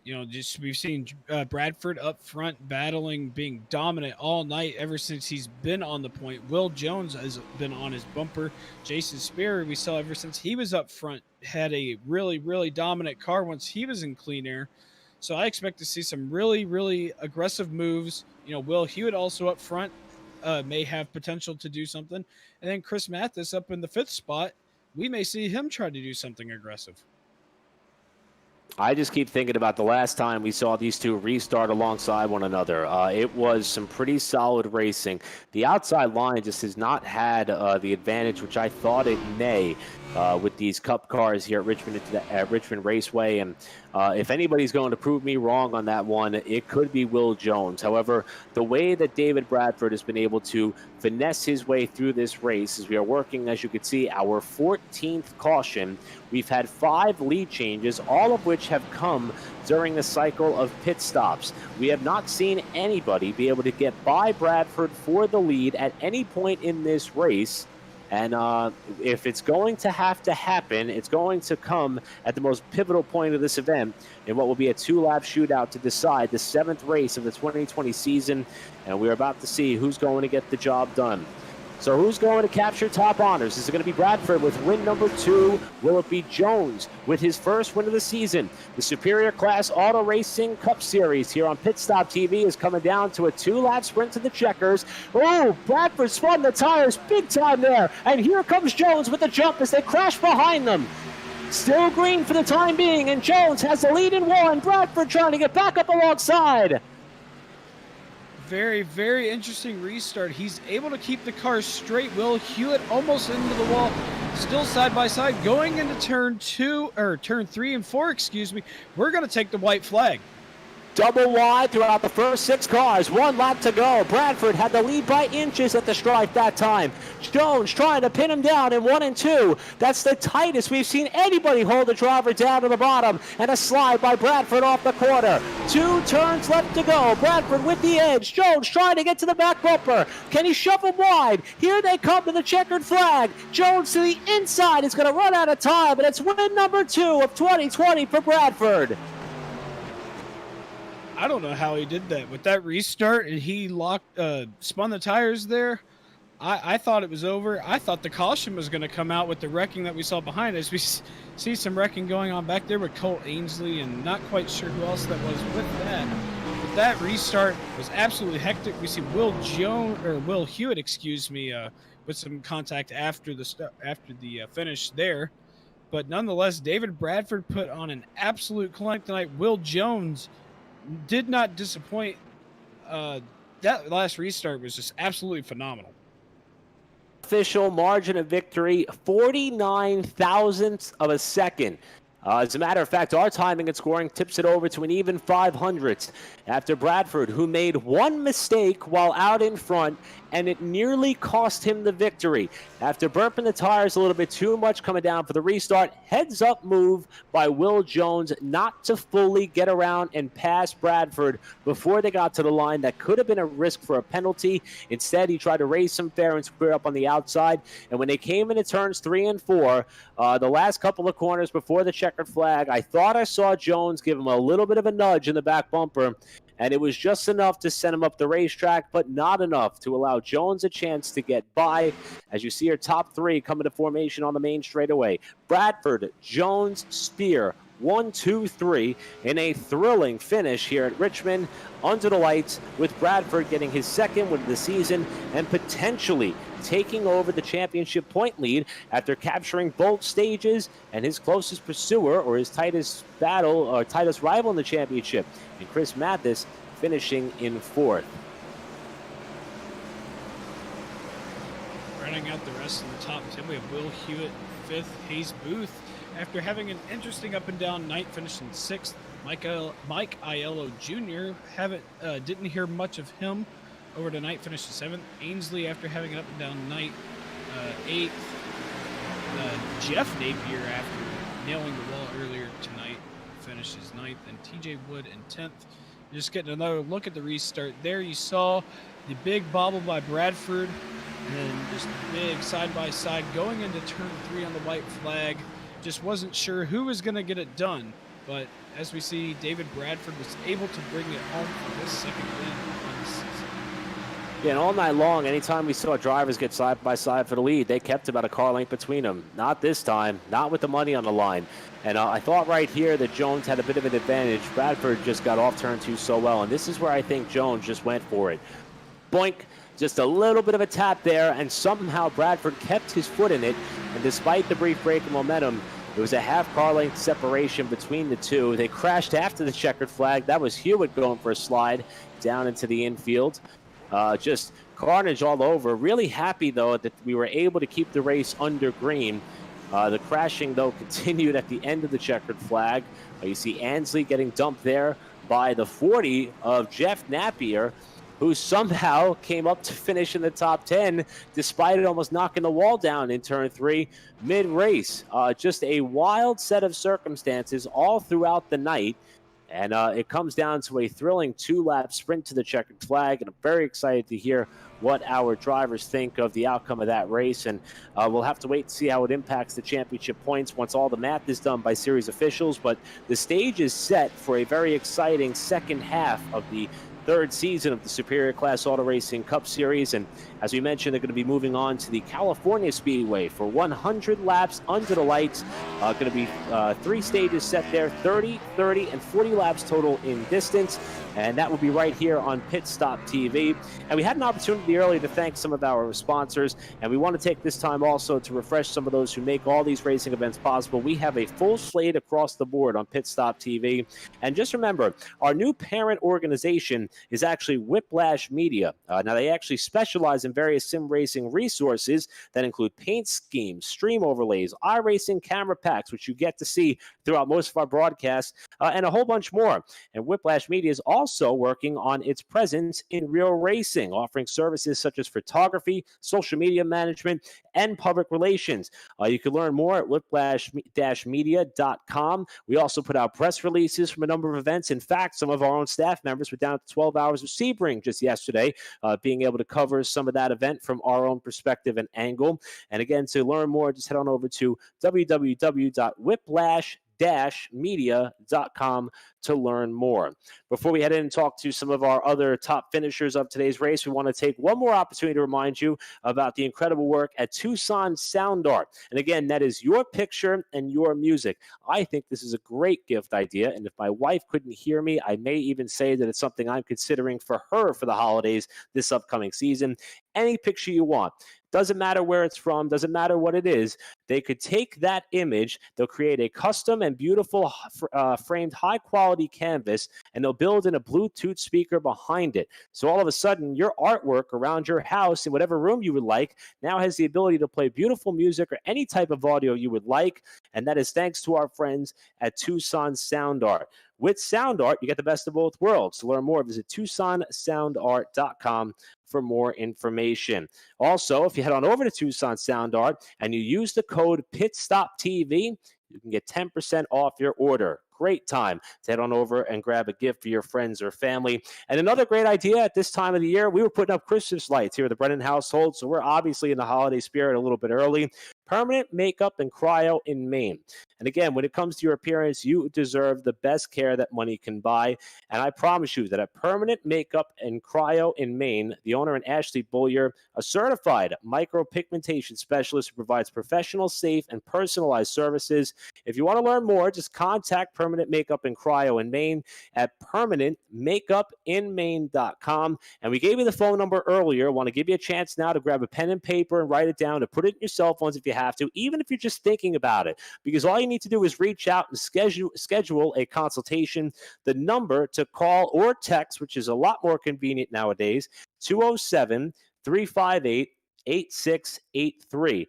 You know, just we've seen Bradford up front battling, being dominant all night ever since he's been on the point. Will Jones has been on his bumper. Jason Spear, we saw ever since he was up front, had a really, really dominant car once he was in clean air. So I expect to see some really, really aggressive moves. You know, Will Hewitt also up front may have potential to do something. And then Chris Mathis up in the 5th spot, we may see him try to do something aggressive. I just keep thinking about the last time we saw these two restart alongside one another. It was some pretty solid racing. The outside line just has not had the advantage, which I thought it may, with these Cup cars here at Richmond Raceway. And if anybody's going to prove me wrong on that one, it could be Will Jones. However, the way that David Bradford has been able to finesse his way through this race, as we are working, as you can see, our 14th caution. We've had 5 lead changes, all of which have come during the cycle of pit stops. We have not seen anybody be able to get by Bradford for the lead at any point in this race. And if it's going to have to happen, it's going to come at the most pivotal point of this event in what will be a 2-lap shootout to decide the 7th race of the 2020 season. And we're about to see who's going to get the job done. So who's going to capture top honors? Is it going to be Bradford with win number 2? Will it be Jones with his first win of the season? The Superior Class Auto Racing Cup Series here on PitStop TV is coming down to a 2-lap sprint to the checkers. Oh, Bradford spun the tires big time there. And here comes Jones with the jump as they crash behind them. Still green for the time being, and Jones has the lead in 1. Bradford trying to get back up alongside. Very, very interesting restart. He's able to keep the car straight. Will Hewitt almost into the wall, still side by side, going into turn 3 and 4, excuse me. We're going to take the white flag. Double wide throughout the first 6 cars. 1 lap to go. Bradford had the lead by inches at the stripe that time. Jones trying to pin him down in 1 and 2. That's the tightest we've seen anybody hold the driver down to the bottom. And a slide by Bradford off the corner. 2 turns left to go. Bradford with the edge. Jones trying to get to the back bumper. Can he shove him wide? Here they come to the checkered flag. Jones to the inside is going to run out of time. And it's win number 2 of 2020 for Bradford. I don't know how he did that with that restart, and he spun the tires there. I thought it was over. I thought the caution was going to come out with the wrecking that we saw behind us. We see some wrecking going on back there with Colt Ainsley, and not quite sure who else that was with that. But that restart was absolutely hectic. We see Will Hewitt, with some contact after the finish there. But nonetheless, David Bradford put on an absolute clinic tonight. Will Jones did not disappoint. That last restart was just absolutely phenomenal. Official margin of victory, 49 thousandths of a second. As a matter of fact, our timing and scoring tips it over to an even 500th after Bradford, who made 1 mistake while out in front, and it nearly cost him the victory. After burping the tires a little bit too much coming down for the restart, heads-up move by Will Jones not to fully get around and pass Bradford before they got to the line. That could have been a risk for a penalty. Instead, he tried to race him fair and square up on the outside, and when they came into turns 3 and 4, the last couple of corners before the checkered flag, I thought I saw Jones give him a little bit of a nudge in the back bumper, and it was just enough to send him up the racetrack, but not enough to allow Jones a chance to get by. As you see our top 3 coming to formation on the main straightaway. Bradford, Jones, Spear, 1, 2, 3 in a thrilling finish here at Richmond under the lights, with Bradford getting his 2nd win of the season and potentially taking over the championship point lead after capturing both stages, and his closest pursuer, or his tightest battle or tightest rival in the championship, and Chris Mathis finishing in 4th. Running out the rest of the top 10, we have Will Hewitt 5th, Hayes Booth. After having an interesting up and down night, finishing 6th. Mike Aiello Jr. Didn't hear much of him over tonight, finished 7th. Ainsley, after having an up and down night, 8th. Jeff Napier, after nailing the wall earlier tonight, finishes 9th. And TJ Wood in 10th. Just getting another look at the restart there. You saw the big bobble by Bradford, and then just big side by side going into turn 3 on the white flag. Just wasn't sure who was going to get it done. But as we see, David Bradford was able to bring it home for his second win on the season. Yeah, and all night long, anytime we saw drivers get side by side for the lead, they kept about a car length between them. Not this time, not with the money on the line. And I thought right here that Jones had a bit of an advantage. Bradford just got off turn 2 so well, and this is where I think Jones just went for it. Boink, just a little bit of a tap there, and somehow Bradford kept his foot in it. And despite the brief break of momentum, it was a half car length separation between the two. They crashed after the checkered flag. That was Hewitt going for a slide down into the infield. Just carnage all over. Really happy, though, that we were able to keep the race under green. The crashing, though, continued at the end of the checkered flag. You see Ansley getting dumped there by the 40 of Jeff Napier, who somehow came up to finish in the top 10, despite it almost knocking the wall down in turn 3 mid-race. Just a wild set of circumstances all throughout the night. And it comes down to a thrilling 2-lap sprint to the checkered flag. And I'm very excited to hear what our drivers think of the outcome of that race. And we'll have to wait to see how it impacts the championship points once all the math is done by series officials. But the stage is set for a very exciting second half of the third season of the Superior Class Auto Racing Cup Series. And as we mentioned, they're going to be moving on to the California Speedway for 100 laps under the lights. Going to be 3 stages set there, 30, 30, and 40 laps total in distance. And that will be right here on PitStop TV. And we had an opportunity earlier to thank some of our sponsors, and we want to take this time also to refresh some of those who make all these racing events possible. We have a full slate across the board on PitStop TV. And just remember, our new parent organization is actually Whiplash Media. Now, they actually specialize in various sim racing resources that include paint schemes, stream overlays, iRacing camera packs, which you get to see throughout most of our broadcasts, and a whole bunch more. And Whiplash Media is also working on its presence in real racing, offering services such as photography, social media management, and public relations. You can learn more at whiplash-media.com. We also put out press releases from a number of events. In fact, some of our own staff members were down to 12 hours of Sebring just yesterday, being able to cover some of that event from our own perspective and angle. And again, to learn more, just head on over to www.whiplash-media.com to learn more. Before we head in and talk to some of our other top finishers of today's race, we want to take one more opportunity to remind you about the incredible work at Tucson Sound Art. And again, that is your picture and your music. I think this is a great gift idea, and if my wife couldn't hear me, I may even say that it's something I'm considering for her for the holidays this upcoming season. Any picture you want. Doesn't matter where it's from, doesn't matter what it is. They could take that image, they'll create a custom and beautiful framed high-quality canvas, and they'll build in a Bluetooth speaker behind it. So all of a sudden, your artwork around your house in whatever room you would like now has the ability to play beautiful music or any type of audio you would like, and that is thanks to our friends at Tucson Sound Art. With Sound Art, you get the best of both worlds. To learn more, visit TucsonSoundArt.com for more information. Also, if you head on over to Tucson Sound Art and you use the code PitStopTV, you can get 10% off your order. Great time to head on over and grab a gift for your friends or family. And another great idea at this time of the year, we were putting up Christmas lights here at the Brennan household, so we're obviously in the holiday spirit a little bit early. Permanent Makeup and Cryo in Maine. And again, when it comes to your appearance, you deserve the best care that money can buy. And I promise you that at Permanent Makeup and Cryo in Maine, the owner and Ashley Bullier, a certified micropigmentation specialist who provides professional, safe, and personalized services. If you want to learn more, just contact Permanent Makeup and Cryo in Maine at permanentmakeupinmaine.com. And we gave you the phone number earlier. I want to give you a chance now to grab a pen and paper and write it down, to put it in your cell phones if you have to, even if you're just thinking about it, because all you need to do is reach out and schedule a consultation. The number to call or text, which is a lot more convenient nowadays, 207-358-8683.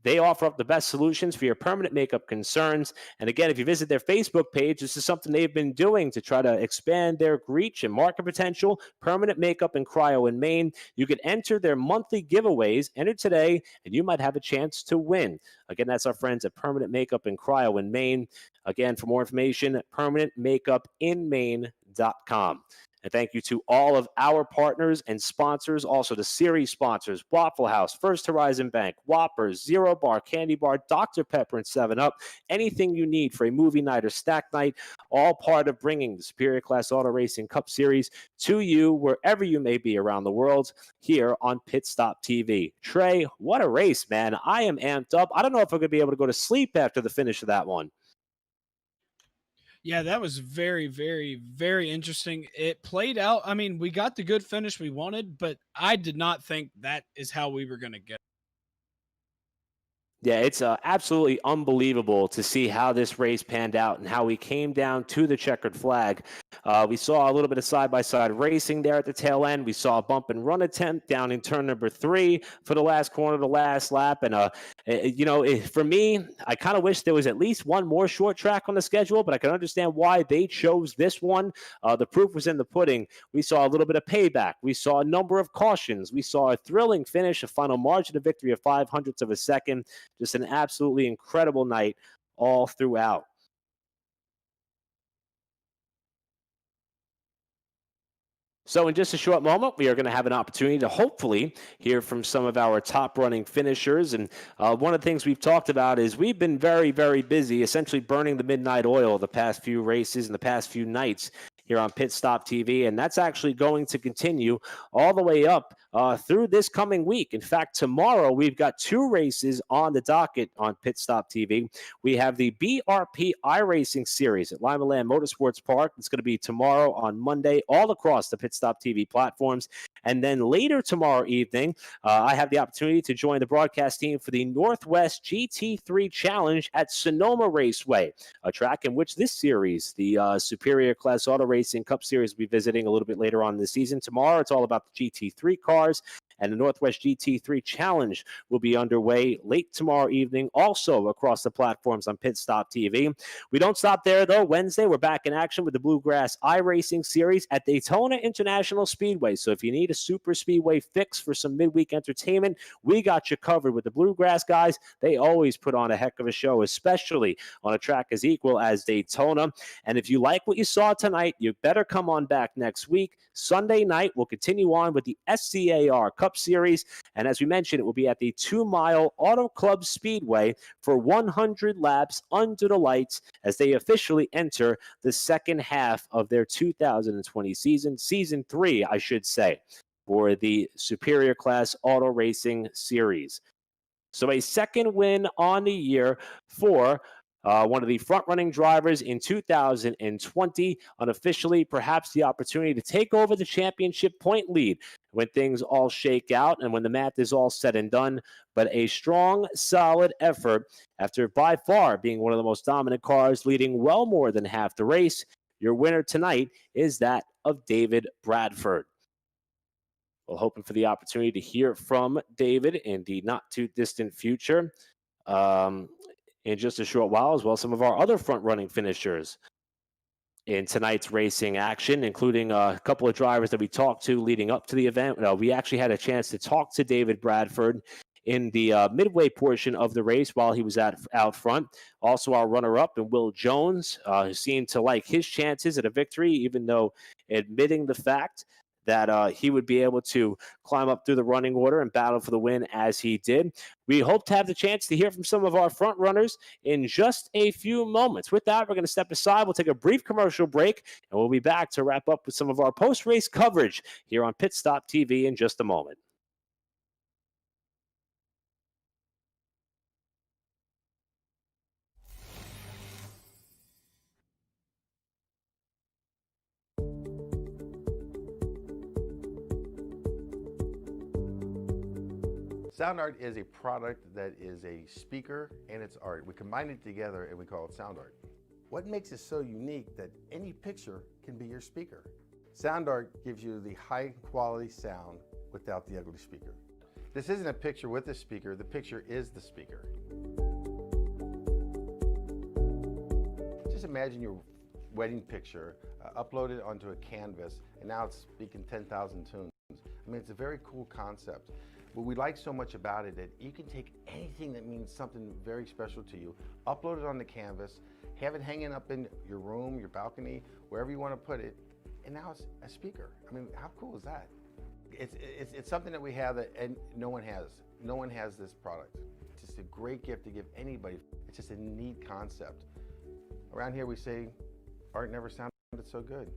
They offer up the best solutions for your permanent makeup concerns. And again, if you visit their Facebook page, this is something they've been doing to try to expand their reach and market potential. Permanent Makeup and Cryo in Maine. You can enter their monthly giveaways. Enter today, and you might have a chance to win. Again, that's our friends at Permanent Makeup and Cryo in Maine. Again, for more information, permanentmakeupinmaine.com. And thank you to all of our partners and sponsors, also the series sponsors, Waffle House, First Horizon Bank, Whoppers, Zero Bar, Candy Bar, Dr. Pepper, and 7-Up. Anything you need for a movie night or stack night, all part of bringing the Superior Class Auto Racing Cup Series to you wherever you may be around the world here on PitStop TV. Trey, what a race, man. I am amped up. I don't know if I'm going to be able to go to sleep after the finish of that one. Yeah, that was very, very, very interesting. It played out. I mean, we got the good finish we wanted, but I did not think that is how we were going to get. Yeah, it's absolutely unbelievable to see how this race panned out and how we came down to the checkered flag. We saw a little bit of side-by-side racing there at the tail end. We saw a bump and run attempt down in turn number 3 for the last corner of the last lap. And, for me, I kind of wish there was at least one more short track on the schedule, but I can understand why they chose this one. The proof was in the pudding. We saw a little bit of payback. We saw a number of cautions. We saw a thrilling finish, a final margin of victory of 0.05 of a second. Just an absolutely incredible night all throughout. So in just a short moment, we are going to have an opportunity to hopefully hear from some of our top running finishers. And one of the things we've talked about is we've been very, very busy, essentially burning the midnight oil the past few races and the past few nights here on PitStop TV, and that's actually going to continue all the way up through this coming week. In fact, tomorrow we've got 2 races on the docket on PitStop TV. We have the BRP iRacing Series at Lima Land Motorsports Park. It's going to be tomorrow on Monday, all across the PitStop TV platforms. And then later tomorrow evening, I have the opportunity to join the broadcast team for the Northwest GT3 Challenge at Sonoma Raceway, a track in which this series, the Superior Class Auto Racing Cup Series, will be visiting a little bit later on in the season. Tomorrow, it's all about the GT3 cars, and the Northwest GT3 Challenge will be underway late tomorrow evening, also across the platforms on PitStop TV. We don't stop there, though. Wednesday, we're back in action with the Bluegrass iRacing Series at Daytona International Speedway. So if you need a super speedway fix for some midweek entertainment, we got you covered with the Bluegrass guys. They always put on a heck of a show, especially on a track as equal as Daytona. And if you like what you saw tonight, you better come on back next week. Sunday night, we'll continue on with the SCAR Cup Series. And as we mentioned, it will be at the 2 Mile Auto Club Speedway for 100 laps under the lights as they officially enter the second half of their 2020 season, season 3, I should say, for the Superior Class Auto Racing Series. So a second win on the year for one of the front-running drivers in 2020, unofficially perhaps the opportunity to take over the championship point lead when things all shake out and when the math is all said and done. But a strong, solid effort after by far being one of the most dominant cars, leading well more than half the race. Your winner tonight is that of David Bradford. We're hoping for the opportunity to hear from David in the not-too-distant future. In just a short while, as well as some of our other front-running finishers in tonight's racing action, including a couple of drivers that we talked to leading up to the event. We actually had a chance to talk to David Bradford in the midway portion of the race while he was out front. Also, our runner-up, and Will Jones, who seemed to like his chances at a victory, even though admitting the fact that he would be able to climb up through the running order and battle for the win as he did. We hope to have the chance to hear from some of our front runners in just a few moments. With that, we're going to step aside. We'll take a brief commercial break, and we'll be back to wrap up with some of our post-race coverage here on PitStop TV in just a moment. Sound art is a product that is a speaker and it's art. We combine it together and we call it sound art. What makes it so unique that any picture can be your speaker? Sound art gives you the high quality sound without the ugly speaker. This isn't a picture with a speaker, the picture is the speaker. Just imagine your wedding picture uploaded onto a canvas and now it's speaking 10,000 tunes. I mean, it's a very cool concept. What we like so much about it that you can take anything that means something very special to you, upload it on the canvas, have it hanging up in your room, your balcony, wherever you want to put it, and now it's a speaker. I mean, how cool is that? It's something that we have that and no one has. No one has this product. It's just a great gift to give anybody. It's just a neat concept. Around here we say, art never sounded so good.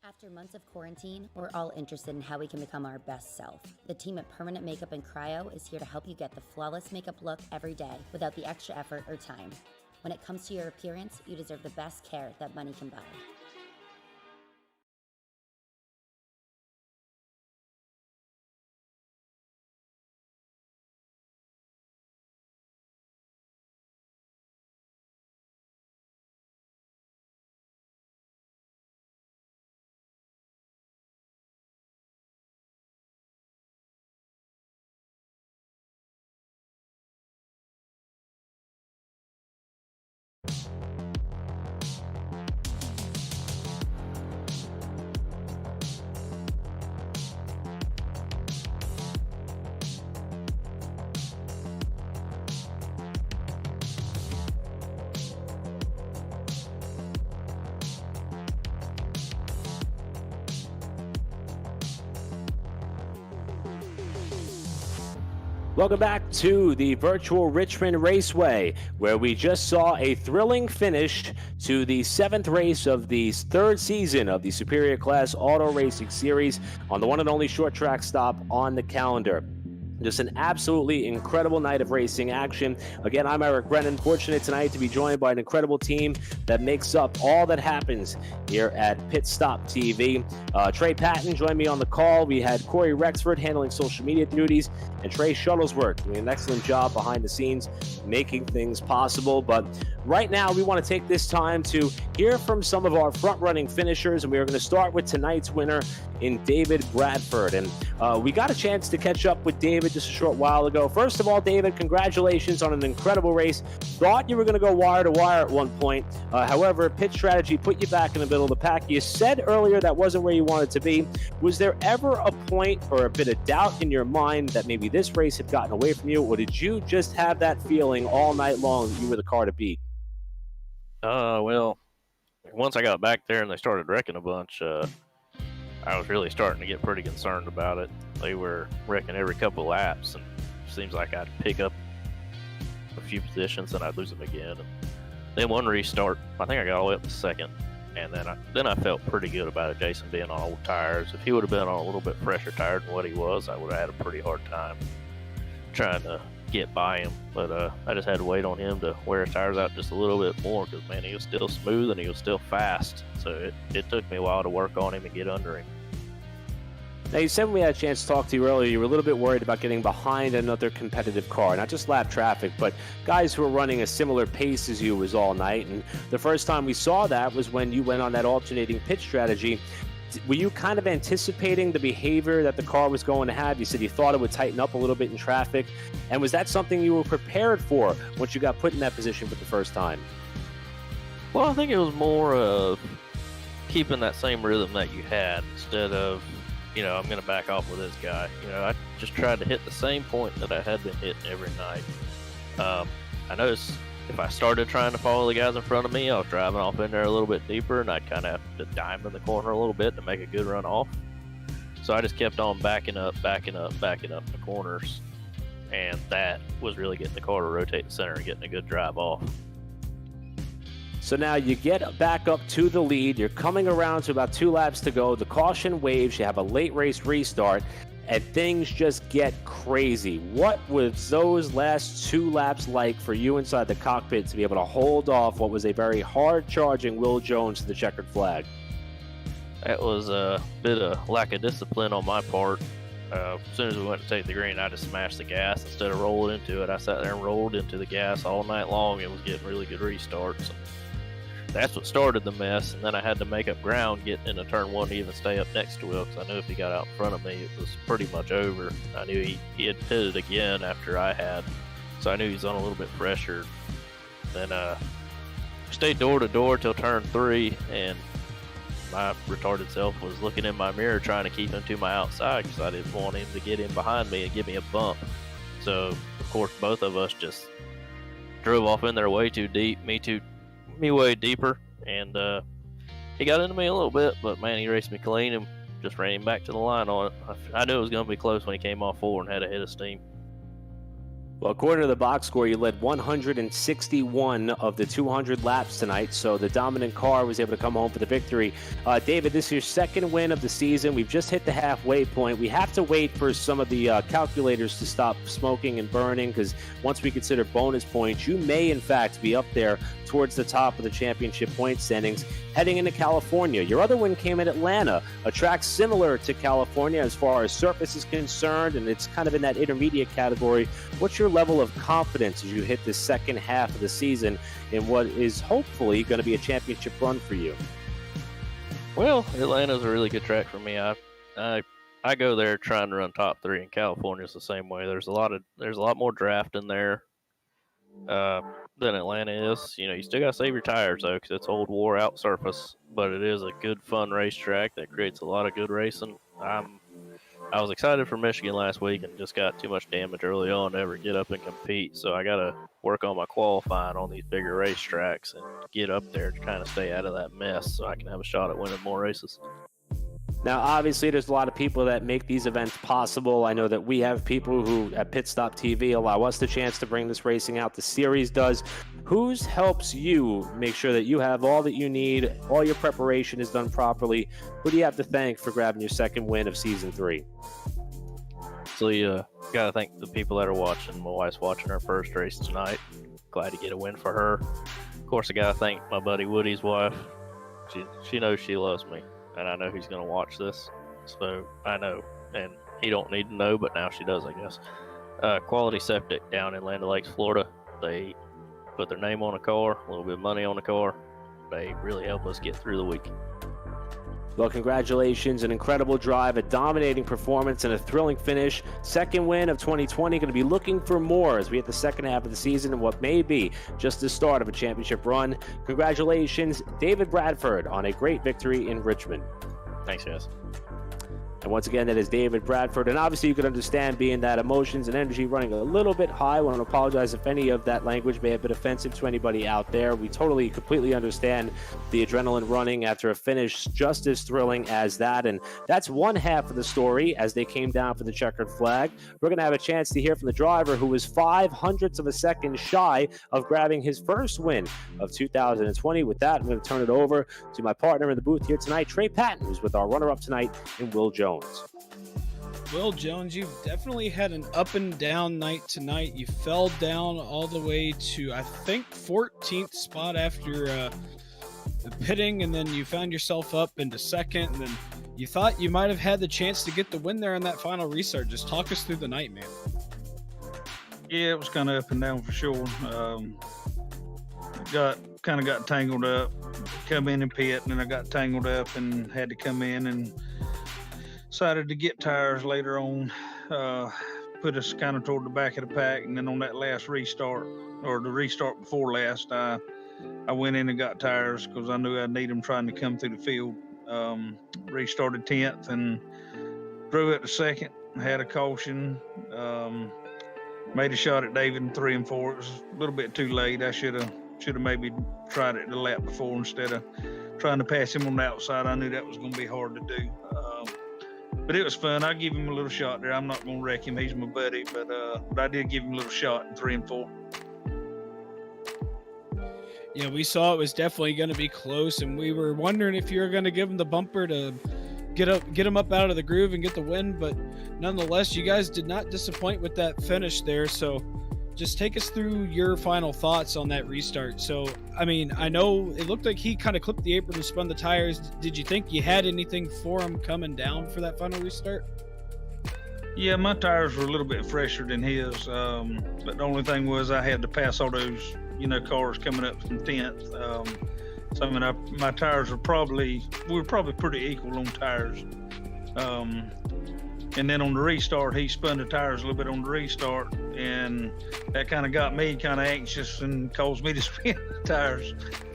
After months of quarantine, we're all interested in how we can become our best self. The team at Permanent Makeup and Cryo is here to help you get the flawless makeup look every day without the extra effort or time. When it comes to your appearance, you deserve the best care that money can buy. Welcome back to the virtual Richmond Raceway, where we just saw a thrilling finish to the 7th race of the 3rd season of the Superior Class Auto Racing Series on the one and only short track stop on the calendar. Just an absolutely incredible night of racing action. Again, I'm Eric Brennan, fortunate tonight to be joined by an incredible team that makes up all that happens here at PitStop TV. Trey Patton joined me on the call. We had Corey Rexford handling social media duties, and Trey Shuttlesworth doing an excellent job behind the scenes, making things possible. But right now, we want to take this time to hear from some of our front-running finishers, and we are going to start with tonight's winner in David Bradford. And we got a chance to catch up with David just a short while ago. First of all, David, congratulations on an incredible race. Thought you were going to go wire to wire at one point. However, pit strategy put you back in the middle of the pack. You said earlier that wasn't where you wanted to be. Was there ever a point or a bit of doubt in your mind that maybe this race had gotten away from you, or did you just have that feeling all night long that you were the car to beat? Well, once I got back there and they started wrecking a bunch, I was really starting to get pretty concerned about it. They were wrecking every couple laps, and it seems like I'd pick up a few positions and I'd lose them again. And then one restart, I think I got all the way up to second, and then I felt pretty good about it. Jason being on old tires. If he would have been on a little bit fresher tire than what he was, I would have had a pretty hard time trying to get by him. But I just had to wait on him to wear his tires out just a little bit more, because man, he was still smooth and he was still fast. So it took me a while to work on him and get under him. Now, you said when we had a chance to talk to you earlier, you were a little bit worried about getting behind another competitive car, not just lap traffic, but guys who were running a similar pace as you was all night. And the first time we saw that was when you went on that alternating pit strategy. Were you kind of anticipating the behavior that the car was going to have? You said you thought it would tighten up a little bit in traffic. And was that something you were prepared for once you got put in that position for the first time? Well, I think it was more of keeping that same rhythm that you had instead of, I'm going to back off with this guy. I just tried to hit the same point that I had been hitting every night. I noticed if I started trying to follow the guys in front of me, I was driving off in there a little bit deeper, and I'd kind of have to dime in the corner a little bit to make a good run off. So I just kept on backing up the corners, and that was really getting the car to rotate the center and getting a good drive off. So now you get back up to the lead. You're coming around to about 2 laps to go. The caution waves. You have a late race restart, and things just get crazy. What was those last 2 laps like for you inside the cockpit to be able to hold off what was a very hard-charging Will Jones to the checkered flag? That was a bit of lack of discipline on my part. As soon as we went to take the green, I just smashed the gas instead of rolling into it. I sat there and rolled into the gas all night long. It was getting really good restarts. That's what started the mess, and then I had to make up ground getting into turn 1 to even stay up next to Will, because I knew if he got out in front of me, it was pretty much over. I knew he had pitted again after I had, so I knew he was on a little bit fresher Then stayed door to door till turn 3, and my retarded self was looking in my mirror trying to keep him to my outside because I didn't want him to get in behind me and give me a bump. So of course both of us just drove off in there way too deep, me way deeper, and he got into me a little bit, but man, he raced me clean and just ran him back to the line on it. I knew it was going to be close when he came off 4 and had a hit of steam. Well, according to the box score, you led 161 of the 200 laps tonight, so the dominant car was able to come home for the victory. David, this is your second win of the season. We've just hit the halfway point. We have to wait for some of the calculators to stop smoking and burning, because once we consider bonus points, you may, in fact, be up there towards the top of the championship point standings heading into California. Your other win came in Atlanta, a track similar to California as far as surface is concerned, and it's kind of in that intermediate category. What's your level of confidence as you hit the second half of the season in what is hopefully going to be a championship run for you? Well, Atlanta's a really good track for me. I go there trying to run top 3, and California's the same way. There's a lot more draft in there than Atlanta is. You know, you still got to save your tires though, because it's old wore out surface, but it is a good fun racetrack that creates a lot of good racing. I was excited for Michigan last week and just got too much damage early on to ever get up and compete, so I got to work on my qualifying on these bigger racetracks and get up there to kind of stay out of that mess so I can have a shot at winning more races. Now, obviously, there's a lot of people that make these events possible. I know that we have people who, at PitStop TV, allow us the chance to bring this racing out. The series does. Whose helps you make sure that you have all that you need, all your preparation is done properly? Who do you have to thank for grabbing your second win of Season 3? So you got to thank the people that are watching. My wife's watching her first race tonight. Glad to get a win for her. Of course, I got to thank my buddy Woody's wife. She knows she loves me, and I know he's going to watch this, so I know, and he don't need to know, but now she does, I guess. Quality Septic down in Land O'Lakes, Florida. They put their name on a car, a little bit of money on the car. They really help us get through the week. Well, congratulations, an incredible drive, a dominating performance, and a thrilling finish. Second win of 2020. Going to be looking for more as we hit the second half of the season and what may be just the start of a championship run. Congratulations, David Bradford, on a great victory in Richmond. Thanks, guys. And once again, that is David Bradford. And obviously, you can understand being that emotions and energy running a little bit high. I want to apologize if any of that language may have been offensive to anybody out there. We completely understand the adrenaline running after a finish just as thrilling as that. And that's one half of the story as they came down for the checkered flag. We're going to have a chance to hear from the driver who was 0.05 of a second shy of grabbing his first win of 2020. With that, I'm going to turn it over to my partner in the booth here tonight, Trey Patton, who's with our runner-up tonight in Will Jones. Will Jones, you've definitely had an up and down night tonight. You fell down all the way to, I think, 14th spot after the pitting, and then you found yourself up into second, and then you thought you might have had the chance to get the win there in that final restart. Just talk us through the night, man. Yeah, it was kind of up and down for sure. Got tangled up, come in and pit, and then I got tangled up and had to come in and decided to get tires later on, put us kind of toward the back of the pack, and then on that last restart, or the restart before last, I went in and got tires because I knew I'd need them trying to come through the field. Restarted 10th and drove it to second, had a caution, made a shot at David in 3 and 4. It was a little bit too late. I should have maybe tried it the lap before instead of trying to pass him on the outside. I knew that was going to be hard to do. But it was fun. I give him a little shot there. I'm not going to wreck him. He's my buddy. But I did give him a little shot in 3 and 4. Yeah, we saw it was definitely going to be close, and we were wondering if you were going to give him the bumper to get him up out of the groove and get the win. But nonetheless, you guys did not disappoint with that finish there. So just take us through your final thoughts on that restart. So, I mean, I know it looked like he kind of clipped the apron and spun the tires. Did you think you had anything for him coming down for that final restart? Yeah, my tires were a little bit fresher than his. But the only thing was I had to pass all those, cars coming up from 10th. So, I mean, my tires were probably pretty equal on tires. And then on the restart, he spun the tires a little bit on the restart, and that kind of got me kind of anxious and caused me to spin the tires.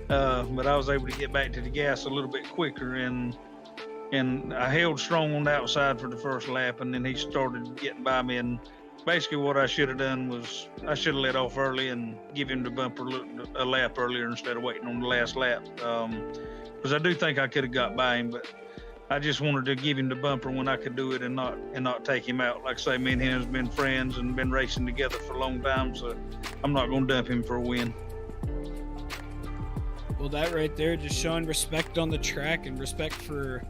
But I was able to get back to the gas a little bit quicker, and I held strong on the outside for the first lap, and then he started getting by me. And basically what I should have done was I should have let off early and give him the bumper a lap earlier instead of waiting on the last lap. Because I do think I could have got by him, but I just wanted to give him the bumper when I could do it and not take him out. Like I say, me and him has been friends and been racing together for a long time, so I'm not going to dump him for a win. Well, that right there, just showing respect on the track and respect for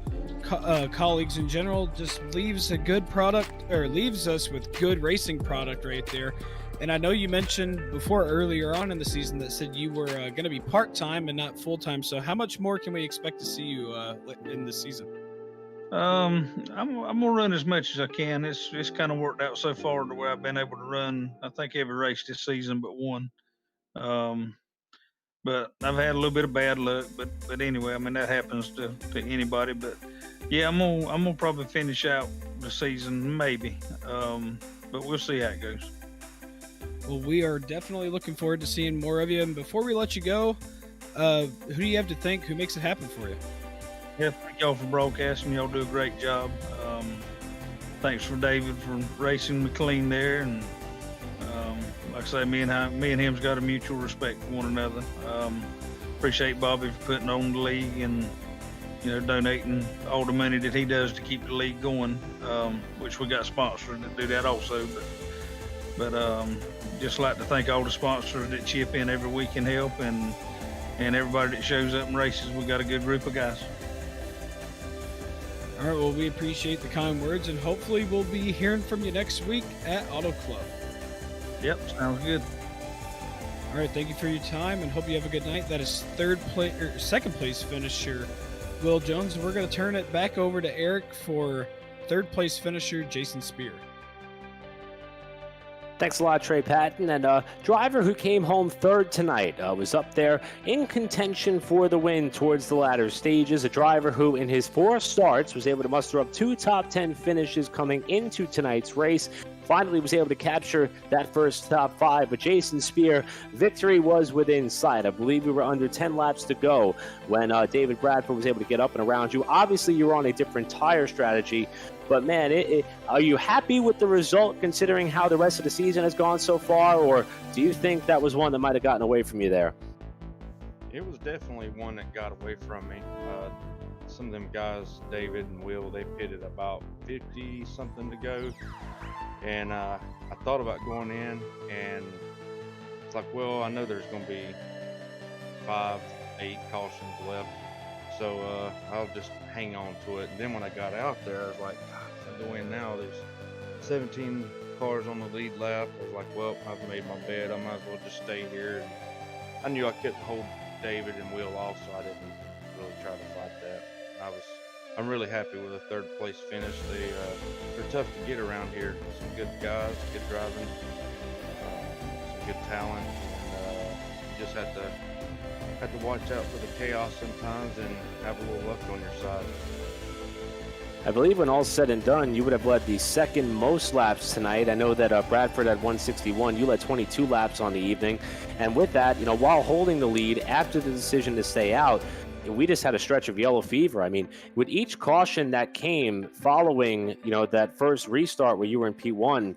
colleagues in general, just leaves a good product, or leaves us with good racing product right there. And I know you mentioned before earlier on in the season that said you were going to be part-time and not full-time. So how much more can we expect to see you in the season? I'm gonna run as much as I can. It's kind of worked out so far to where I've been able to run, I think, every race this season but one. But I've had a little bit of bad luck. But anyway, I mean, that happens to anybody. But yeah, I'm gonna probably finish out the season maybe. But we'll see how it goes. Well, we are definitely looking forward to seeing more of you. And before we let you go, who do you have to thank? Who makes it happen for you? Yeah, thank y'all for broadcasting. Y'all do a great job. Thanks for David for racing me clean there, and like I say, me and him's got a mutual respect for one another. Appreciate Bobby for putting on the league and donating all the money that he does to keep the league going. Which we got sponsors that do that also, but just like to thank all the sponsors that chip in every week and help, and everybody that shows up and races. We got a good group of guys. All right, well, we appreciate the kind words, and hopefully we'll be hearing from you next week at Auto Club. Yep, sounds good. All right, thank you for your time, and hope you have a good night. That is second place finisher Will Jones. We're going to turn it back over to Eric for third place finisher Jason Spear. Thanks a lot, Trey Patton. And a driver who came home third tonight was up there in contention for the win towards the latter stages. A driver who, in his 4 starts, was able to muster up 2 top 10 finishes coming into tonight's race. Finally was able to capture that first top 5. But Jason Spear, victory was within sight. I believe we were under 10 laps to go when David Bradford was able to get up and around you. Obviously, you were on a different tire strategy. But, man, are you happy with the result considering how the rest of the season has gone so far? Or do you think that was one that might have gotten away from you there? It was definitely one that got away from me. Some of them guys, David and Will, they pitted about 50-something to go. And I thought about going in, and it's like, well, I know there's going to be 5, 8 cautions left. So I'll just hang on to it. And then when I got out there, I was like, if I go in now, there's 17 cars on the lead lap. I was like, well, I've made my bed. I might as well just stay here. And I knew I couldn't hold David and Will off, so I didn't really try to fight that. I'm really happy with a third place finish. They're tough to get around here. Some good guys, good driving, some good talent. And you just have to watch out for the chaos sometimes and have a little luck on your side. I believe when all's said and done, you would have led the second most laps tonight. I know that Bradford had 161. You led 22 laps on the evening. And with that, while holding the lead after the decision to stay out, we just had a stretch of yellow fever. I mean, with each caution that came following, that first restart where you were in P1,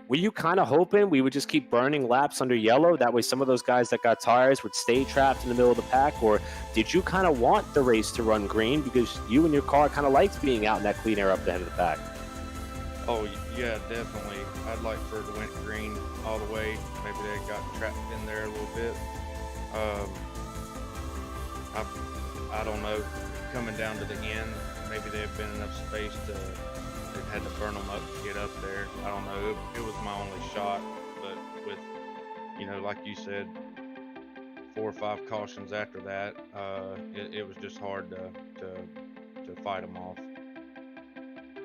were you kind of hoping we would just keep burning laps under yellow? That way some of those guys that got tires would stay trapped in the middle of the pack? Or did you kind of want the race to run green because you and your car kind of liked being out in that clean air up the head of the pack? Oh, yeah, definitely. I'd like for it to went green all the way. Maybe they got trapped in there a little bit. I don't know, coming down to the end, maybe there had been enough space they've had to burn them up to get up there. I don't know, it was my only shot, but with, like you said, 4 or 5 cautions after that, it was just hard to fight them off.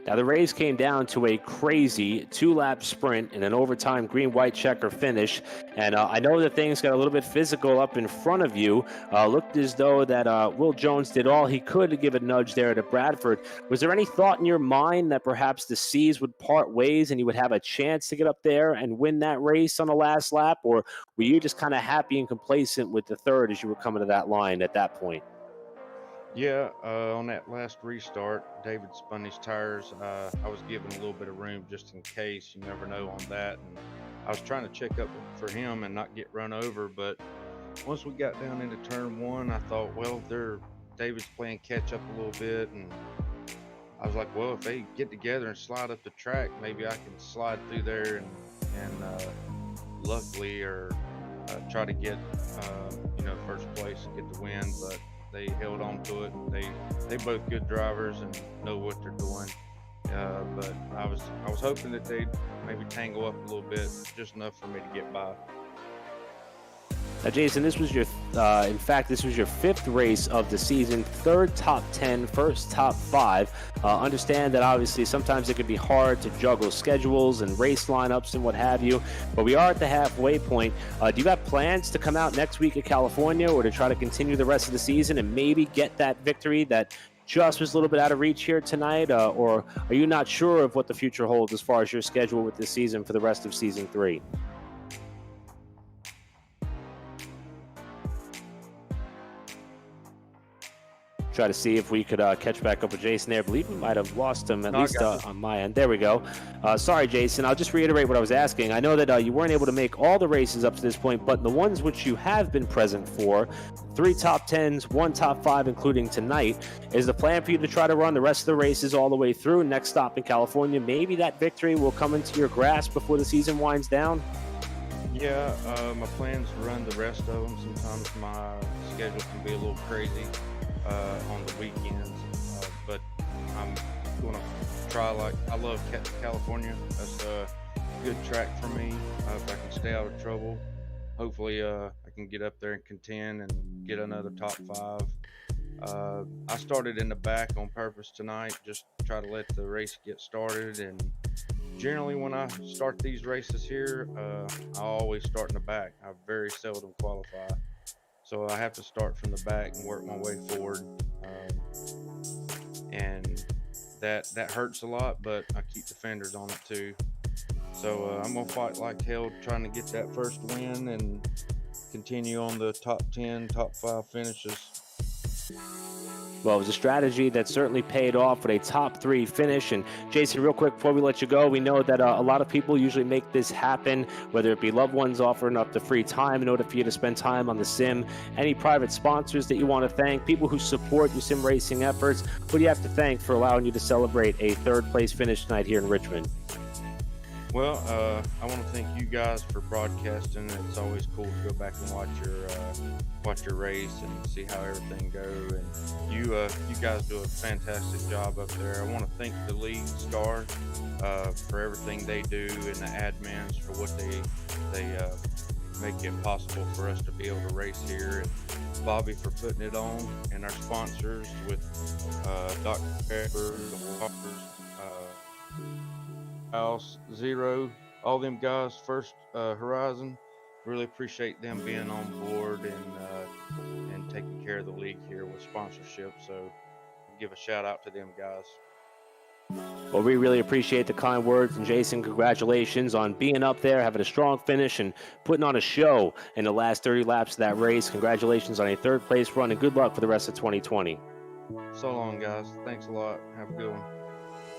Now, the race came down to a crazy 2-lap sprint and an overtime green-white checker finish. And I know that things got a little bit physical up in front of you. Looked as though that Will Jones did all he could to give a nudge there to Bradford. Was there any thought in your mind that perhaps the C's would part ways and you would have a chance to get up there and win that race on the last lap? Or were you just kind of happy and complacent with the third as you were coming to that line at that point? Yeah, on that last restart, David spun his tires. I was given a little bit of room just in case. You never know on that. And I was trying to check up for him and not get run over. But once we got down into turn one, I thought, well, David's playing catch up a little bit. And I was like, well, if they get together and slide up the track, maybe I can slide through there and luckily or try to get, first place and get the win. But they held on to it. They both good drivers and know what they're doing. But I was hoping that they'd maybe tangle up a little bit, just enough for me to get by. Now, Jason, this was your, this was your 5th race of the season, 3rd top 10, 1st top 5. Understand that obviously sometimes it can be hard to juggle schedules and race lineups and what have you, but we are at the halfway point. Do you have plans to come out next week at California or to try to continue the rest of the season and maybe get that victory that just was a little bit out of reach here tonight? Or are you not sure of what the future holds as far as your schedule with this season for the rest of season 3? Try to see if we could catch back up with Jason there. I believe we might have lost him, at least on my end. There we go. Sorry, Jason. I'll just reiterate what I was asking. I know that you weren't able to make all the races up to this point, but the ones which you have been present for, 3 top 10s, 1 top 5, including tonight, is the plan for you to try to run the rest of the races all the way through? Next stop in California, maybe that victory will come into your grasp before the season winds down? Yeah, my plans to run the rest of them. Sometimes my schedule can be a little crazy on the weekends, but I'm going to try. I love California. That's a good track for me. If I can stay out of trouble, hopefully I can get up there and contend and get another top 5. I started in the back on purpose tonight, just to try to let the race get started. And generally when I start these races here, I always start in the back. I very seldom qualify. So I have to start from the back and work my way forward. And that hurts a lot, but I keep the fenders on it too. So I'm going to fight like hell trying to get that first win and continue on the top 10, top 5 finishes. Well, it was a strategy that certainly paid off with a top 3 finish. And Jason, real quick before we let you go, we know that a lot of people usually make this happen, whether it be loved ones offering up the free time in order for you to spend time on the sim. Any private sponsors that you want to thank, people who support your sim racing efforts, who do you have to thank for allowing you to celebrate a 3rd place finish tonight here in Richmond? Well, I want to thank you guys for broadcasting. It's always cool to go back and watch your race and see how everything goes. And you guys do a fantastic job up there. I want to thank the League Star for everything they do, and the admins for what they make it possible for us to be able to race here, and Bobby for putting it on, and our sponsors with Dr. Pepper, the Walkers, House Zero, all them guys, First Horizon. Really appreciate them being on board and taking care of the league here with sponsorship. So give a shout out to them guys. Well, we really appreciate the kind words, and Jason, congratulations on being up there, having a strong finish, and putting on a show in the last 30 laps of that race. Congratulations on a 3rd place run, and good luck for the rest of 2020. So long, guys. Thanks a lot. Have a good one.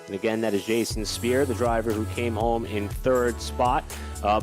And again, that is Jason Spear, the driver who came home in 3rd spot.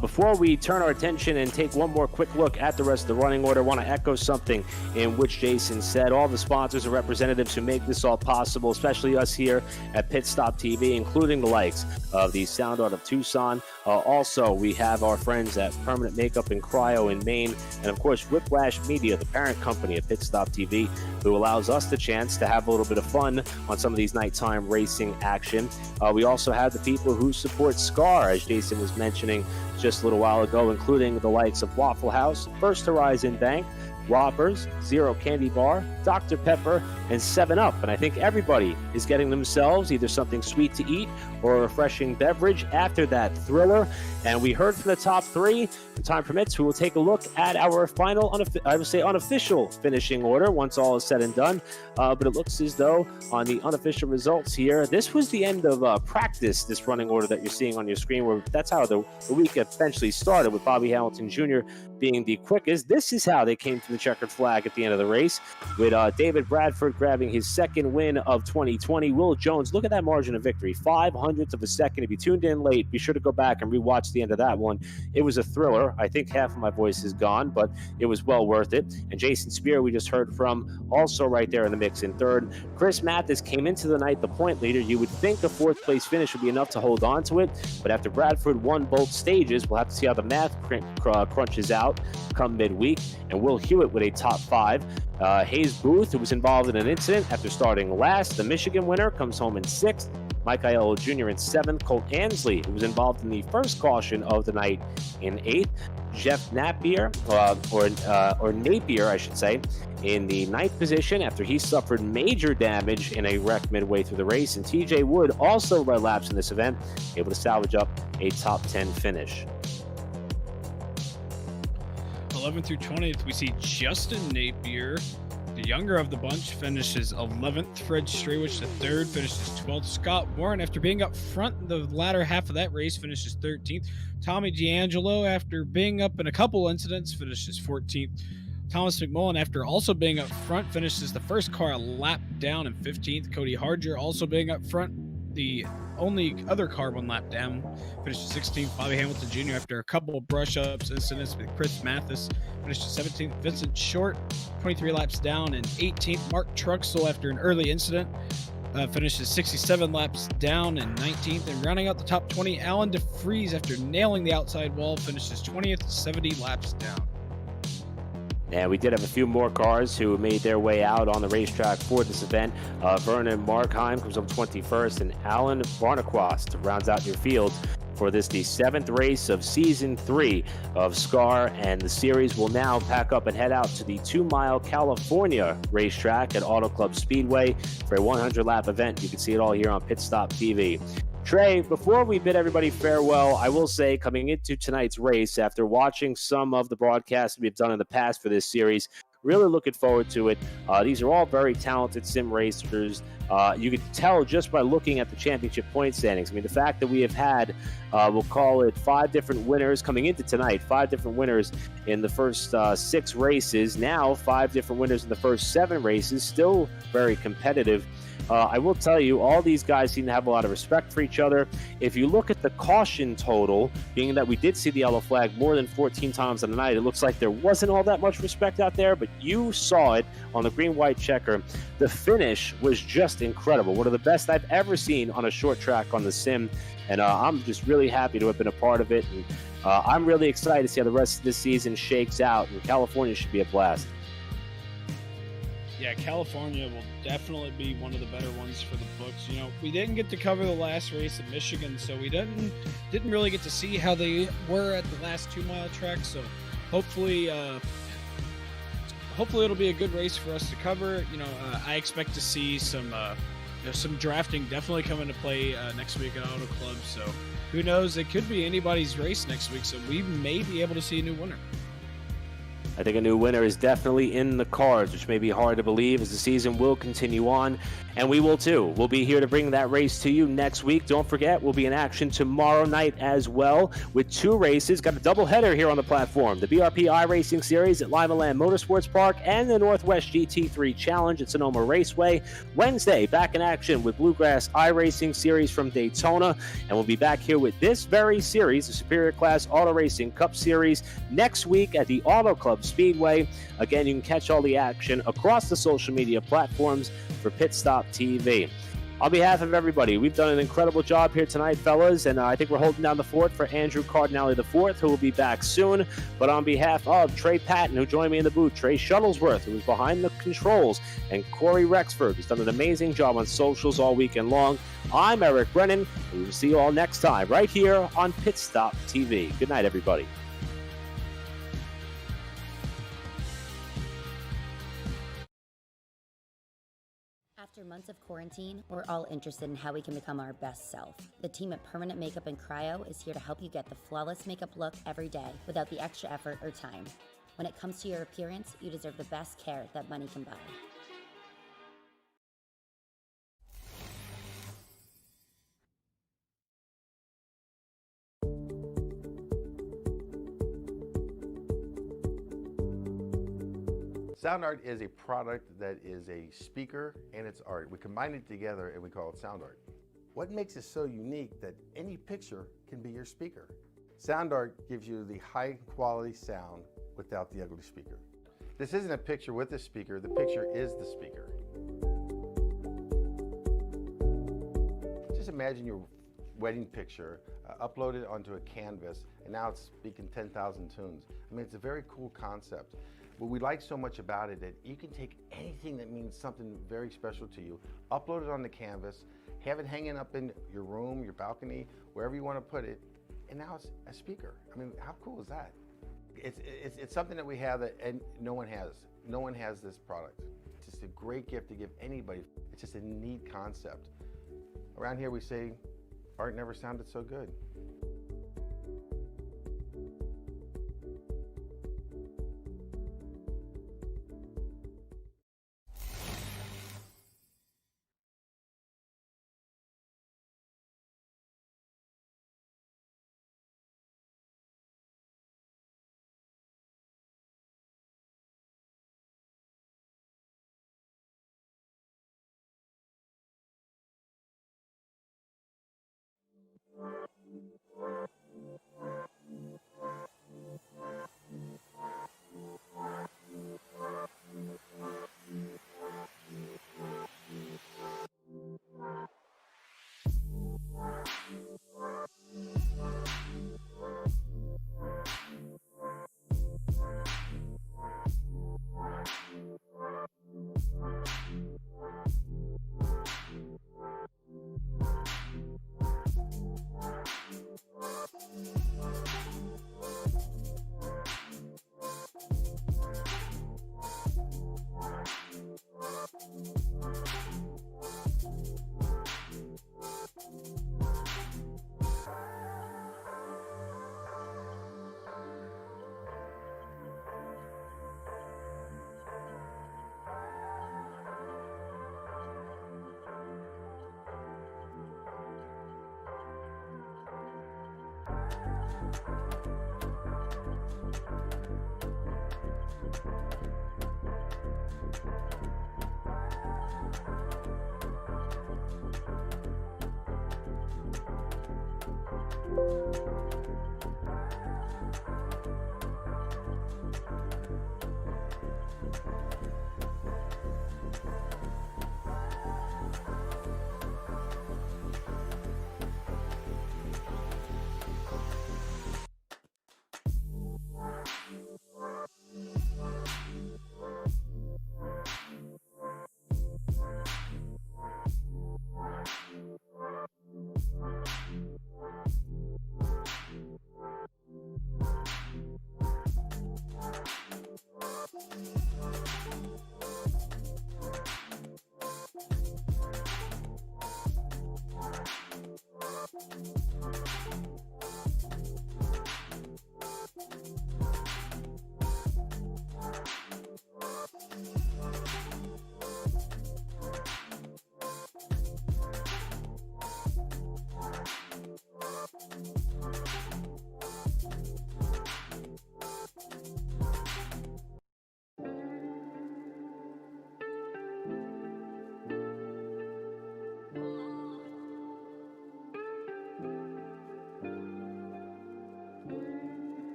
Before we turn our attention and take one more quick look at the rest of the running order, I want to echo something in which Jason said. All the sponsors and representatives who make this all possible, especially us here at PitStop TV, including the likes of the Sound Art of Tucson. Also, we have our friends at Permanent Makeup and Cryo in Maine, and of course, Whiplash Media, the parent company of PitStop TV, who allows us the chance to have a little bit of fun on some of these nighttime racing action. We also have the people who support SCAR, as Jason was mentioning just a little while ago, including the likes of Waffle House, First Horizon Bank, Whoppers, Zero Candy Bar, Dr. Pepper, and 7-Up. And I think everybody is getting themselves either something sweet to eat or a refreshing beverage after that thriller. And we heard from the top three. If time permits, we will take a look at our final, unofficial finishing order once all is said and done. But it looks as though on the unofficial results here, this was the end of practice, this running order that you're seeing on your screen, where that's how the week eventually started, with Bobby Hamilton Jr. being the quickest. This is how they came to the checkered flag at the end of the race, with David Bradford grabbing his second win of 2020. Will Jones, look at that margin of victory, 0.05 of a second. If you tuned in late, be sure to go back and rewatch the end of that one. It was a thriller. I think half of my voice is gone, but it was well worth it. And Jason Spear, we just heard from, also right there in the mix in third. Chris Mathis came into the night the point leader. You would think a fourth place finish would be enough to hold on to it, but after Bradford won both stages, we'll have to see how the math crunches out come midweek. And Will Hewitt with a top 5. Hayes Booth, who was involved in an incident after starting last, the Michigan winner, comes home in 6th. Mike Aiello Jr. in 7th. Colt Ansley, who was involved in the first caution of the night, in 8th. Jeff Napier, or Napier, I should say, in the 9th position after he suffered major damage in a wreck midway through the race. And TJ Wood also led laps in this event, able to salvage up a top 10 finish. 11th through 20th, we see Justin Napier, the younger of the bunch, finishes 11th. Fred Straywish, the third, finishes 12th. Scott Warren, after being up front in the latter half of that race, finishes 13th. Tommy D'Angelo, after being up in a couple incidents, finishes 14th. Thomas McMullen, after also being up front, finishes the first car a lap down in 15th. Cody Harger, also being up front, the only other car one lap down, finished 16th. Bobby Hamilton Jr., after a couple of brush-ups incidents with Chris Mathis, finished 17th. Vincent Short, 23 laps down, and 18th. Mark Truxell, after an early incident, finishes 67 laps down and 19th. And rounding out the top 20, Alan DeFries, after nailing the outside wall, finishes 20th, 70 laps down. And we did have a few more cars who made their way out on the racetrack for this event. Vernon Markheim comes up 21st, and Alan Barnaquast rounds out your field for this, the 7th race of Season 3 of SCAR. And the series will now pack up and head out to the 2 Mile, California racetrack at Auto Club Speedway for a 100-lap event. You can see it all here on PitStop TV. Trey, before we bid everybody farewell, I will say, coming into tonight's race, after watching some of the broadcasts we've done in the past for this series, really looking forward to it. These are all very talented sim racers. You could tell just by looking at the championship point standings. I mean, the fact that we have had, we'll call it 5 different winners coming into tonight, 5 different winners in the first 6 races, now 5 different winners in the first 7 races, still very competitive. I will tell you, all these guys seem to have a lot of respect for each other. If you look at the caution total, being that we did see the yellow flag more than 14 times on the night, it looks like there wasn't all that much respect out there, but you saw it on the green-white checker. The finish was just incredible. One of the best I've ever seen on a short track on the sim, and I'm just really happy to have been a part of it. And I'm really excited to see how the rest of this season shakes out, and California should be a blast. Yeah, California will definitely be one of the better ones for the books. You know, we didn't get to cover the last race at Michigan, so we didn't really get to see how they were at the last 2 Mile track. So hopefully it'll be a good race for us to cover. You know, I expect to see some drafting definitely come into play next week at Auto Club. So who knows? It could be anybody's race next week. So we may be able to see a new winner. I think a new winner is definitely in the cards, which may be hard to believe as the season will continue on, and we will too. We'll be here to bring that race to you next week. Don't forget, we'll be in action tomorrow night as well with 2 races. Got a doubleheader here on the platform. The BRP iRacing Series at Lima Land Motorsports Park and the Northwest GT3 Challenge at Sonoma Raceway. Wednesday, back in action with Bluegrass iRacing Series from Daytona, and we'll be back here with this very series, the Superior Class Auto Racing Cup Series, next week at the Auto Club Speedway. Again, you can catch all the action across the social media platforms for PitStop TV. On behalf of everybody, we've done an incredible job here tonight, fellas, and I think we're holding down the fort for Andrew Cardinale IV, who will be back soon. But on behalf of Trey Patton, who joined me in the booth, Trey Shuttlesworth, who was behind the controls, and Corey Rexford, who's done an amazing job on socials all weekend long, I'm Eric Brennan, and we will see you all next time right here on PitStop TV. Good night, everybody. After months of quarantine, we're all interested in how we can become our best self. The team at Permanent Makeup and Cryo is here to help you get the flawless makeup look every day without the extra effort or time. When it comes to your appearance, you deserve the best care that money can buy. Sound art is a product that is a speaker and it's art. We combine it together and we call it sound art. What makes it so unique that any picture can be your speaker? Sound art gives you the high quality sound without the ugly speaker. This isn't a picture with a speaker, the picture is the speaker. Just imagine your wedding picture uploaded onto a canvas and now it's speaking 10,000 tunes. I mean, it's a very cool concept. What we like so much about it that you can take anything that means something very special to you, upload it on the canvas, have it hanging up in your room, your balcony, wherever you want to put it, and now it's a speaker. I mean, how cool is that? It's something that we have that and no one has. No one has this product. It's just a great gift to give anybody. It's just a neat concept. Around here we say, art never sounded so good.